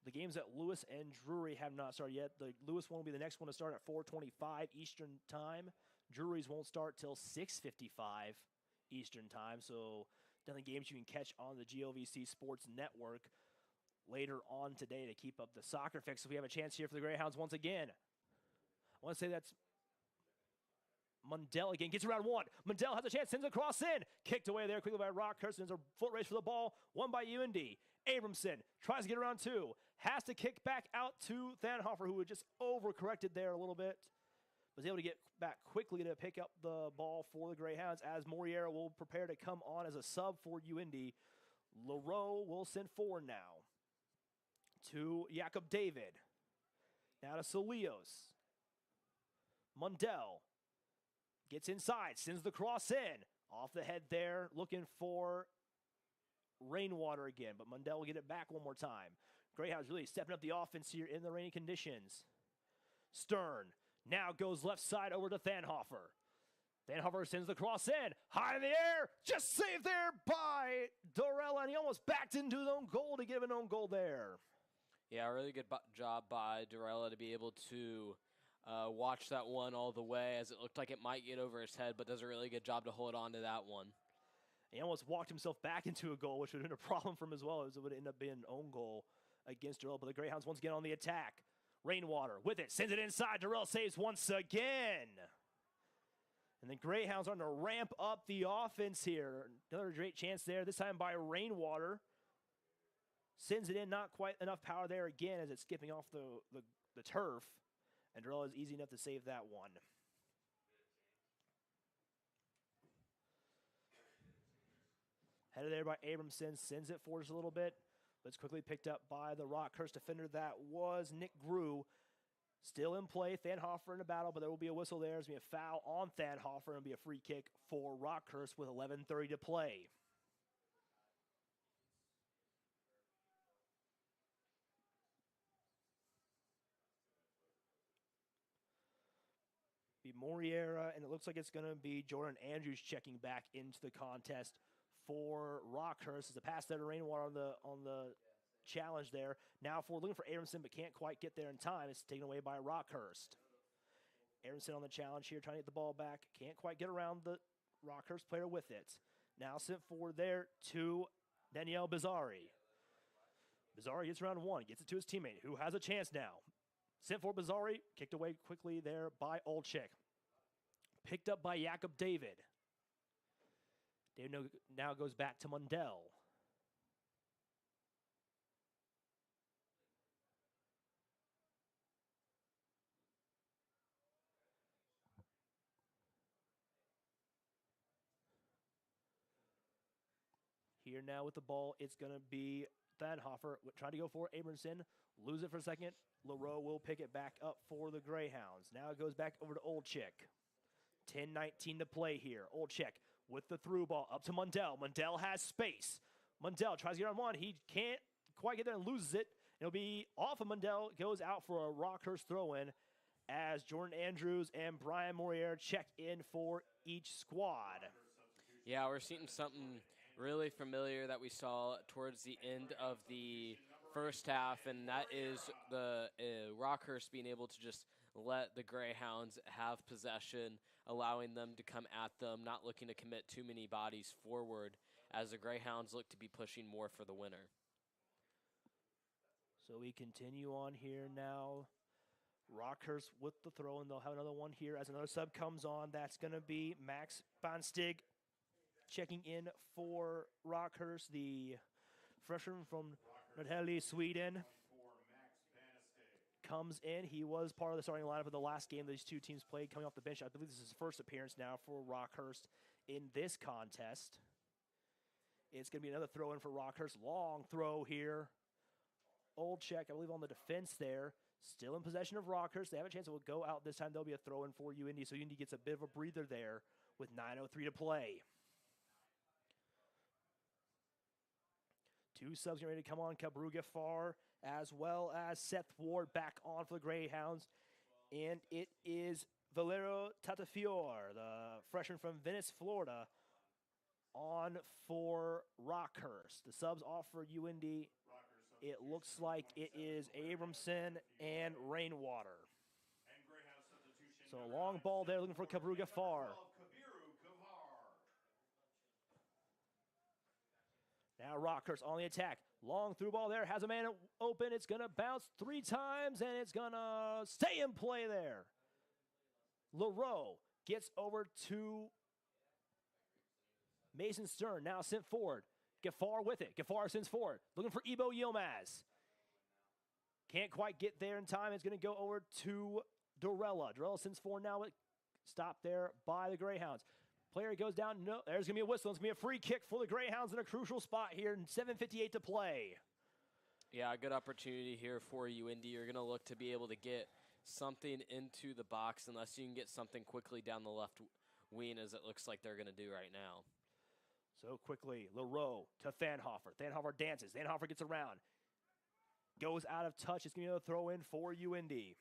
The games at Lewis and Drury have not started yet. The Lewis one will be the next one to start at 4:25 Eastern Time. Drury's won't start till 6:55 Eastern Time, so definitely games you can catch on the GLVC Sports Network later on today to keep up the soccer fix. So we have a chance here for the Greyhounds once again. I want to say that's Mundell again, gets around one. Mundell has a chance, sends a cross in. Kicked away there quickly by Rockhurst. There's a foot race for the ball, won by UINDY. Abramson tries to get around two. Has to kick back out to Thanhofer, who had just overcorrected there a little bit. Was able to get back quickly to pick up the ball for the Greyhounds as Moriera will prepare to come on as a sub for UINDY. Leroux will send forward now to Jakob David. Now to Solios. Mundell gets inside, sends the cross in. Off the head there, looking for Rainwater again, but Mundell will get it back one more time. Greyhounds really stepping up the offense here in the rainy conditions. Stern now goes left side over to Thanhofer. Thanhofer sends the cross in, high in the air, just saved there by Dorella, and he almost backed into his own goal to give an own goal there. Yeah, really good job by Dorella to be able to watch that one all the way, as it looked like it might get over his head, but does a really good job to hold on to that one. He almost walked himself back into a goal, which would have been a problem for him as well, as it would end up being an own goal against Dorella. But the Greyhounds once again on the attack. Rainwater with it, sends it inside. Dorella saves once again. And the Greyhounds are going to ramp up the offense here. Another great chance there, this time by Rainwater. Sends it in, not quite enough power there again as it's skipping off the turf. And Dorella is easy enough to save that one. Headed there by Abramson, sends it forward just a little bit, but it's quickly picked up by the Rockhurst defender. That was Nick Grew. Still in play, Thanhofer in a battle, but there will be a whistle there. There's going to be a foul on Thanhofer, and it'll be a free kick for Rockhurst with 11:30 to play. Be Moriera, and it looks like it's going to be Jordan Andrews checking back into the contest for Rockhurst. It's a pass there to Rainwater on the challenge there. Now for looking for Aronson, but can't quite get there in time. It's taken away by Rockhurst. Aronson on the challenge here, trying to get the ball back. Can't quite get around the Rockhurst player with it. Now sent forward there to Danielle Bizzari. Bizzari gets around one, gets it to his teammate, who has a chance now. Sent for Bizzari, kicked away quickly there by Olczyk. Picked up by Jakob David. David now goes back to Mundell. Here now with the ball, it's going to be Thanhofer trying to go for Abramson. Lose it for a second. Leroux will pick it back up for the Greyhounds. Now it goes back over to Olczyk. 10:19 to play here. Olczyk with the through ball up to Mundell. Mundell has space. Mundell tries to get on one. He can't quite get there and loses it. It'll be off of Mundell. Goes out for a Rockhurst throw-in as Jordan Andrews and Brian Morier check in for each squad. Yeah, we're seeing something really familiar that we saw towards the end of the first half, and that is the Rockhurst being able to just let the Greyhounds have possession, allowing them to come at them, not looking to commit too many bodies forward, as the Greyhounds look to be pushing more for the winner. So we continue on here now. Rockhurst with the throw, and they'll have another one here as another sub comes on. That's going to be Max Bonstig checking in for Rockhurst, the freshman from Norrtälje, Sweden. Comes in. He was part of the starting lineup of the last game these two teams played, coming off the bench. I believe this is his first appearance now for Rockhurst in this contest. It's going to be another throw in for Rockhurst. Long throw here. Old check, I believe, on the defense there. Still in possession of Rockhurst. They have a chance it will go out this time. There'll be a throw in for UINDY, so UINDY gets a bit of a breather there with 9:03 to play. Two subs getting ready to come on. Kabru Gafar as well as Seth Ward back on for the Greyhounds. And it is Valero Tatafiore, the freshman from Venice, Florida, on for Rockhurst. The subs off for UINDY. It looks like it is Abramson and Rainwater. So a long ball there looking for Kabru Gafar. Now Rockhurst on the attack. Long through ball there. Has a man open. It's going to bounce 3 times, and it's going to stay in play there. LaRoe gets over to Mason Stern. Now sent forward. Gafar with it. Gafar sends forward. Looking for Ibo Yilmaz. Can't quite get there in time. It's going to go over to Dorella. Dorella sends forward now. Stopped there by the Greyhounds. Player goes down. No, there's going to be a whistle. It's going to be a free kick for the Greyhounds in a crucial spot here. And 7:58 to play. Yeah, a good opportunity here for UINDY. You're going to look to be able to get something into the box unless you can get something quickly down the left wing, as it looks like they're going to do right now. So quickly, LaRoe to Thanhofer. Thanhofer dances. Thanhofer gets around. Goes out of touch. It's going to be a throw in for UINDY.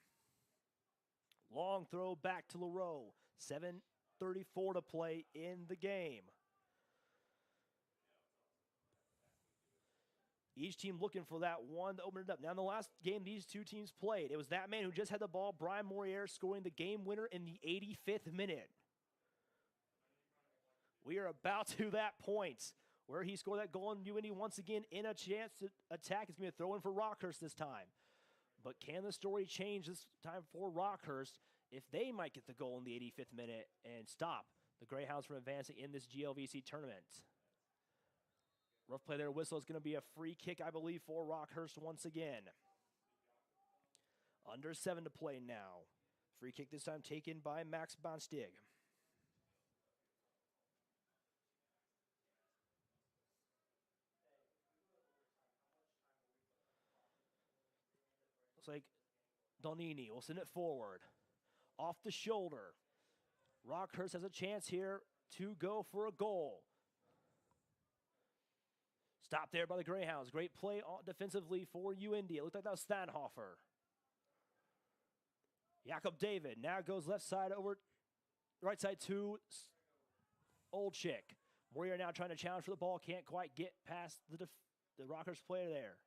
Long throw back to LaRoe. 7:34 to play in the game. Each team looking for that one to open it up. Now, in the last game these two teams played, it was that man who just had the ball, Brian Morier, scoring the game winner in the 85th minute. We are about to that point where he scored that goal, and UINDY once again in a chance to attack. It's going to be a throw-in for Rockhurst this time. But can the story change this time for Rockhurst if they might get the goal in the 85th minute and stop the Greyhounds from advancing in this GLVC tournament? Rough play there. Whistle is going to be a free kick, I believe, for Rockhurst once again. Under 7 to play now. Free kick this time taken by Max Bonstig. Looks like Donini will send it forward. Off the shoulder. Rockhurst has a chance here to go for a goal. Stopped there by the Greyhounds. Great play defensively for UINDY. It looked like that was Thanhofer. Jakob David now goes left side over, right side to Old Chick. Warrior now trying to challenge for the ball. Can't quite get past the Rockhurst player there.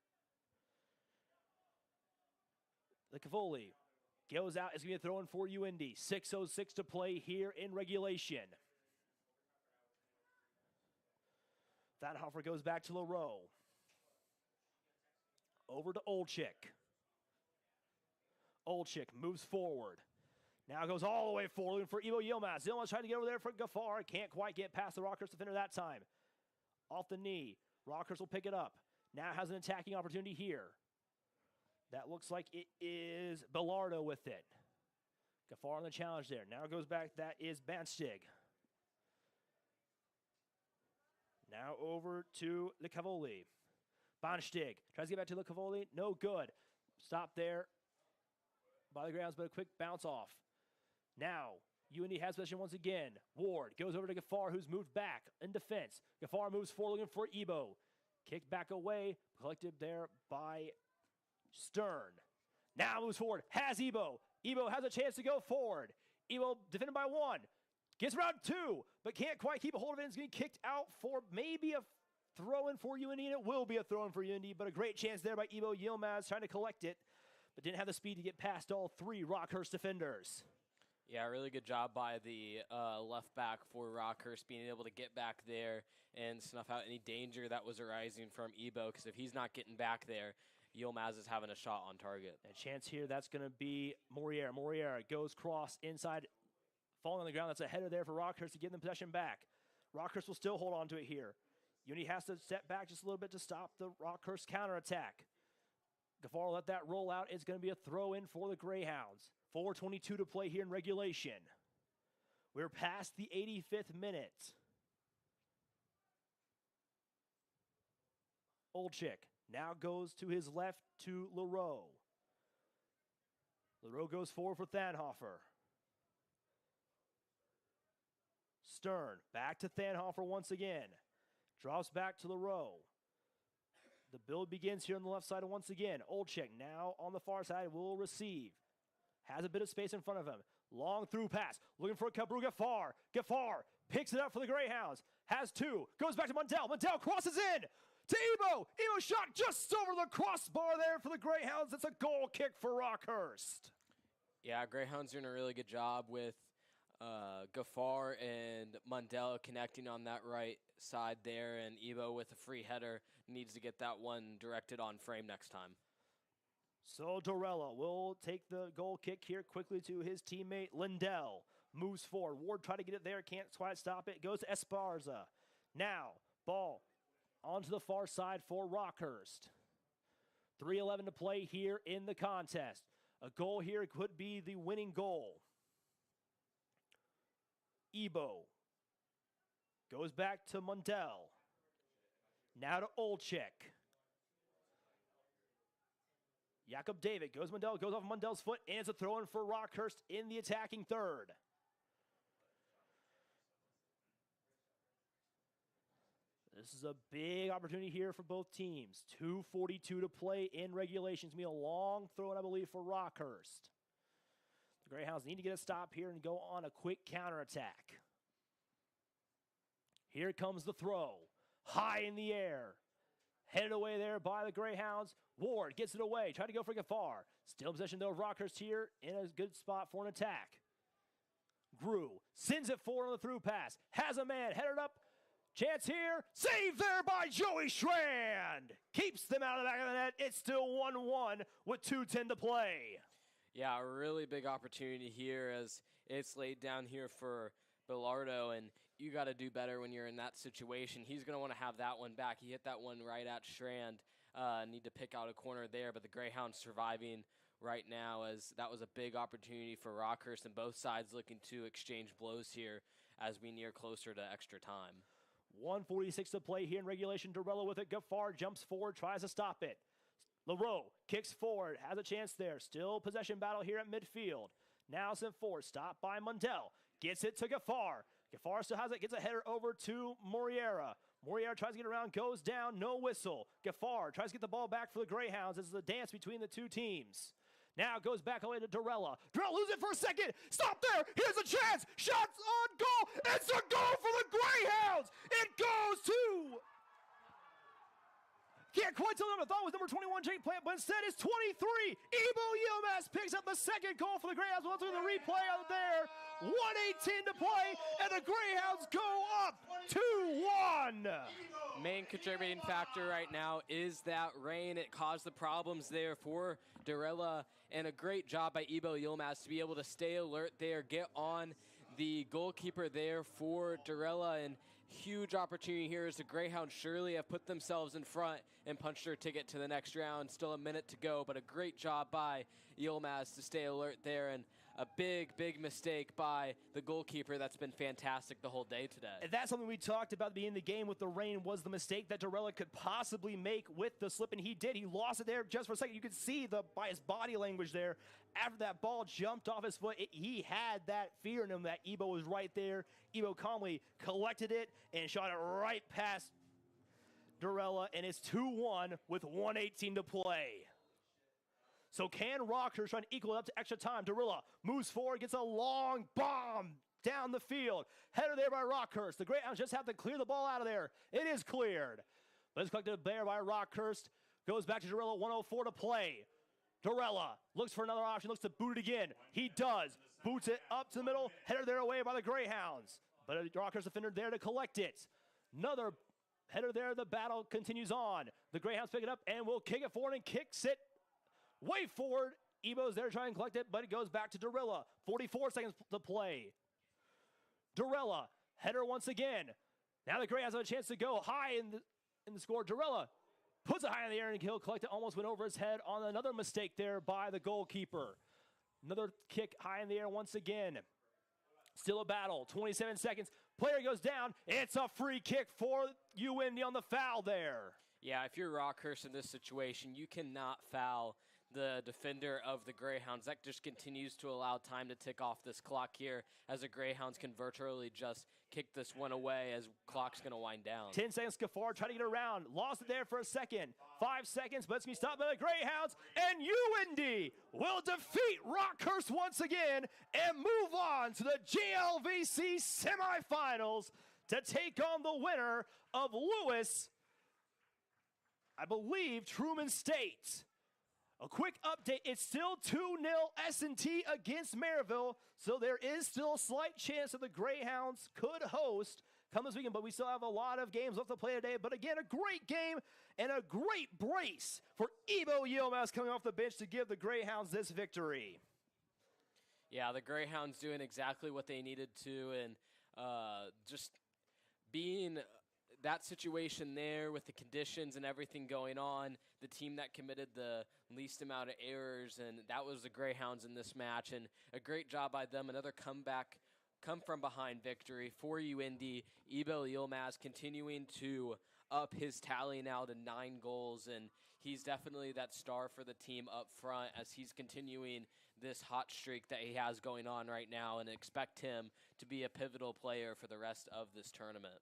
The Cavoli goes out. It's going to be a throw in for UINDY. 6:06 to play here in regulation. Thanhofer goes back to LaRoe. Over to Olchik. Olchik moves forward. Now goes all the way forward looking for Ivo Yilmaz. Yilmaz trying to get over there for Gafar. Can't quite get past the Rockhurst defender that time. Off the knee. Rockhurst will pick it up. Now has an attacking opportunity here. That looks like it is Bellardo with it. Gafar on the challenge there. Now goes back. That is Banstig. Now over to Le Cavoli. Banstig tries to get back to Le Cavoli. No good. Stop there by the grounds, but a quick bounce off. Now, UINDY has possession once again. Ward goes over to Gafar, who's moved back in defense. Gafar moves forward looking for Ebo. Kicked back away. Collected there by Stern. Now moves forward. Has Ebo. Ebo has a chance to go forward. Ebo defended by 1. Gets around 2, but can't quite keep a hold of it. It's getting kicked out for maybe a throw-in for UINDY, and it will be a throw-in for UINDY, but a great chance there by Ibo Yilmaz trying to collect it, but didn't have the speed to get past all three Rockhurst defenders. Yeah, really good job by the left back for Rockhurst, being able to get back there and snuff out any danger that was arising from Ibo, because if he's not getting back there, Yilmaz is having a shot on target. A chance here, that's going to be Morier. Morier goes cross inside, falling on the ground. That's a header there for Rockhurst to give them possession back. Rockhurst will still hold on to it here. UINDY has to step back just a little bit to stop the Rockhurst counterattack. Gaffar let that roll out. It's going to be a throw-in for the Greyhounds. 4:22 to play here in regulation. We're past the 85th minute. Olczyk now goes to his left to Leroux. Leroux goes forward for Thanhofer. Stern back to Thanhofer once again. Drops back to Leroux. The build begins here on the left side once again. Olczyk now on the far side will receive. Has a bit of space in front of him. Long through pass. Looking for Kabru Gaffar. Gaffar picks it up for the Greyhounds. Has two. Goes back to Mundell. Mundell crosses in to Ibo. Ibo shot just over the crossbar there for the Greyhounds. It's a goal kick for Rockhurst. Yeah, Greyhounds doing a really good job with Gaffar and Mundell connecting on that right side there, and Ibo with a free header needs to get that one directed on frame next time. So Dorella will take the goal kick here quickly to his teammate Lindell. Moves forward. Ward tried to get it there. Can't quite stop it. Goes to Esparza. Now, ball onto the far side for Rockhurst. 3:11 to play here in the contest. A goal here could be the winning goal. Ibo goes back to Mundell. Now to Olczyk. Jakob David goes Mundell, goes off Mundell's foot, and it's a throw-in for Rockhurst in the attacking third. This is a big opportunity here for both teams. 2:42 to play in regulation. It's going to be a long throw-in, I believe, for Rockhurst. The Greyhounds need to get a stop here and go on a quick counterattack. Here comes the throw. High in the air. Headed away there by the Greyhounds. Ward gets it away. Trying to go for Gaffar. Still in possession, though, of Rockhurst here in a good spot for an attack. Grew. Sends it forward on the through pass. Has a man. Headed up. Chance here. Save there by Joey Strand. Keeps them out of the back of the net. It's still 1-1 with 2:10 to play. Yeah, a really big opportunity here as it's laid down here for Bilardo, and you got to do better when you're in that situation. He's going to want to have that one back. He hit that one right at Strand. Need to pick out a corner there, but the Greyhounds surviving right now as that was a big opportunity for Rockhurst, and both sides looking to exchange blows here as we near closer to extra time. 1:46 to play here in regulation. Dorella with it. Gaffar jumps forward, tries to stop it. Leroux kicks forward, has a chance there. Still possession battle here at midfield. Now sent forward, stopped by Mundell. Gets it to Gaffar. Gaffar still has it, gets a header over to Moriera. Moriera tries to get around, goes down, no whistle. Gaffar tries to get the ball back for the Greyhounds. This is a dance between the two teams. Now goes back away to Dorella. Dorella loses it for a second. Stop there. Here's a chance. Shots on goal. It's a goal for the Greyhounds. It goes to... Can't quite tell them. I thought it was number 21, Jake Plant, but instead it's 23. Ibo Yilmaz picks up the second goal for the Greyhounds. We'll do the replay out there. 1:18 to play, and the Greyhounds go up 2-1. Main contributing factor right now is that rain. It caused the problems there for Dorella, and a great job by Ibo Yilmaz to be able to stay alert there, get on the goalkeeper there for Dorella, and huge opportunity here as the Greyhounds surely have put themselves in front and punched their ticket to the next round. Still a minute to go, but a great job by Yilmaz to stay alert there, and a big, big mistake by the goalkeeper that's been fantastic the whole day today. And that's something we talked about at the beginning of the game with the rain, was the mistake that Dorella could possibly make with the slip, and he did. He lost it there just for a second. You could see by his body language there, after that ball jumped off his foot, he had that fear in him that Ibo was right there. Ibo calmly collected it and shot it right past Dorella, and it's 2-1 with 1:18 to play. So can Rockhurst try to equal it up to extra time? Dorella moves forward, gets a long bomb down the field. Header there by Rockhurst. The Greyhounds just have to clear the ball out of there. It is cleared. But it's collected there by Rockhurst. Goes back to Dorella, 1:04 to play. Dorella looks for another option, looks to boot it again. He does. Boots it up to the middle. Header there away by the Greyhounds. But a Rockhurst defender there to collect it. Another header there. The battle continues on. The Greyhounds pick it up and will kick it forward and kicks it way forward. Ebo's there trying to collect it, but it goes back to Dorella. 44 seconds to play. Dorella, header once again. Now the Greyhounds have a chance to go high in the score. Dorella puts it high in the air and he'll collect it. Almost went over his head on another mistake there by the goalkeeper. Another kick high in the air once again. Still a battle. 27 seconds. Player goes down. It's a free kick for UINDY on the foul there. Yeah, if you're Rockhurst in this situation, you cannot foul the defender of the Greyhounds. That just continues to allow time to tick off this clock here as the Greyhounds can virtually just kick this one away as clock's going to wind down. 10 seconds, Gaffar trying to get around. Lost it there for a second. 5 seconds, but it's going to be stopped by the Greyhounds. And UINDY will defeat Rockhurst once again and move on to the GLVC semifinals to take on the winner of Lewis, I believe, Truman State. A quick update, it's still 2-0 S&T against Maryville, so there is still a slight chance that the Greyhounds could host come this weekend, but we still have a lot of games left to play today. But again, a great game and a great brace for Ebo Yilmaz coming off the bench to give the Greyhounds this victory. Yeah, the Greyhounds doing exactly what they needed to, and just being that situation there with the conditions and everything going on, the team that committed the least amount of errors, and that was the Greyhounds in this match, and a great job by them. Another comeback, come from behind victory for UINDY. Ebo Yilmaz continuing to up his tally now to 9 goals, and he's definitely that star for the team up front as he's continuing this hot streak that he has going on right now, and expect him to be a pivotal player for the rest of this tournament.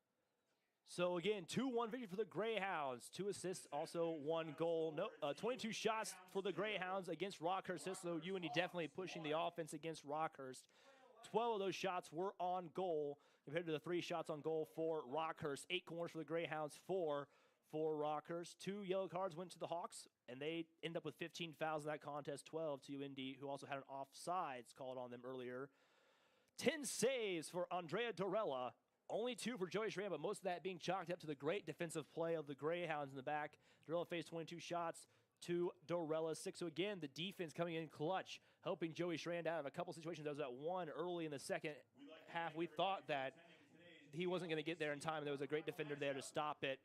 So again, 2-1 victory for the Greyhounds. 2 assists, also 1 goal. 22 shots for the Greyhounds against Rockhurst. So UINDY definitely pushing the offense against Rockhurst. 12 of those shots were on goal compared to the 3 shots on goal for Rockhurst. 8 corners for the Greyhounds, 4 for Rockhurst. 2 yellow cards went to the Hawks, and they end up with 15 fouls in that contest, 12 to UINDY, who also had an offsides called on them earlier. 10 saves for Andrea Dorella. Only 2 for Joey Schramm, but most of that being chalked up to the great defensive play of the Greyhounds in the back. Dorella faced 22 shots to Dorella's 6. So again, the defense coming in clutch, helping Joey Schramm out of a couple situations. There was that one early in the second half. We thought that he wasn't going to get there in time. There was a great defender there to stop it.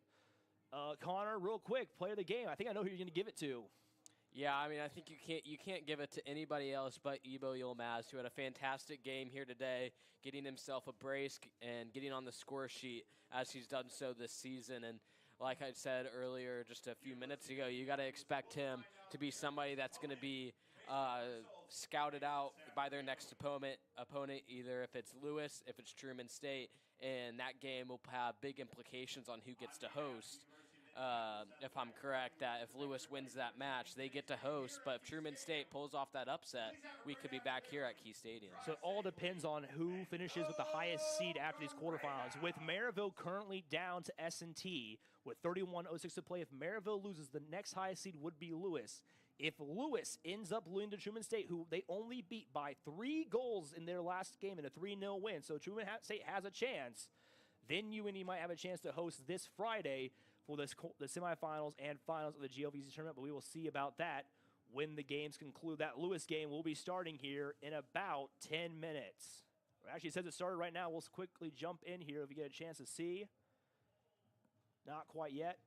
Connor, real quick, player of the game. I think I know who you're going to give it to. Yeah, I mean, I think you can't give it to anybody else but Ebo Yilmaz, who had a fantastic game here today, getting himself a brace and getting on the score sheet as he's done so this season. And like I said earlier, just a few minutes ago, you got to expect him to be somebody that's going to be scouted out by their next opponent, either if it's Lewis, if it's Truman State, and that game will have big implications on who gets to host. If I'm correct, that if Lewis wins that match, they get to host. But if Truman State pulls off that upset, we could be back here at Key Stadium. So it all depends on who finishes with the highest seed after these quarterfinals. With Maryville currently down to S&T with 31:06 to play, if Maryville loses, the next highest seed would be Lewis. If Lewis ends up losing to Truman State, who they only beat by 3 goals in their last game in a 3-0 win, so Truman State has a chance, then UINDY might have a chance to host this Friday for the semifinals and finals of the GLVC tournament, but we will see about that when the games conclude. That Lewis game will be starting here in about 10 minutes. Actually, it says it started right now. We'll quickly jump in here if we get a chance to see. Not quite yet,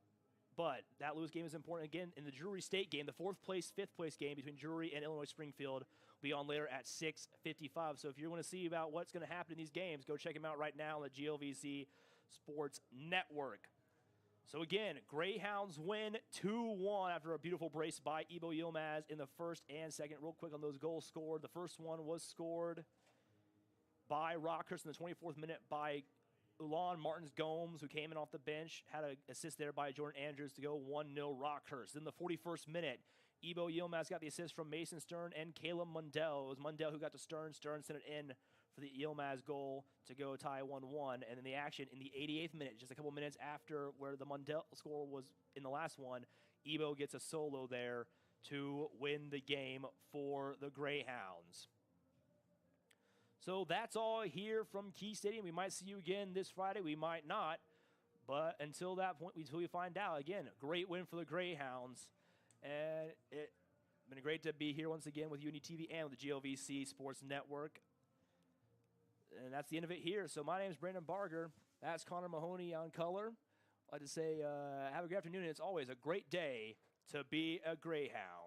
but that Lewis game is important. Again, in the Drury State game, the 4th place, 5th place game between Drury and Illinois Springfield will be on later at 6:55. So if you want to see about what's going to happen in these games, go check them out right now on the GLVC Sports Network. So again, Greyhounds win 2-1 after a beautiful brace by Ebo Yilmaz in the first and second. Real quick on those goals scored. The first one was scored by Rockhurst in the 24th minute by Ulan Martins-Gomes, who came in off the bench. Had an assist there by Jordan Andrews to go 1-0 Rockhurst. In the 41st minute, Ebo Yilmaz got the assist from Mason Stern and Caleb Mundell. It was Mundell who got to Stern. Stern sent it in for the Yilmaz goal to go tie 1-1. And then the action in the 88th minute, just a couple minutes after where the Mundell score was in the last one, Ebo gets a solo there to win the game for the Greyhounds. So that's all here from Key Stadium. We might see you again this Friday. We might not. But until that point, until we find out, again, great win for the Greyhounds. And it's been great to be here once again with UINDY TV and with the GLVC Sports Network. And that's the end of it here. So my name is Brandon Barger. That's Connor Mahoney on color. I'd like to say have a good afternoon, and it's always a great day to be a Greyhound.